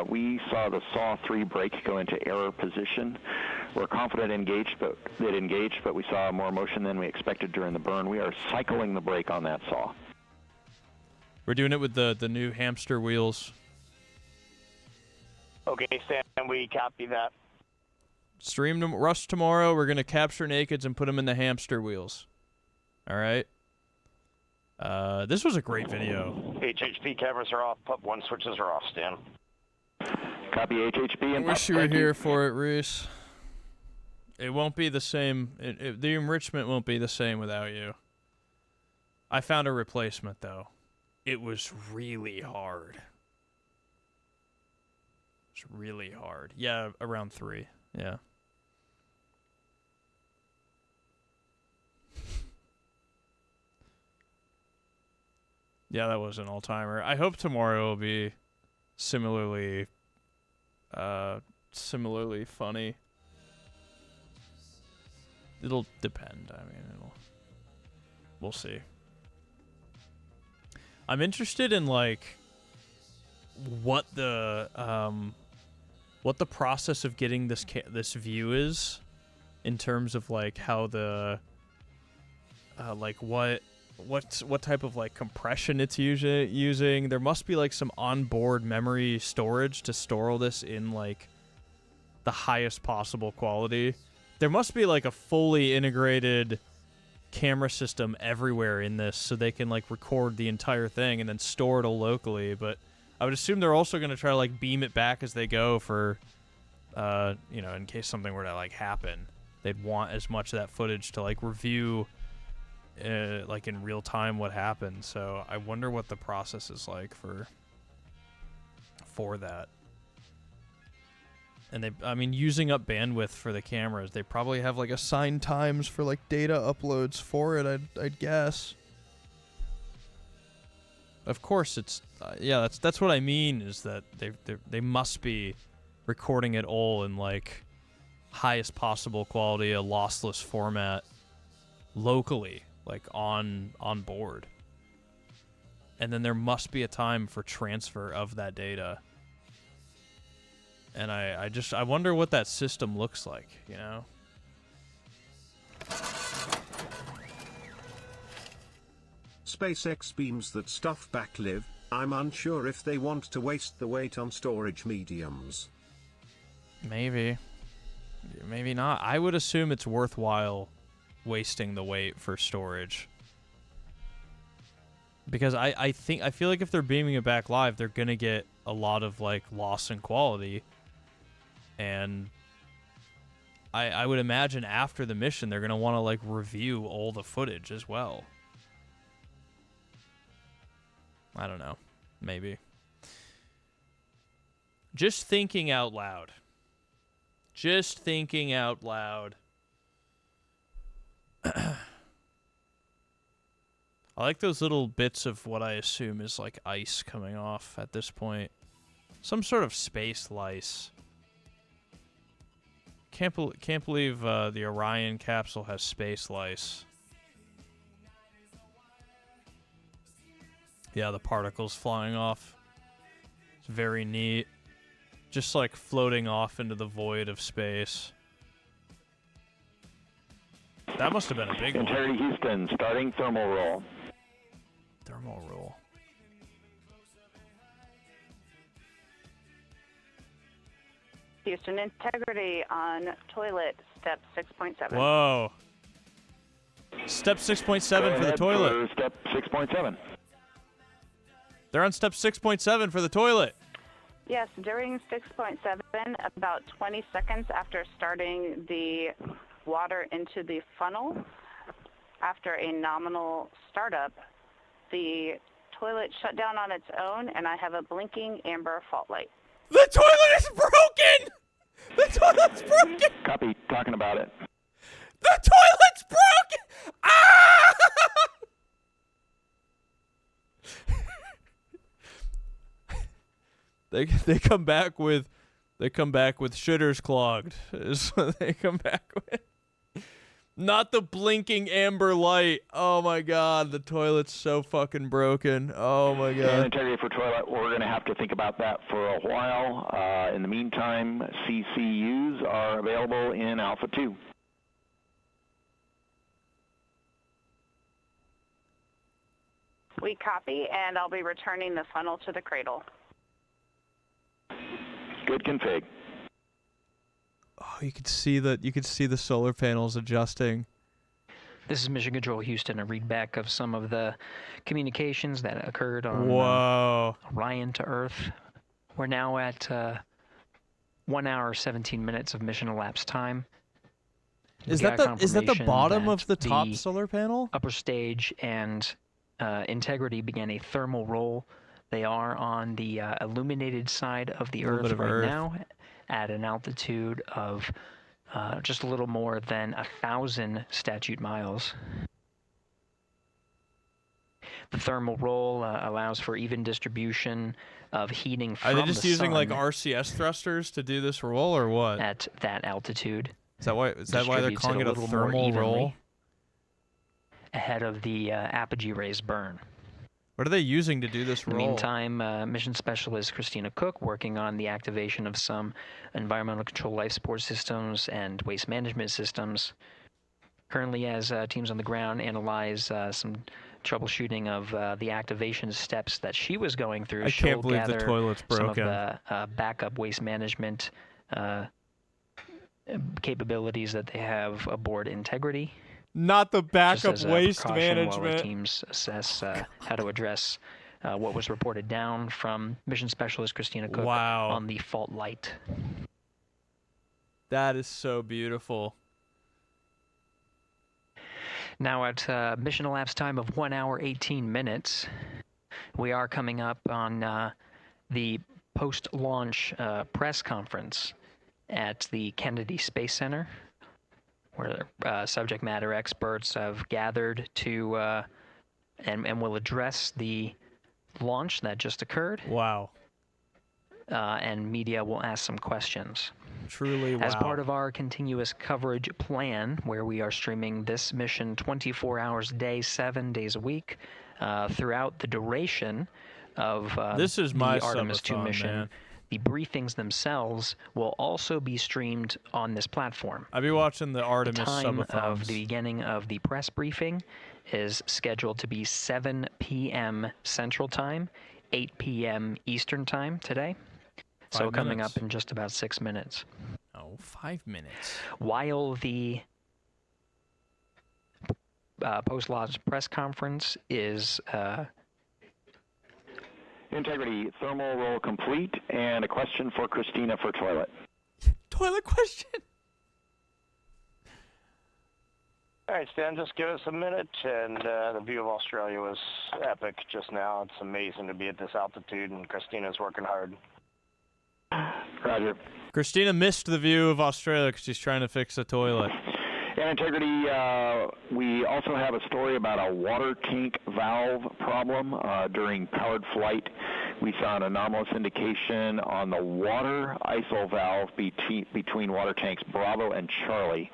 We saw the saw 3 brake go into error position. We're confident it engaged, but we saw more motion than we expected during the burn. We are cycling the brake on that saw. We're doing it with the new hamster wheels. Okay, Stan, we copy that. Stream Rush tomorrow. We're going to capture nakeds and put them in the hamster wheels. All right? This was a great video. HHP cameras are off. Pub 1 switches are off, Stan. Copy HHP. I wish you were here for it, Reese. It won't be the same. The enrichment won't be the same without you. I found a replacement, though. It was really hard. It's really hard. Yeah, around 3. Yeah. Yeah, that was an all-timer. I hope tomorrow will be similarly funny. It'll depend. I mean, we'll see. I'm interested in like what the process of getting this view is, in terms of like how the like what type of like compression it's using. There must be like some onboard memory storage to store all this in like the highest possible quality. There must be like a fully integrated camera system everywhere in this, so they can like record the entire thing and then store it all locally. But I would assume they're also going to try to like beam it back as they go for, you know, in case something were to like happen. They'd want as much of that footage to like review, like in real time what happened. So I wonder what the process is like for that. And I mean, using up bandwidth for the cameras, they probably have like assigned times for like data uploads for it, I'd guess. Of course, it's yeah. That's what I mean, is that they must be recording it all in like highest possible quality, a lossless format, locally, like on board. And then there must be a time for transfer of that data. And I wonder what that system looks like, you know? SpaceX beams that stuff back live. I'm unsure if they want to waste the weight on storage mediums. Maybe. Maybe not. I would assume it's worthwhile wasting the weight for storage. Because I feel like if they're beaming it back live, they're gonna get a lot of like loss in quality. And I would imagine after the mission, they're going to want to like review all the footage as well. I don't know. Maybe. Just thinking out loud. Just thinking out loud. I like those little bits of what I assume is like ice coming off at this point. Some sort of space lice. Can't believe the Orion capsule has space lice. Yeah, the particles flying off. It's very neat. Just like floating off into the void of space. That must have been a big one. Terry Houston, starting thermal roll. Thermal roll. Houston, integrity on toilet, step 6.7. Whoa. Step 6.7 for the toilet. Step 6.7. They're on step 6.7 for the toilet. Yes, during 6.7, about 20 seconds after starting the water into the funnel, after a nominal startup, the toilet shut down on its own, and I have a blinking amber fault light. The toilet is broken! The toilet's broken! Copy. Talking about it. The toilet's broken! Ah! They come back with shitters clogged. Is what they come back with. Not the blinking amber light. Oh my god, the toilet's so fucking broken. Oh my god. And integrity for toilet, we're going to have to think about that for a while. In the meantime, CCUs are available in Alpha 2. We copy, and I'll be returning the funnel to the cradle. Good config. Oh, you could see the solar panels adjusting. This is Mission Control Houston, a readback of some of the communications that occurred on Orion to Earth. We're now at 1 hour 17 minutes of mission elapsed time. Is that the bottom of the top solar panel? Upper stage and Integrity began a thermal roll. They are on the illuminated side of the Earth right now at an altitude of just a little more than 1,000 statute miles. The thermal roll allows for even distribution of heating from the sun. Are they just using like RCS thrusters to do this roll or what? At that altitude. Is that why they're calling it a thermal roll? Ahead of the apogee rays burn. What are they using to do this roll? In the meantime, Mission Specialist Christina Cook working on the activation of some environmental control life support systems and waste management systems. Currently, as teams on the ground analyze some troubleshooting of the activation steps that she was going through, I can't believe the toilet's broken. Some of the backup waste management capabilities that they have aboard Integrity. Not the backup just as waste management. While the management. teams assess how to address what was reported down from Mission Specialist Christina Cook on the fault light. That is so beautiful. Now at mission elapsed time of 1 hour 18 minutes, we are coming up on the post-launch press conference at the Kennedy Space Center, where subject matter experts have gathered to and will address the launch that just occurred. Wow. And media will ask some questions. Truly, wow. As part of our continuous coverage plan, where we are streaming this mission 24 hours a day, 7 days a week, throughout the duration of this is my the Artemis 2 subathon, mission. man. The briefings themselves will also be streamed on this platform. I'll be watching the Artemis The time subathons. of the beginning of the press briefing is scheduled to be 7 p.m. Central Time, 8 p.m. Eastern Time today. 5 coming minutes. up in just about 6 minutes. Oh, 5 minutes. While the post-launch press conference is... Integrity, thermal roll complete, and a question for Christina for toilet. Toilet question? All right, Stan, just give us a minute, and the view of Australia was epic just now. It's amazing to be at this altitude, and Christina's working hard. Roger. Christina missed the view of Australia because she's trying to fix the toilet. And Integrity, we also have a story about a water tank valve problem during powered flight. We saw an anomalous indication on the water ISO valve between water tanks Bravo and Charlie.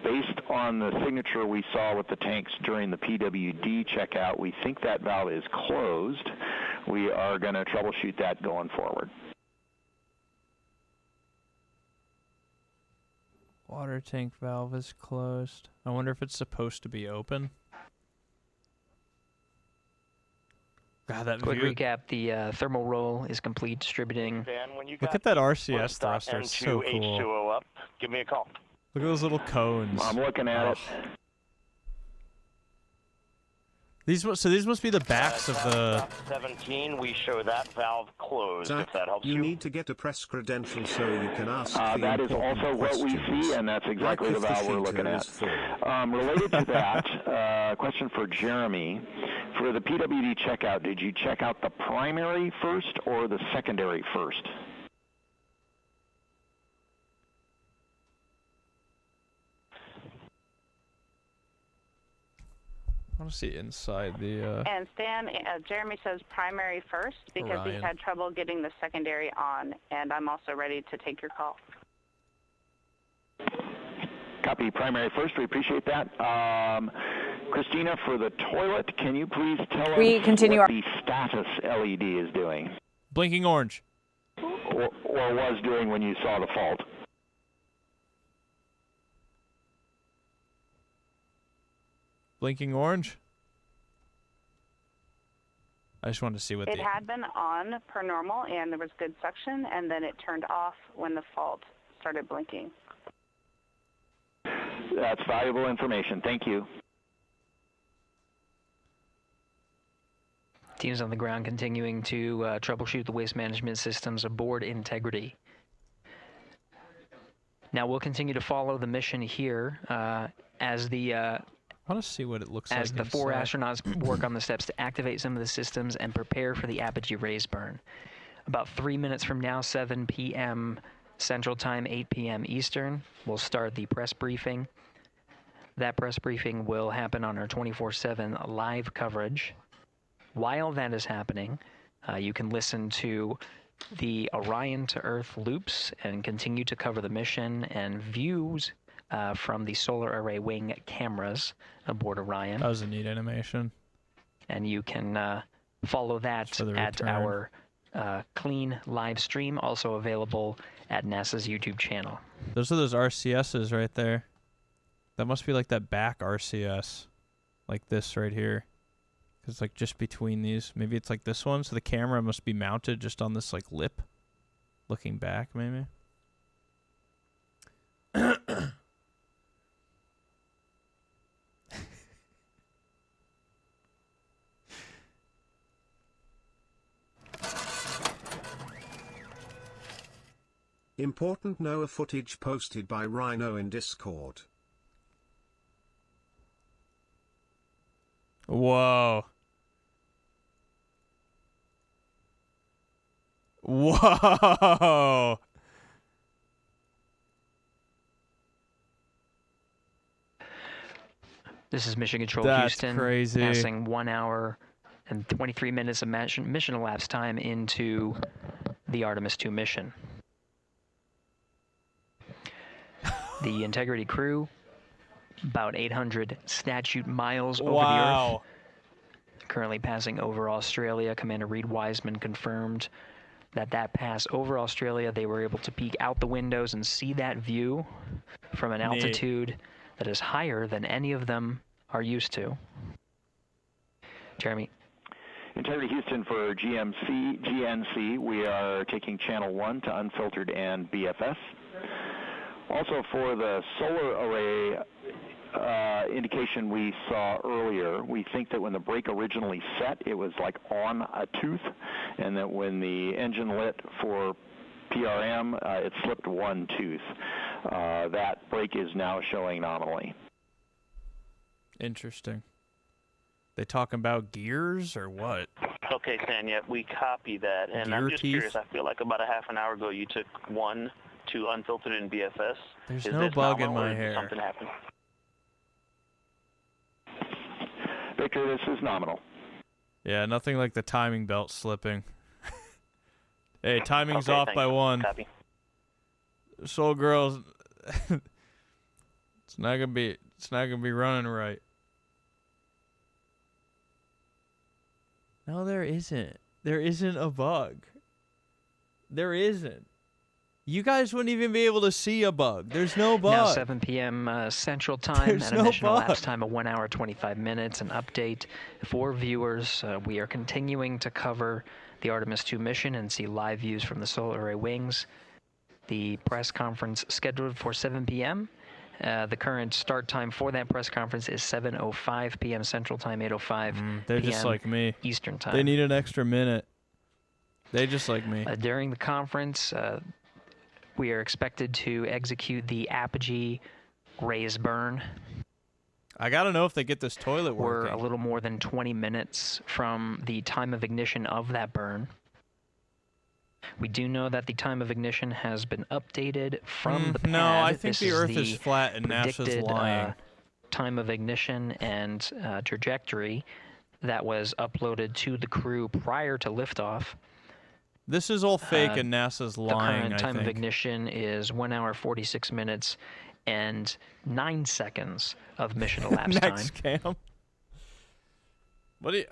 Based on the signature we saw with the tanks during the PWD checkout, we think that valve is closed. We are going to troubleshoot that going forward. Water tank valve is closed. I wonder if it's supposed to be open. God, that Quick view. recap, the thermal roll is complete, distributing. Dan, when you Look got at that RCS thruster. It's so N2 cool. H2O up, give me a call. Look at those little cones. I'm looking at it. These must be the backs of the. 17, we show that valve closed. Zach, if that helps you you. need to get a press credential so you can ask the That is important also what we questions. see, and that's exactly Like the if valve we're heater looking at. is full. Related to that, question for Jeremy. For the PWD checkout, did you check out the primary first or the secondary first? I want to see inside the. And Stan, Jeremy says primary first because Orion. he's had trouble getting the secondary on, and I'm also ready to take your call. Copy primary first. We appreciate that. Christina, for the toilet, can you please tell us what the status LED is doing? Blinking orange. Or was doing when you saw the fault? Blinking orange. I just wanted to see what It had been on per normal, and there was good suction, and then it turned off when the fault started blinking. That's valuable information. Thank you. Teams on the ground continuing to troubleshoot the waste management systems aboard Integrity. Now we'll continue to follow the mission here as the I want to see what it looks like as the four inside. astronauts work on the steps to activate some of the systems and prepare for the apogee raise burn. About 3 minutes from now, 7 p.m. Central Time, 8 p.m. Eastern, we'll start the press briefing. That press briefing will happen on our 24/7 live coverage. While that is happening, you can listen to the Orion to Earth loops and continue to cover the mission and views from the solar array wing cameras aboard Orion. That was a neat animation. And you can follow that at our clean live stream, also available at NASA's YouTube channel. Those are those RCSs right there. That must be like that back RCS. Like this right here. It's like just between these. Maybe it's like this one. So the camera must be mounted just on this like lip. Looking back, maybe. Important NOAA footage posted by Rhino in Discord. Whoa. Whoa. This is Mission Control That's Houston. crazy. Passing 1 hour and 23 minutes of mission elapsed time into the Artemis 2 mission. The Integrity crew, about 800 statute miles over the Earth. Currently passing over Australia. Commander Reed Wiseman confirmed that pass over Australia, they were able to peek out the windows and see that view from an altitude that is higher than any of them are used to. Jeremy. Integrity Houston for GNC, we are taking channel 1 to unfiltered and BFS. Also for the solar array indication we saw earlier, we think that when the brake originally set, it was like on a tooth, and that when the engine lit for PRM, it slipped one tooth. That brake is now showing nominally. Interesting. They talking about gears or what? Okay, Stan, yeah, we copy that. And I'm just curious, I feel like about a half an hour ago you took 1 to unfiltered and BFS. There's Is no this bug in nominal, my or did hair. something happen? Victor, this is nominal. Yeah, nothing like the timing belt slipping. Hey, timing's Okay, off thanks. by 1. Copy. Soul Girls, it's not gonna be running right. No, there isn't. There isn't a bug. There isn't. You guys wouldn't even be able to see a bug. There's no bug. Now 7 p.m. Central Time. There's and no a mission bug. elapsed time of 1 hour 25 minutes. An update for viewers. We are continuing to cover the Artemis 2 mission and see live views from the solar array wings. The press conference scheduled for 7 p.m. The current start time for that press conference is 7:05 p.m. Central Time, 8:05 They're p.m. just like me. Eastern Time. They need an extra minute. They just like me. During the conference, we are expected to execute the apogee raise burn. I gotta know if they get this toilet working. We're a little more than 20 minutes from the time of ignition of that burn. We do know that the time of ignition has been updated from the pad. No, I think This the Earth the is flat and NASA's predicted, lying. Time of ignition and trajectory that was uploaded to the crew prior to liftoff. This is all fake and NASA's lying, The current time I of think. ignition is 1 hour, 46 minutes, and 9 seconds of mission elapsed Next time. cam.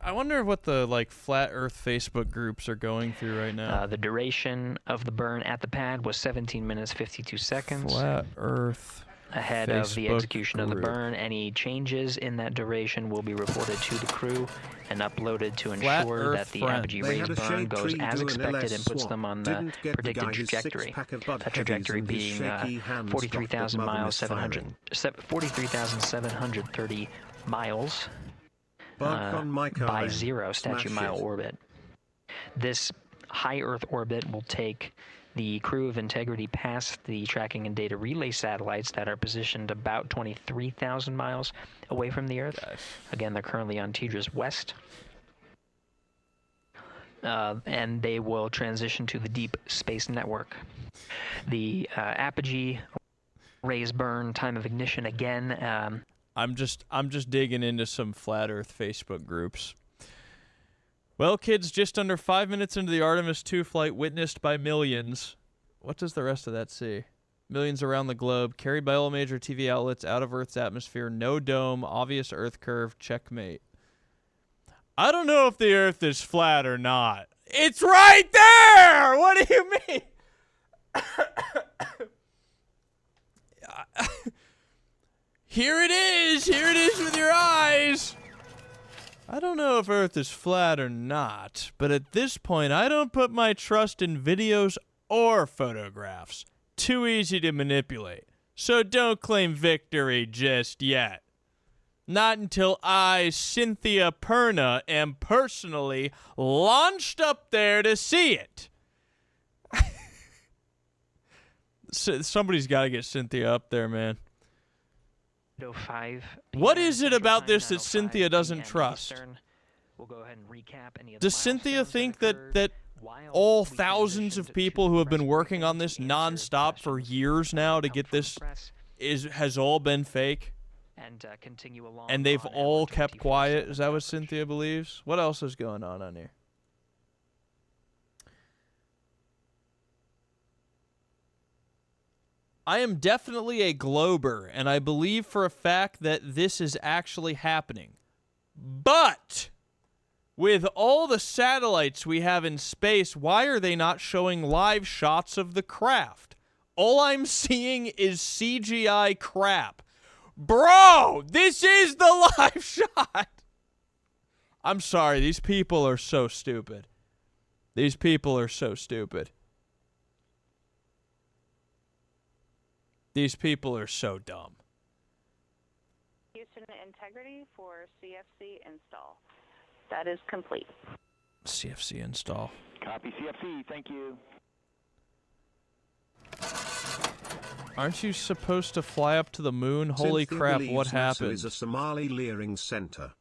I wonder what the flat Earth Facebook groups are going through right now. The duration of the burn at the pad was 17 minutes 52 seconds. Flat Earth Ahead of the Facebook execution of the group. burn, any changes in that duration will be reported to the crew and uploaded to Flat ensure Earth that the friend. apogee They raise had a burn shade goes tree as do an expected LS and puts swap. them on the Didn't get the predicted guy his trajectory. six-pack of Bud That trajectory Heavies and his being shaky hands 43,730 miles Bug on my car by then. 0 statute Smash mile it. orbit. This high Earth orbit will take the crew of Integrity past the tracking and data relay satellites that are positioned about 23,000 miles away from the Earth. Again, they're currently on TDRS West. And they will transition to the Deep Space Network. The apogee raise burn time of ignition again. I'm just digging into some flat Earth Facebook groups. Well, kids, just under 5 minutes into the Artemis 2 flight, witnessed by millions. What does the rest of that say? Millions around the globe, carried by all major TV outlets, out of Earth's atmosphere, no dome, obvious Earth curve, checkmate. I don't know if the Earth is flat or not. It's right there! What do you mean? Here it is! Here it is with your eyes! I don't know if Earth is flat or not, but at this point, I don't put my trust in videos or photographs. Too easy to manipulate. So don't claim victory just yet. Not until I, Cynthia Perna, am personally launched up there to see it. Somebody's got to get Cynthia up there, man. 5 What is it about this that Cynthia doesn't trust? We'll go ahead and recap any of the Does Cynthia think that all thousands of people who have been working on this nonstop for years now to get this has all been fake? And continue along. And they've all kept quiet? Is that what Cynthia believes? What else is going on here? I am definitely a glober, and I believe for a fact that this is actually happening. But with all the satellites we have in space, why are they not showing live shots of the craft? All I'm seeing is CGI crap. Bro, this is the live shot. I'm sorry, these people are so stupid. These people are so stupid. These people are so dumb. Houston Integrity for CFC install. That is complete. CFC install. Copy CFC, thank you. Aren't you supposed to fly up to the moon? Holy Cynthia crap, believes what NASA happened? is a Somali leering center.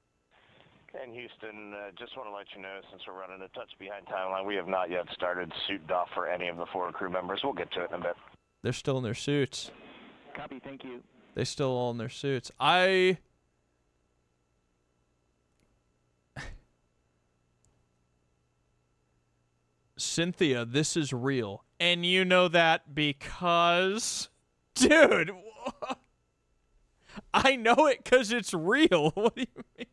And Houston, just want to let you know, since we're running a touch behind timeline, we have not yet started suit doff for any of the 4 crew members. We'll get to it in a bit. They're still in their suits. Copy, thank you. They still all in their suits. Cynthia, this is real. And you know that because... Dude! I know it because it's real. What do you mean?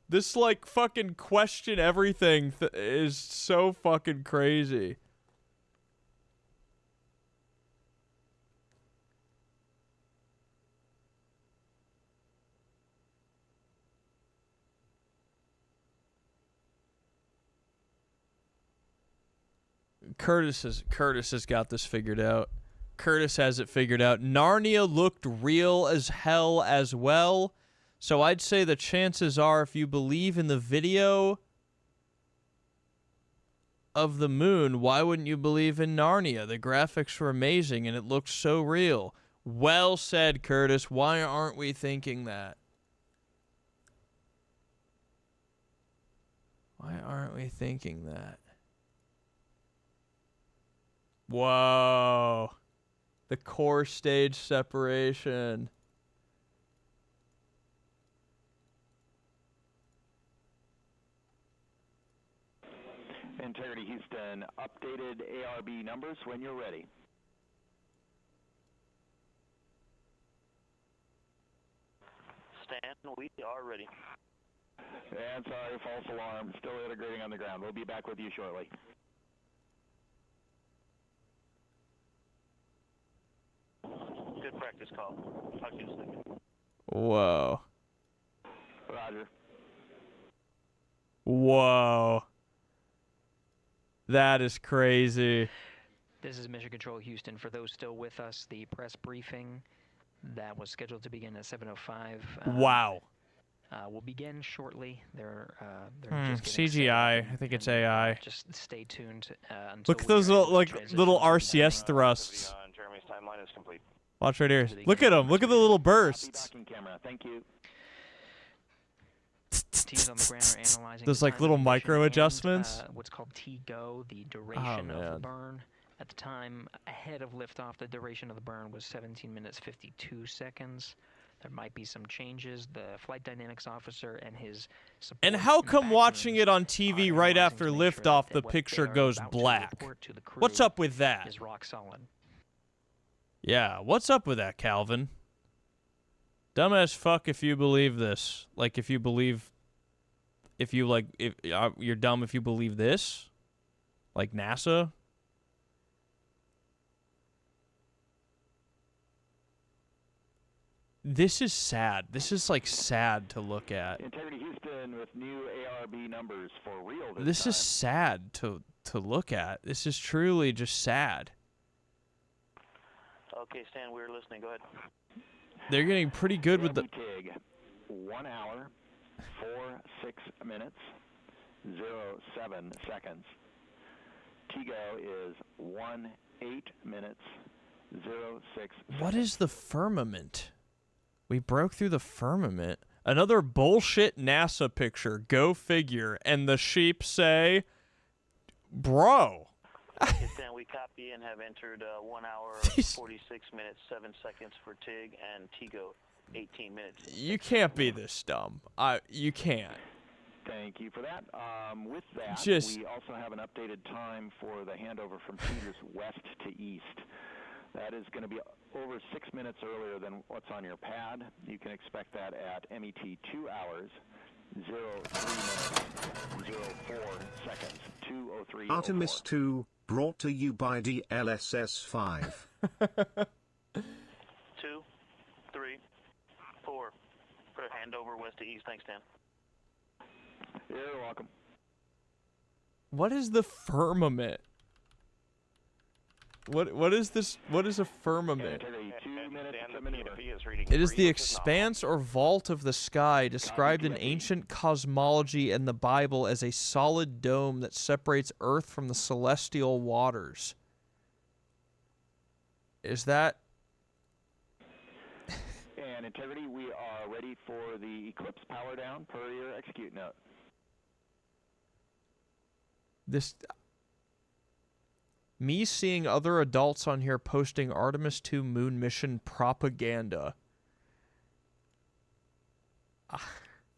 This, fucking question everything is so fucking crazy. Curtis has got this figured out. Curtis has it figured out. Narnia looked real as hell as well. So I'd say the chances are, if you believe in the video of the moon, why wouldn't you believe in Narnia? The graphics were amazing and it looked so real. Well said, Curtis. Why aren't we thinking that? Why aren't we thinking that? Whoa. The core stage separation. Integrity Houston, updated ARB numbers when you're ready. Stan, we are ready. And sorry, false alarm. Still integrating on the ground. We'll be back with you shortly. Good practice call. Talk to you in a second. Whoa. Roger. Whoa. That is crazy. This is Mission Control Houston. For those still with us, the press briefing that was scheduled to begin at 7:05. Wow. Will begin shortly. They're just CGI. I think it's AI. Just stay tuned. Look at those little RCS thrusts. Jeremy's timeline is complete. Watch right here. Look at them. Look at the little bursts. Camera. Thank you. Teams on the ground are analyzing those like little micro adjustments. What's called T-go, the duration of the burn. At the time ahead of liftoff, the duration of the burn was 17 minutes 52 seconds. There might be some changes. The flight dynamics officer and his support. And how come watching it on TV right after liftoff, the picture goes black? What's up with that? Is rock solid. Yeah, what's up with that, Calvin? Dumb as fuck if you believe this. Like, if you believe... If you, like... if you're dumb if you believe this? Like NASA? This is sad. This is, like, sad to look at. Integrity Houston with new ARB numbers for real This is sad to look at. This is truly just sad. Okay, Stan, we're listening. Go ahead. They're getting pretty good with the... TIG, 1 hour, 46 minutes, 07 seconds. TIGO is 18 minutes, 06 seconds. What is the firmament? We broke through the firmament. Another bullshit NASA picture. Go figure. And the sheep say, bro. Okay, Stan, we copy and have entered 1 hour, 46 minutes, 7 seconds for TIG and TIGO, 18 minutes. You can't be this dumb. You can't. Thank you for that. With that, we also have an updated time for the handover from Peters west to east. That is going to be over 6 minutes earlier than what's on your pad. You can expect that at MET 2 hours, 03 minutes, 04 seconds, 2:03. Artemis 2, brought to you by DLSS 5. 2, 3, 4. For handover west to east. Thanks, Dan. You're welcome. What is the firmament? What is this? What is a firmament? It is the expanse or vault of the sky described in ancient cosmology and the Bible as a solid dome that separates Earth from the celestial waters. Is that... And Integrity, we are ready for the Eclipse power down per your execute note. This... Me seeing other adults on here posting Artemis 2 moon mission propaganda.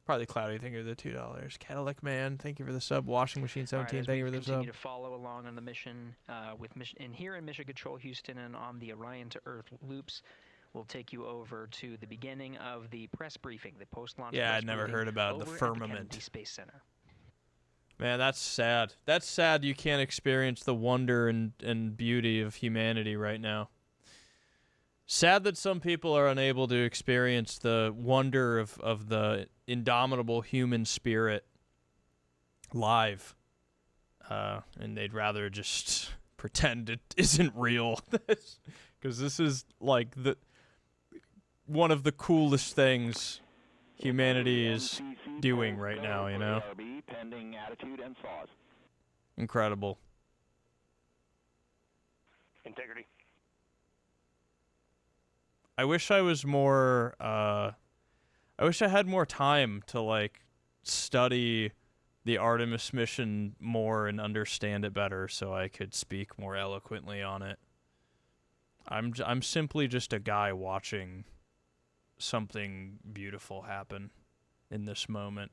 Probably Cloudy, thank you for the $2. Cadillac Man, thank you for the sub. Washing Machine 17, thank you for the sub. Continue to follow along on the mission here in Mission Control Houston and on the Orion to Earth loops. We'll take you over to the beginning of the press briefing, the post-launch. Yeah, I'd never heard about the firmament. At the Kennedy Space Center. Man, that's sad. That's sad you can't experience the wonder and beauty of humanity right now. Sad that some people are unable to experience the wonder of the indomitable human spirit live. And they'd rather just pretend it isn't real, because this is like one of the coolest things humanity is doing right now, you know? Pending attitude and saws. Incredible. Integrity. I wish I was more, I wish I had more time to, like, study the Artemis mission more and understand it better so I could speak more eloquently on it. I'm simply just a guy watching something beautiful happen in this moment.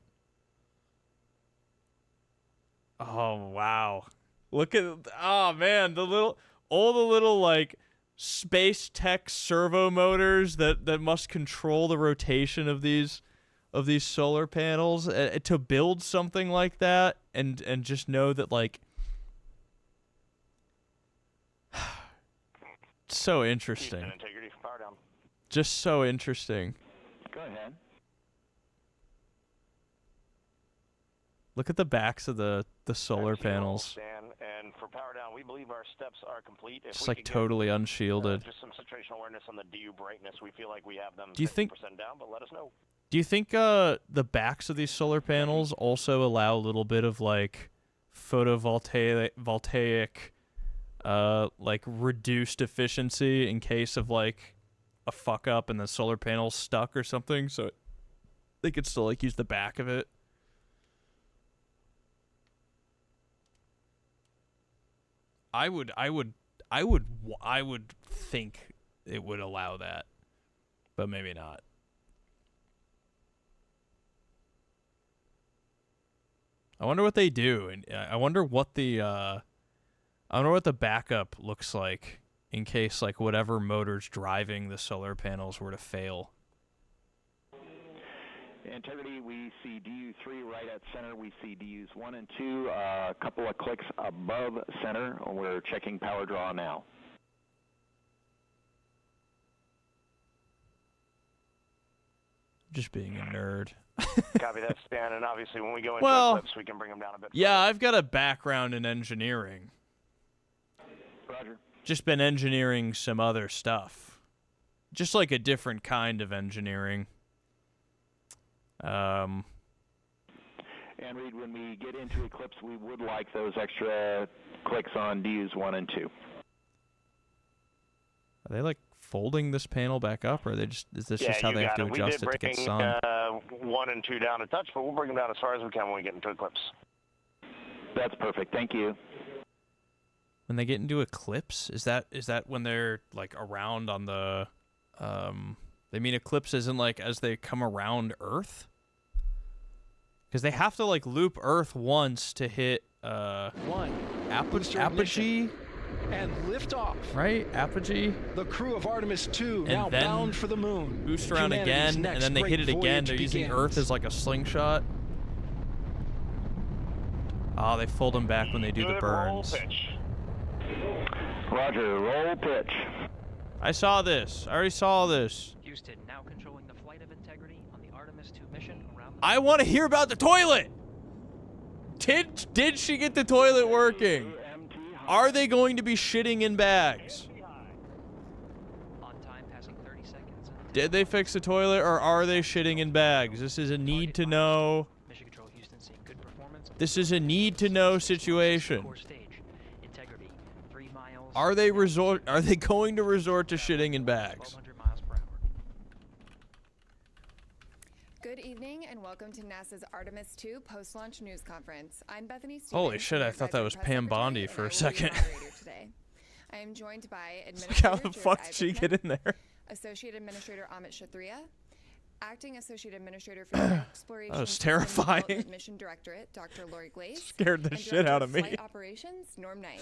Oh, wow. Look at, oh man, all the little like space tech servo motors that must control the rotation of these solar panels to build something like that and just know that, like, so interesting. Integrity, power down. Just so interesting. Go ahead. Look at the backs of the solar panels. Stan, and for power down, we believe our steps are complete. If Just we like could get, totally unshielded. just some situational awareness on the DU brightness. We feel like we have them Do you 50% think- down, but let us know. Do you think the backs of these solar panels also allow a little bit of like photovoltaic like reduced efficiency in case of like a fuck up and the solar panel's stuck or something, so they could still like use the back of it? I would think it would allow that, but maybe not. I wonder what they do, and I wonder what the backup looks like in case like whatever motor's driving the solar panels were to fail. Integrity, we see DU3 right at center. We see DUs 1 and 2, a couple of clicks above center. We're checking power draw now. Just being a nerd. Copy that, Stan. And obviously, when we go into Well, eclipse, we can bring them down a bit. Yeah, I've got a background in engineering. Roger. Just been engineering some other stuff. Just like a different kind of engineering. And Reed, when we get into eclipse, we would like those extra clicks on DUs 1 and 2. Are they like folding this panel back up, or is this just how you they have got to it. adjust it to get sun? We did bring 1 and 2 down a touch, but we'll bring them down as far as we can when we get into eclipse. That's perfect. Thank you. When they get into eclipse, is that when they're like around on the they mean eclipse isn't like as they come around Earth? Because they have to like loop Earth once to hit apogee and lift off. Right? Apogee. The crew of Artemis 2 And now then bound for the moon. Boost around Humanity's again, and next then they hit great it again. voyage They're using begins. Earth as like a slingshot. Ah, they fold them back when they do the burns. Roger, roll pitch. I saw this. I already saw this. Houston now controlling the flight of Integrity on the Artemis 2 mission around the I want to hear about the toilet. Did she get the toilet working? Are they going to be shitting in bags? on time, passing 30 seconds. Did they fix the toilet, or are they shitting in bags? This is a need to know. Mission Control Houston seeing good performance. This is a need to know situation. Core stage. Integrity 3 miles. Are they going to resort to shitting in bags? 1200 miles per hour. Good evening and welcome to NASA's Artemis 2 post-launch news conference. I'm Bethany Stevens. Holy shit, I thought that was Pam Bondi for a second. Today. I am joined by How Administrator the fuck did she get in there? Associate Administrator Amit Kshatriya, Acting Associate Administrator for the Exploration That was System terrifying. Development Mission Directorate, Dr. Lori Glaze. Scared the and shit out of Director me. Flight Operations, Norm Knight.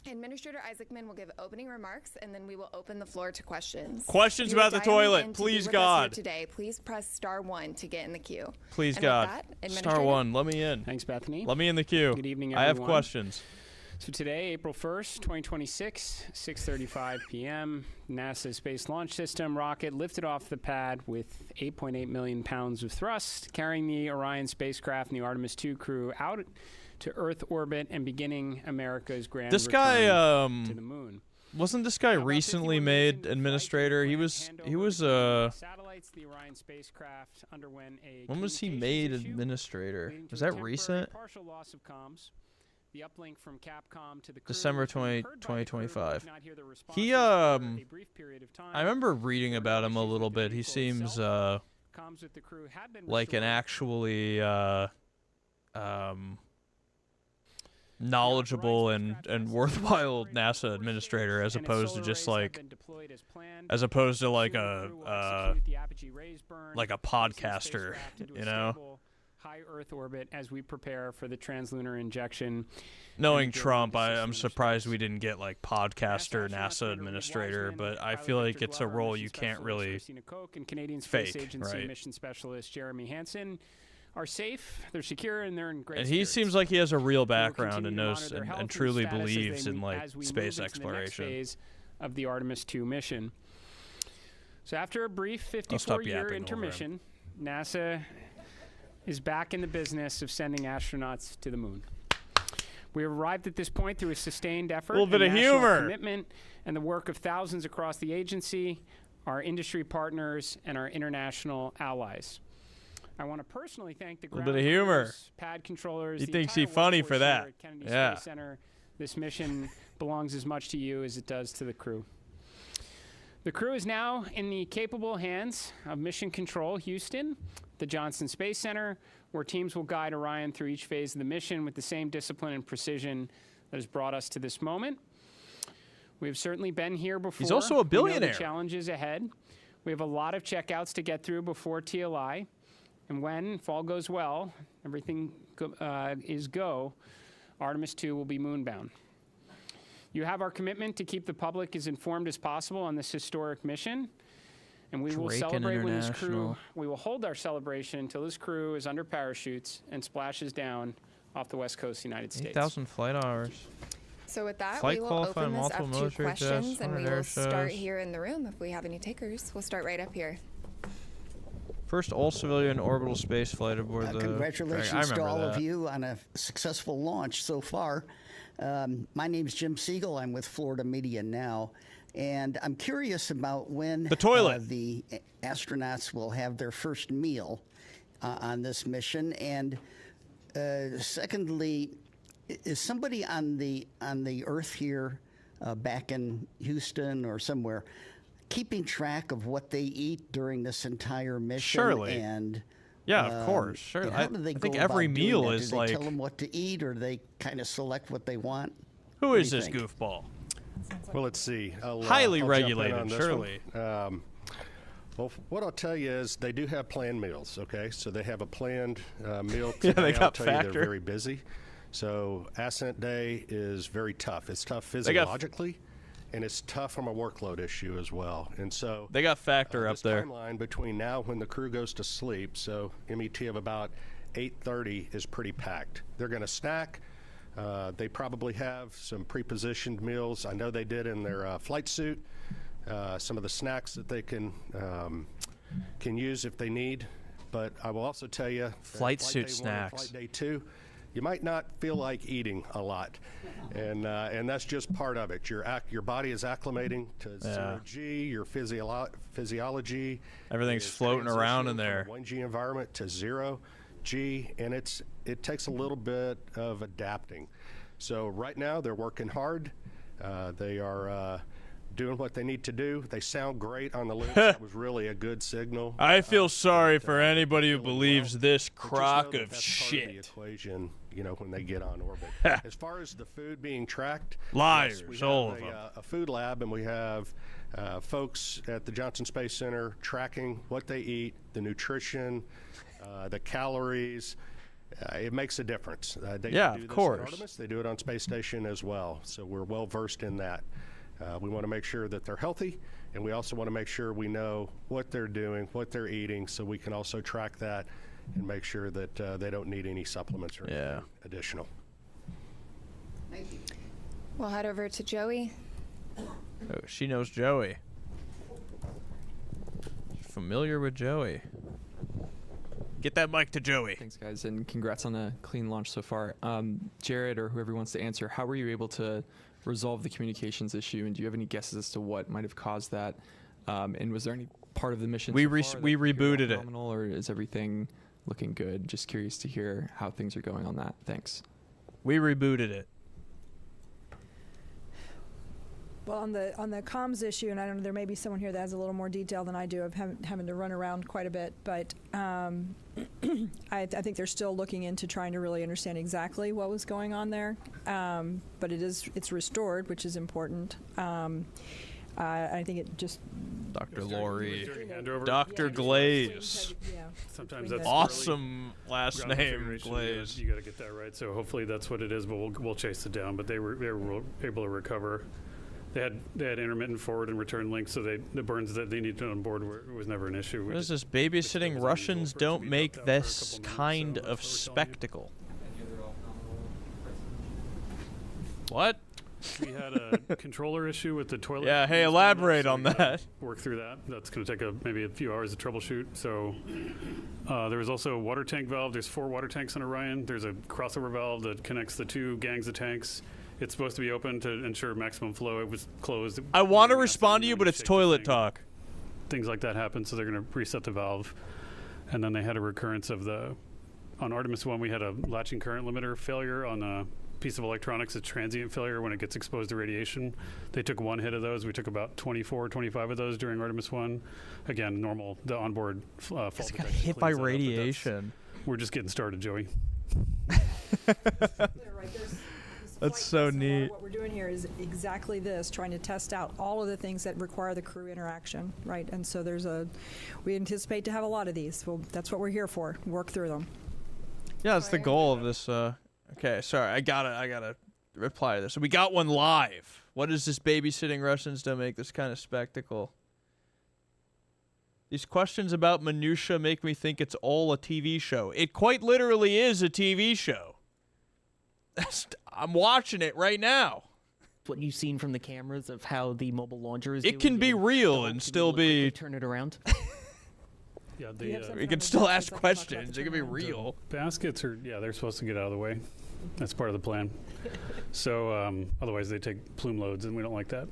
Administrator Isaacman will give opening remarks, and then we will open the floor to questions. Questions If you are about the dialing toilet, in to be please with us here God. Today, please press *1 to get in the queue. Please And God. With that, Star Administrator? 1, let me in. Thanks, Bethany. Let me in the queue. Good evening, I have everyone. questions. So today, April 1st, 2026, 6:35 p.m., NASA Space Launch System rocket lifted off the pad with 8.8 million pounds of thrust, carrying the Orion spacecraft and the Artemis 2 crew out to Earth orbit and beginning America's grand This return guy, to the moon. wasn't this guy recently made administrator? He was Satellites, the Orion spacecraft underwent a when was he made administrator? Was that recent? Partial loss of comms. The uplink from Capcom to the crew, December 2025. He I remember reading about him a little bit. He seems like an actually knowledgeable and worthwhile NASA administrator, as opposed to just like like a podcaster, you know. High Earth orbit as we prepare for the translunar injection. Knowing Trump, I'm surprised we didn't get like podcaster NASA administrator, but I feel like it's a role you can't really and Canadian Space fake, Agency right? mission specialist Jeremy Hansen are safe, they're secure, and they're in great And he spirits. seems like he has a real background and continue to knows monitor their health and truly status as believes they in like as we space move into the next exploration. phase of the Artemis 2 mission. So after a brief I'll stop 54-year yapping over him. intermission, NASA is back in the business of sending astronauts to the moon. We have arrived at this point through a sustained effort, Little bit and of national humor. commitment, and the work of thousands across the agency, our industry partners, and our international allies. I want to personally thank the Little ground bit of humor. crews, pad controllers. He the thinks entire he's funny workforce for that. here at Kennedy Yeah. Space Center. This mission belongs as much to you as it does to the crew. The crew is now in the capable hands of Mission Control Houston, the Johnson Space Center, where teams will guide Orion through each phase of the mission with the same discipline and precision that has brought us to this moment. We have certainly been here before. He's also a We know billionaire. the challenges ahead. We have a lot of checkouts to get through before TLI. And when, if all goes well, everything is go, Artemis 2 will be moonbound. You have our commitment to keep the public as informed as possible on this historic mission. And we will Drake and celebrate when this crew, International. we will hold our celebration until this crew is under parachutes and splashes down off the west coast of the United States. 8,000 flight hours. So with that, Flight we will qualified open this multiple up to military questions, tests, and we 100 air will start shows. here in the room. If we have any takers, we'll start right up here. First all-civilian orbital space flight aboard the Congratulations I to remember all that. of you on a successful launch so far. My name's Jim Siegel. I'm with Florida Media Now. And I'm curious about when The toilet. The astronauts will have their first meal on this mission. And secondly, is somebody on the Earth here, back in Houston or somewhere, keeping track of what they eat during this entire mission? Surely. And Yeah, of course. Sure. and how do they I think go every about doing meal that? is do they like, tell them what to eat, or do they kind of select what they want? who What do is you this think? goofball? Well, let's see. Highly I'll jump in regulated, on this surely. one. Well, what I'll tell you is they do have planned meals, okay? So they have a planned meal today. Yeah, they I'll got tell you Factor. they're very busy. So Ascent Day is very tough. It's tough got- physiologically, and it's tough from a workload issue as well. And so They got Factor up this there. timeline between now when the crew goes to sleep, so MET of about 8:30 is pretty packed. They're going to snack. They probably have some pre-positioned meals. I know they did in their flight suit. Some of the snacks that they can use if they need. But I will also tell you, Flight suit day 1 and snacks. Flight day 2, you might not feel like eating a lot, and that's just part of it. Your body is acclimating to zero G. Your physiology. Everything's is floating around in transitioning there. from a 1G environment to 0G, and it takes a little bit of adapting. So right now they're working hard. They are doing what they need to do. They sound great on the loops. That was really a good signal. I feel sorry for anybody who believes this But just crock know that of that's part of the shit. equation, when they get on orbit. As far as the food being tracked, Liars, yes, we all have of them. a food lab, and we have folks at the Johnson Space Center tracking what they eat, the nutrition, the calories. It makes a difference. They Yeah, do of this course. At Artemis. They do it on Space Station as well. So we're well versed in that. We want to make sure that they're healthy, and we also want to make sure we know what they're doing, what they're eating, so we can also track that and make sure that they don't need any supplements or anything additional. We'll head over to Joey. Oh, she knows Joey. Familiar with Joey. Get that mic to Joey. Thanks, guys, and congrats on a clean launch so far. Jared, or whoever wants to answer, how were you able to resolve the communications issue, and do you have any guesses as to what might have caused that? And was there any part of the mission we rebooted it, or is everything looking good? Just curious to hear how things are going on that. Thanks. We rebooted it. Well, on the comms issue, and I don't know, there may be someone here that has a little more detail than I do of having to run around quite a bit, but I think they're still looking into trying to really understand exactly what was going on there. But it's restored, which is important. I think it just... Dr. Lori. Dr. Glaze. Sometimes that's awesome last name, Glaze. You got to get that right. So hopefully that's what it is, but we'll chase it down. But they were able to recover. They had intermittent forward and return links, so the burns that they needed on board was never an issue. What is this? Babysitting Russians don't make this kind of spectacle. What? We had a controller issue with the toilet. Yeah, hey, elaborate on that. Work through that. That's going to take maybe a few hours to troubleshoot. So there was also a water tank valve. There's 4 water tanks on Orion. There's a crossover valve that connects the 2 gangs of tanks. It's supposed to be open to ensure maximum flow. It was closed. I want to respond to you, but it's toilet talk. Things like that happen, so they're going to reset the valve. And then they had a recurrence of on Artemis 1, we had a latching current limiter failure on a piece of electronics, a transient failure when it gets exposed to radiation. They took 1 hit of those. We took about 24, 25 of those during Artemis 1. Again, normal, the onboard fault detection. Got hit by radiation. We're just getting started, Joey. That's so neat. What we're doing here is exactly this, trying to test out all of the things that require the crew interaction, right? And so we anticipate to have a lot of these. Well, that's what we're here for, work through them. Yeah, that's the goal of this. Okay, sorry, I gotta reply to this. So we got one live. What is this babysitting Russians to make this kind of spectacle? These questions about minutia make me think it's all a TV show. It quite literally is a TV show. I'm watching it right now. What you've seen from the cameras of how the mobile launcher is It can be real and still be... Turn it around. Yeah, we can still ask questions. It can be real. Baskets they're supposed to get out of the way. That's part of the plan. So otherwise they take plume loads, and we don't like that.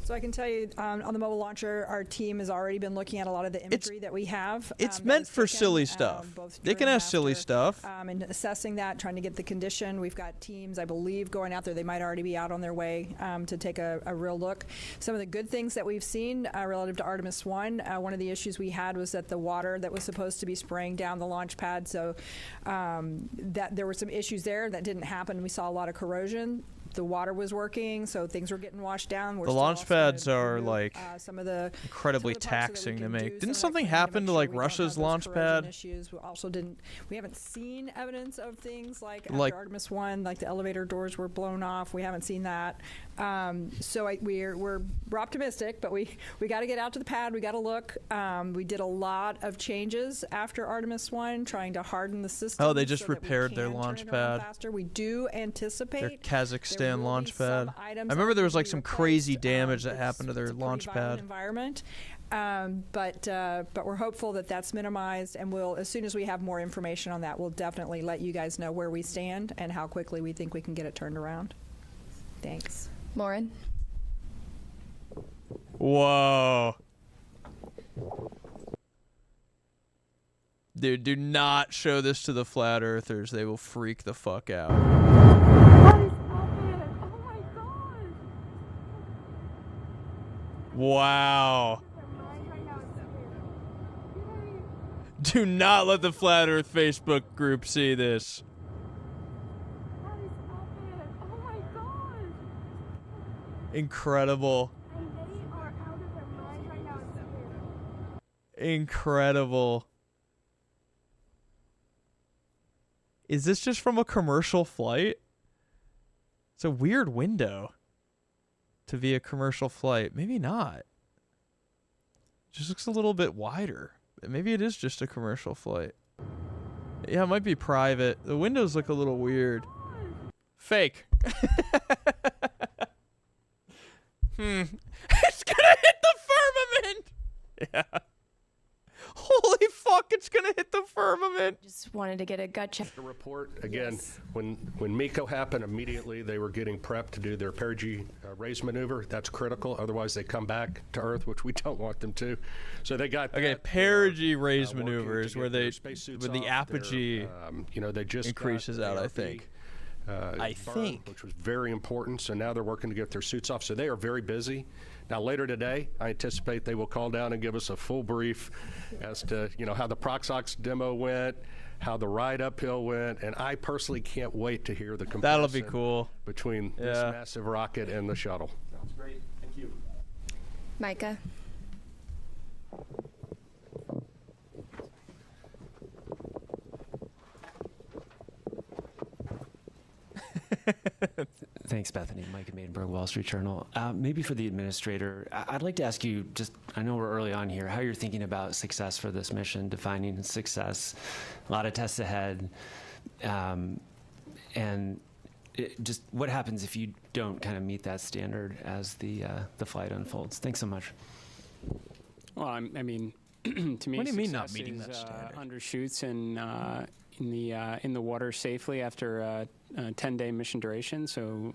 So I can tell you, on the mobile launcher, our team has already been looking at a lot of the imagery that we have. It's meant for silly stuff. They can have silly stuff. And assessing that, trying to get the condition. We've got teams, I believe, going out there. They might already be out on their way to take a real look. Some of the good things that we've seen relative to Artemis 1, one of the issues we had was that the water that was supposed to be spraying down the launch pad, so that there were some issues there that didn't happen. We saw a lot of corrosion. The water was working, so things were getting washed down. The launch pads are like incredibly taxing to make. Didn't something happen to like Russia's launch pad? Issues. We haven't seen evidence of things like after Artemis 1, like the elevator doors were blown off. We haven't seen that. So we're optimistic, but we got to get out to the pad. We got to look. We did a lot of changes after Artemis 1, trying to harden the system. Oh, they just repaired their launch pad. Faster. We do anticipate their Kazakhstan launch pad. I remember there was like some crazy damage that happened to their launch pad. Environment. But we're hopeful that that's minimized, and as soon as we have more information on that, we'll definitely let you guys know where we stand and how quickly we think we can get it turned around. Thanks. Lauren? Whoa. Dude, do not show this to the flat earthers. They will freak the fuck out. Wow. Do not let the Flat Earth Facebook group see this. Incredible. Incredible. Is this just from a commercial flight? It's a weird window to be a commercial flight. Maybe not. Just looks a little bit wider. Maybe it is just a commercial flight. Yeah, it might be private. The windows look a little weird. Fake. It's gonna hit the firmament! Yeah. Holy fuck, it's gonna hit the firmament. Just wanted to get a gut check. The report again. When MECO happened, immediately they were getting prepped to do their perigee raise maneuver. That's critical. Otherwise, they come back to Earth, which we don't want them to. So they got perigee raise maneuvers where the apogee they just increases out. I think. Which was very important. So now they're working to get their suits off. So they are very busy. Now later today, I anticipate they will call down and give us a full brief as to how the Proxox demo went, how the ride uphill went, and I personally can't wait to hear the comparison. That'll be cool between this massive rocket and the shuttle. Sounds great. Thank you, Micah. Thanks, Bethany. Micah Maidenberg, Wall Street Journal. Maybe for the administrator, I'd like to ask you, I know we're early on here, how you're thinking about success for this mission, defining success, a lot of tests ahead, and just what happens if you don't kind of meet that standard as the flight unfolds. Thanks so much. Well, I mean, to me, what do you mean not success meeting is, that standard? Undershoots in the water safely after a 10-day mission duration, so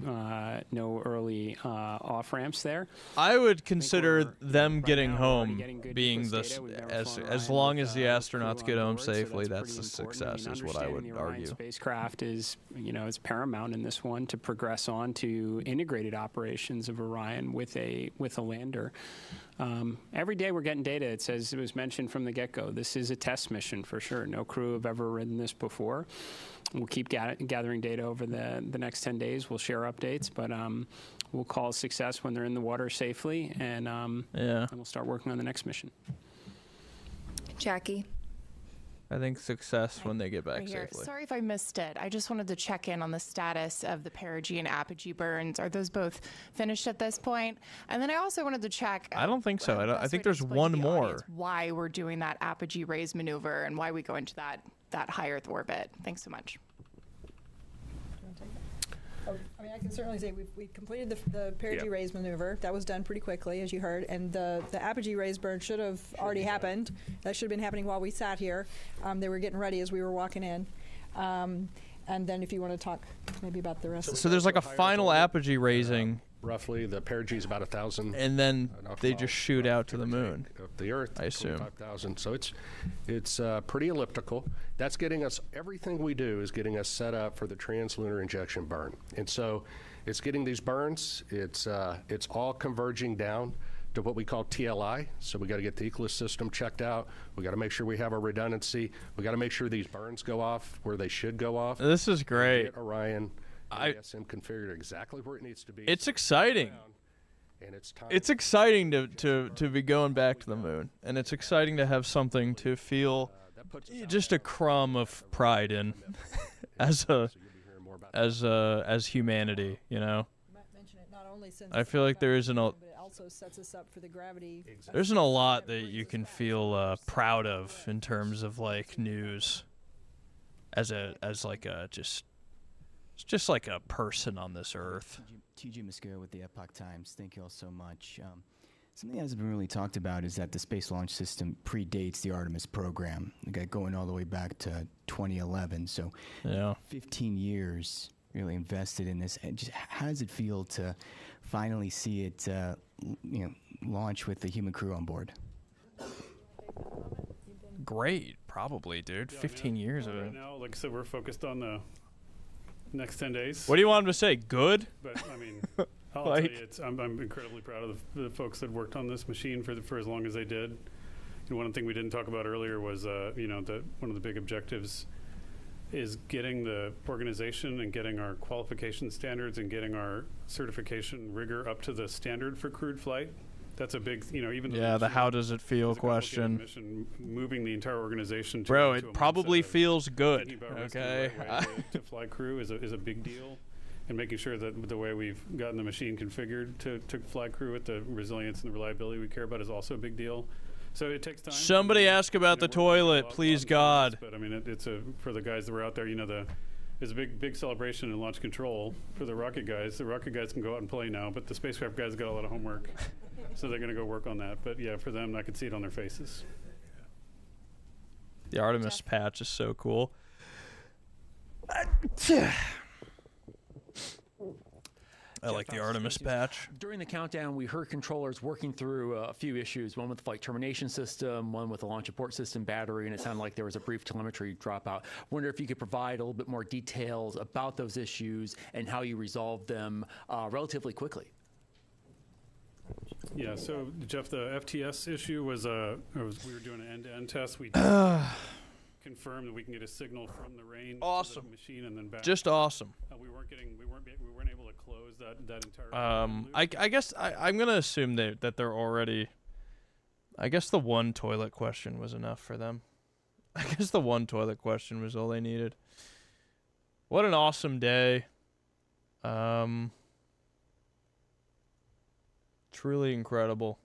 no early off ramps there. I would consider them getting home being as long as the astronauts get home safely. That's a success, is what I would argue. Spacecraft is it's paramount in this one to progress on to integrated operations of Orion with a lander. Every day we're getting data. It was mentioned from the get-go. This is a test mission for sure. No crew have ever ridden this before. We'll keep gathering data over the next 10 days. We'll share updates, but we'll call success when they're in the water safely, and we'll start working on the next mission. Jackie. I think success when they get back Right here. safely. Sorry if I missed it. I just wanted to check in on the status of the perigee and apogee burns. Are those both finished at this point? And then I also wanted to check. I don't think so. I think there's one more. Why we're doing that apogee raise maneuver and why we go into that high Earth orbit. Thanks so much. I mean, I can certainly say we've completed the perigee raise maneuver. That was done pretty quickly, as you heard, and the apogee raise burn should have already happened. That should have been happening while we sat here. They were getting ready as we were walking in. And then if you want to talk maybe about the rest. So there's like a final apogee raising. Roughly, the perigee is about 1,000. And then they just shoot out to the moon. Of the Earth, I assume. 25,000. So it's pretty elliptical. That's getting us, everything we do is getting us set up for the translunar injection burn. And so it's getting these burns. It's all converging down to what we call TLI. So we got to get the Eclipse system checked out. We got to make sure we have our redundancy. We got to make sure these burns go off where they should go off. This is great. Get Orion ISM configured exactly where it needs to be. It's exciting. And it's time. It's exciting to be going back to the moon, and it's exciting to have something to feel just a crumb of pride in, as humanity, I feel like there isn't a. Also sets us up for the gravity. There isn't a lot that you can feel proud of in terms of like news, just like a person on this earth. TG Mosquera with the Epoch Times. Thank you all so much. Something that hasn't been really talked about is that the Space Launch System predates the Artemis program. We got going all the way back to 2011. So 15 years really invested in this. And just how does it feel to finally see it launch with the human crew on board? Great, probably, dude. 15 years of it. Right now, like I said, we're focused on the next 10 days. What do you want him to say? Good? But I mean, I'll tell you, I'm incredibly proud of the folks that worked on this machine for as long as they did. And one thing we didn't talk about earlier was, that one of the big objectives is getting the organization and getting our qualification standards and getting our certification rigor up to the standard for crewed flight. That's a big, even though the how does it feel question. Mission, moving the entire organization to Bro, it probably feels good. Okay. To fly crew is a big deal, and making sure that the way we've gotten the machine configured to fly crew with the resilience and the reliability we care about is also a big deal. So it takes time. Somebody ask about the toilet, please God. But I mean, it's for the guys that were out there. There's a big celebration in launch control for the rocket guys. The rocket guys can go out and play now, but the spacecraft guys got a lot of homework. So they're going to go work on that. But yeah, for them, I could see it on their faces. The Artemis patch is so cool. I like the Artemis patch. During the countdown, we heard controllers working through a few issues, one with the flight termination system, one with the launch abort system battery, and it sounded like there was a brief telemetry dropout. Wonder if you could provide a little bit more details about those issues and how you resolved them relatively quickly. Yeah, so Jeff, the FTS issue was we were doing an end-to-end test. We confirmed that we can get a signal from the range to the machine and then back. Just awesome. We weren't able to close that entire. I guess I'm gonna assume that they're already. I guess the one toilet question was enough for them. I guess the one toilet question was all they needed. What an awesome day. Truly incredible.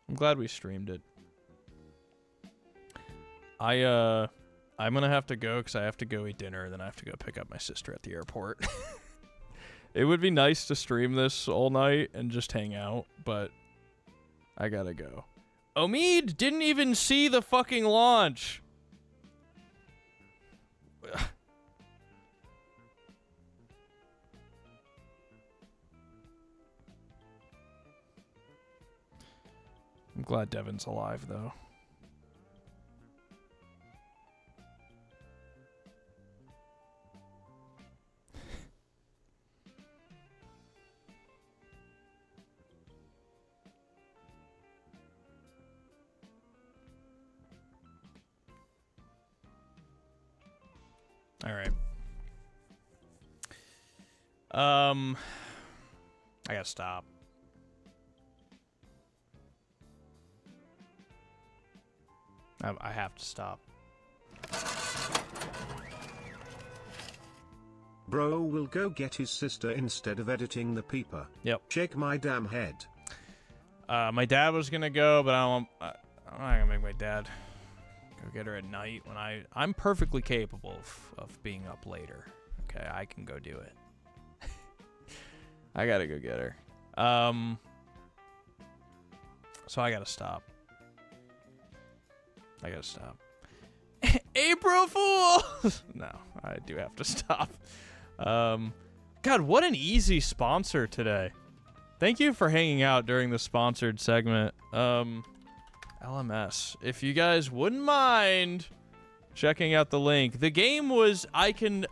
I'm glad we streamed it. I'm gonna have to go because I have to go eat dinner and then I have to go pick up my sister at the airport. It would be nice to stream this all night and just hang out, but I gotta go. Omid didn't even see the fucking launch. I'm glad Devin's alive, though. All right. I gotta stop. I have to stop. Bro will go get his sister instead of editing the peeper. Yep. Shake my damn head. My dad was gonna go, but I'm not gonna make my dad go get her at night when I'm perfectly capable of being up later. Okay, I can go do it. I gotta go get her. So I gotta stop. April Fools! No, I do have to stop. God, what an easy sponsor today. Thank you for hanging out during the sponsored segment. LMS. If you guys wouldn't mind checking out the link. The game was, I can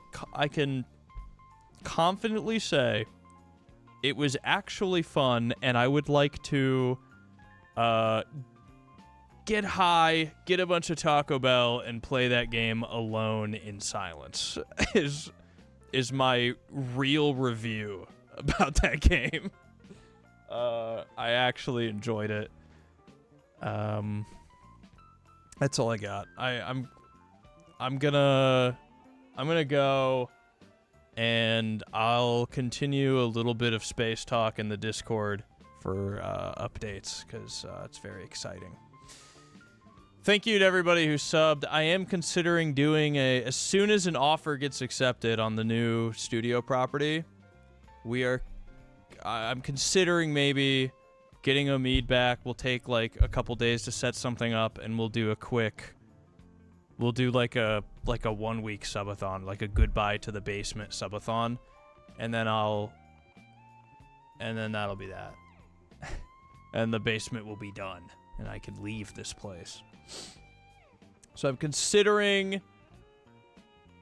confidently say, it was actually fun, and I would like to get high, get a bunch of Taco Bell, and play that game alone in silence. is my real review about that game. I actually enjoyed it. That's all I got. I'm gonna go, and I'll continue a little bit of space talk in the Discord for updates, because it's very exciting. Thank you to everybody who subbed. I am considering doing as soon as an offer gets accepted on the new studio property, I'm considering maybe getting Omid back. We'll take like a couple days to set something up, and we'll do like a 1 week subathon, like a goodbye to the basement subathon, and then that'll be that. And the basement will be done, and I can leave this place. So I'm considering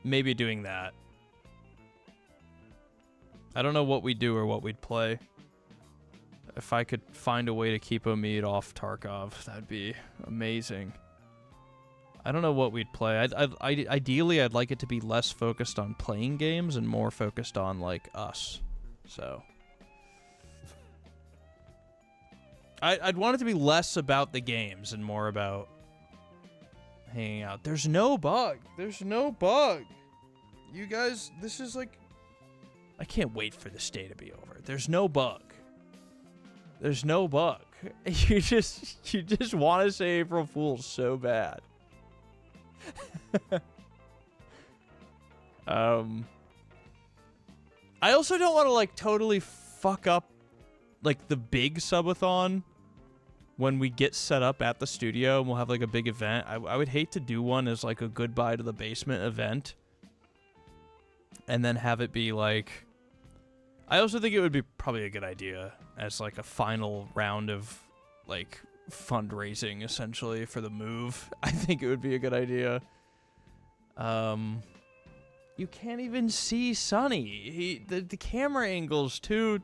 maybe doing that. I don't know what we'd do or what we'd play. If I could find a way to keep Omid off Tarkov, that'd be amazing. I don't know what we'd play. Ideally, I'd like it to be less focused on playing games and more focused on, like, us. So I'd want it to be less about the games and more about hanging out. There's no bug. You guys, this is like... I can't wait for this day to be over. There's no bug. You just want to say April Fool's so bad. I also don't want to, like, totally fuck up like the big subathon, when we get set up at the studio and we'll have like a big event, I would hate to do one as like a goodbye to the basement event and then have it be like, I also think it would be probably a good idea as like a final round of like fundraising essentially for the move. I think it would be a good idea. You can't even see Sonny. The camera angle's too,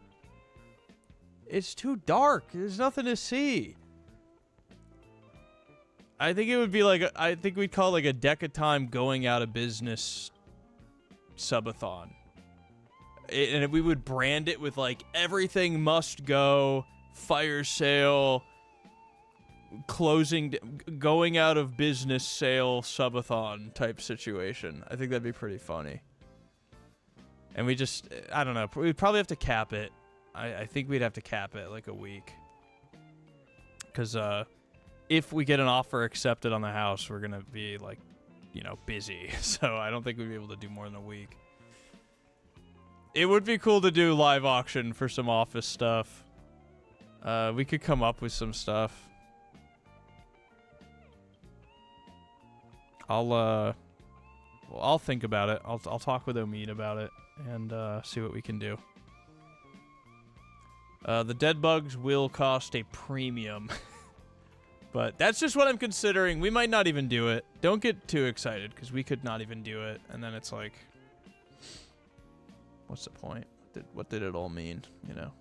it's too dark. There's nothing to see. I think it would be like, I think we'd call it like a Deca Time going out of business subathon. And we would brand it with like everything must go, fire sale, closing, going out of business sale subathon type situation. I think that'd be pretty funny. And we just, I don't know, we'd probably have to cap it. I think we'd have to cap it like a week. Because, if we get an offer accepted on the house, we're going to be, like, you know, busy. So I don't think we'd be able to do more than a week. It would be cool to do live auction for some office stuff. We could come up with some stuff. I'll think about it. I'll talk with Omid about it and see what we can do. The dead bugs will cost a premium. But that's just what I'm considering. We might not even do it. Don't get too excited, because we could not even do it. And then it's like, what's the point? What did it all mean, you know?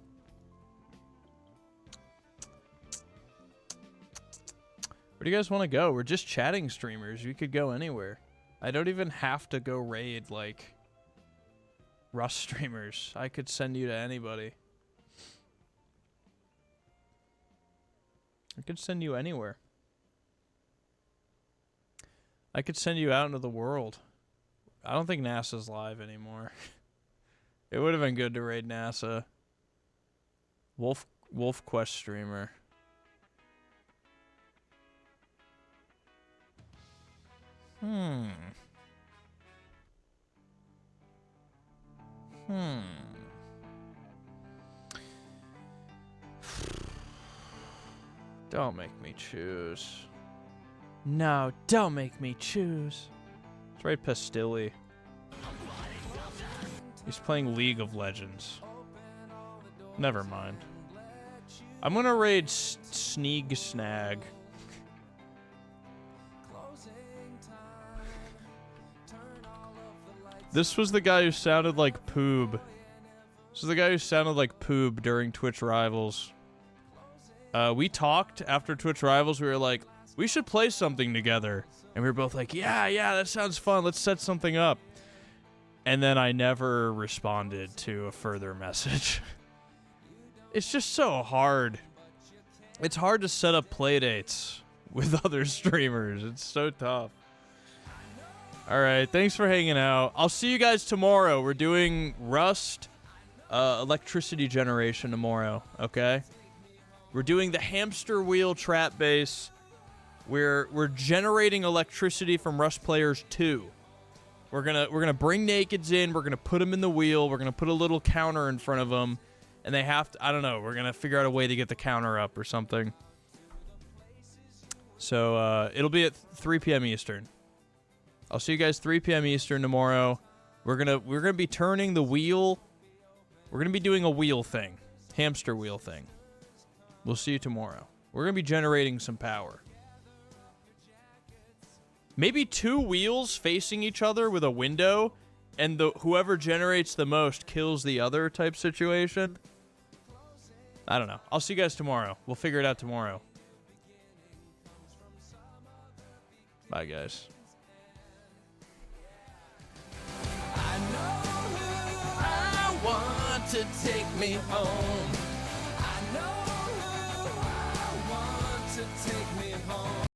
Where do you guys want to go? We're just chatting streamers. We could go anywhere. I don't even have to go raid, like, Rust streamers. I could send you to anybody. I could send you anywhere. I could send you out into the world. I don't think NASA's live anymore. It would have been good to raid NASA. Wolf Quest streamer. Don't make me choose. No, don't make me choose. Let's raid Pastilli. He's playing League of Legends. Never mind. I'm gonna raid Sneeg Snag. This was the guy who sounded like Poob. This is the guy who sounded like Poob during Twitch Rivals. We talked after Twitch Rivals. We were like, we should play something together. And we were both like, yeah, that sounds fun. Let's set something up. And then I never responded to a further message. It's just so hard. It's hard to set up playdates with other streamers. It's so tough. All right, thanks for hanging out. I'll see you guys tomorrow. We're doing Rust electricity generation tomorrow, okay? We're doing the hamster wheel trap base. We're generating electricity from Rust players 2. We're gonna bring nakeds in. We're gonna put them in the wheel. We're gonna put a little counter in front of them, and they have to. I don't know. We're gonna figure out a way to get the counter up or something. So it'll be at 3 p.m. Eastern. I'll see you guys 3 p.m. Eastern tomorrow. We're gonna be turning the wheel. We're gonna be doing a wheel thing, hamster wheel thing. We'll see you tomorrow. We're gonna be generating some power. Maybe 2 wheels facing each other with a window, and whoever generates the most kills the other type situation. I don't know. I'll see you guys tomorrow. We'll figure it out tomorrow. Bye, guys. I want to take me home. I know who I want to take me home.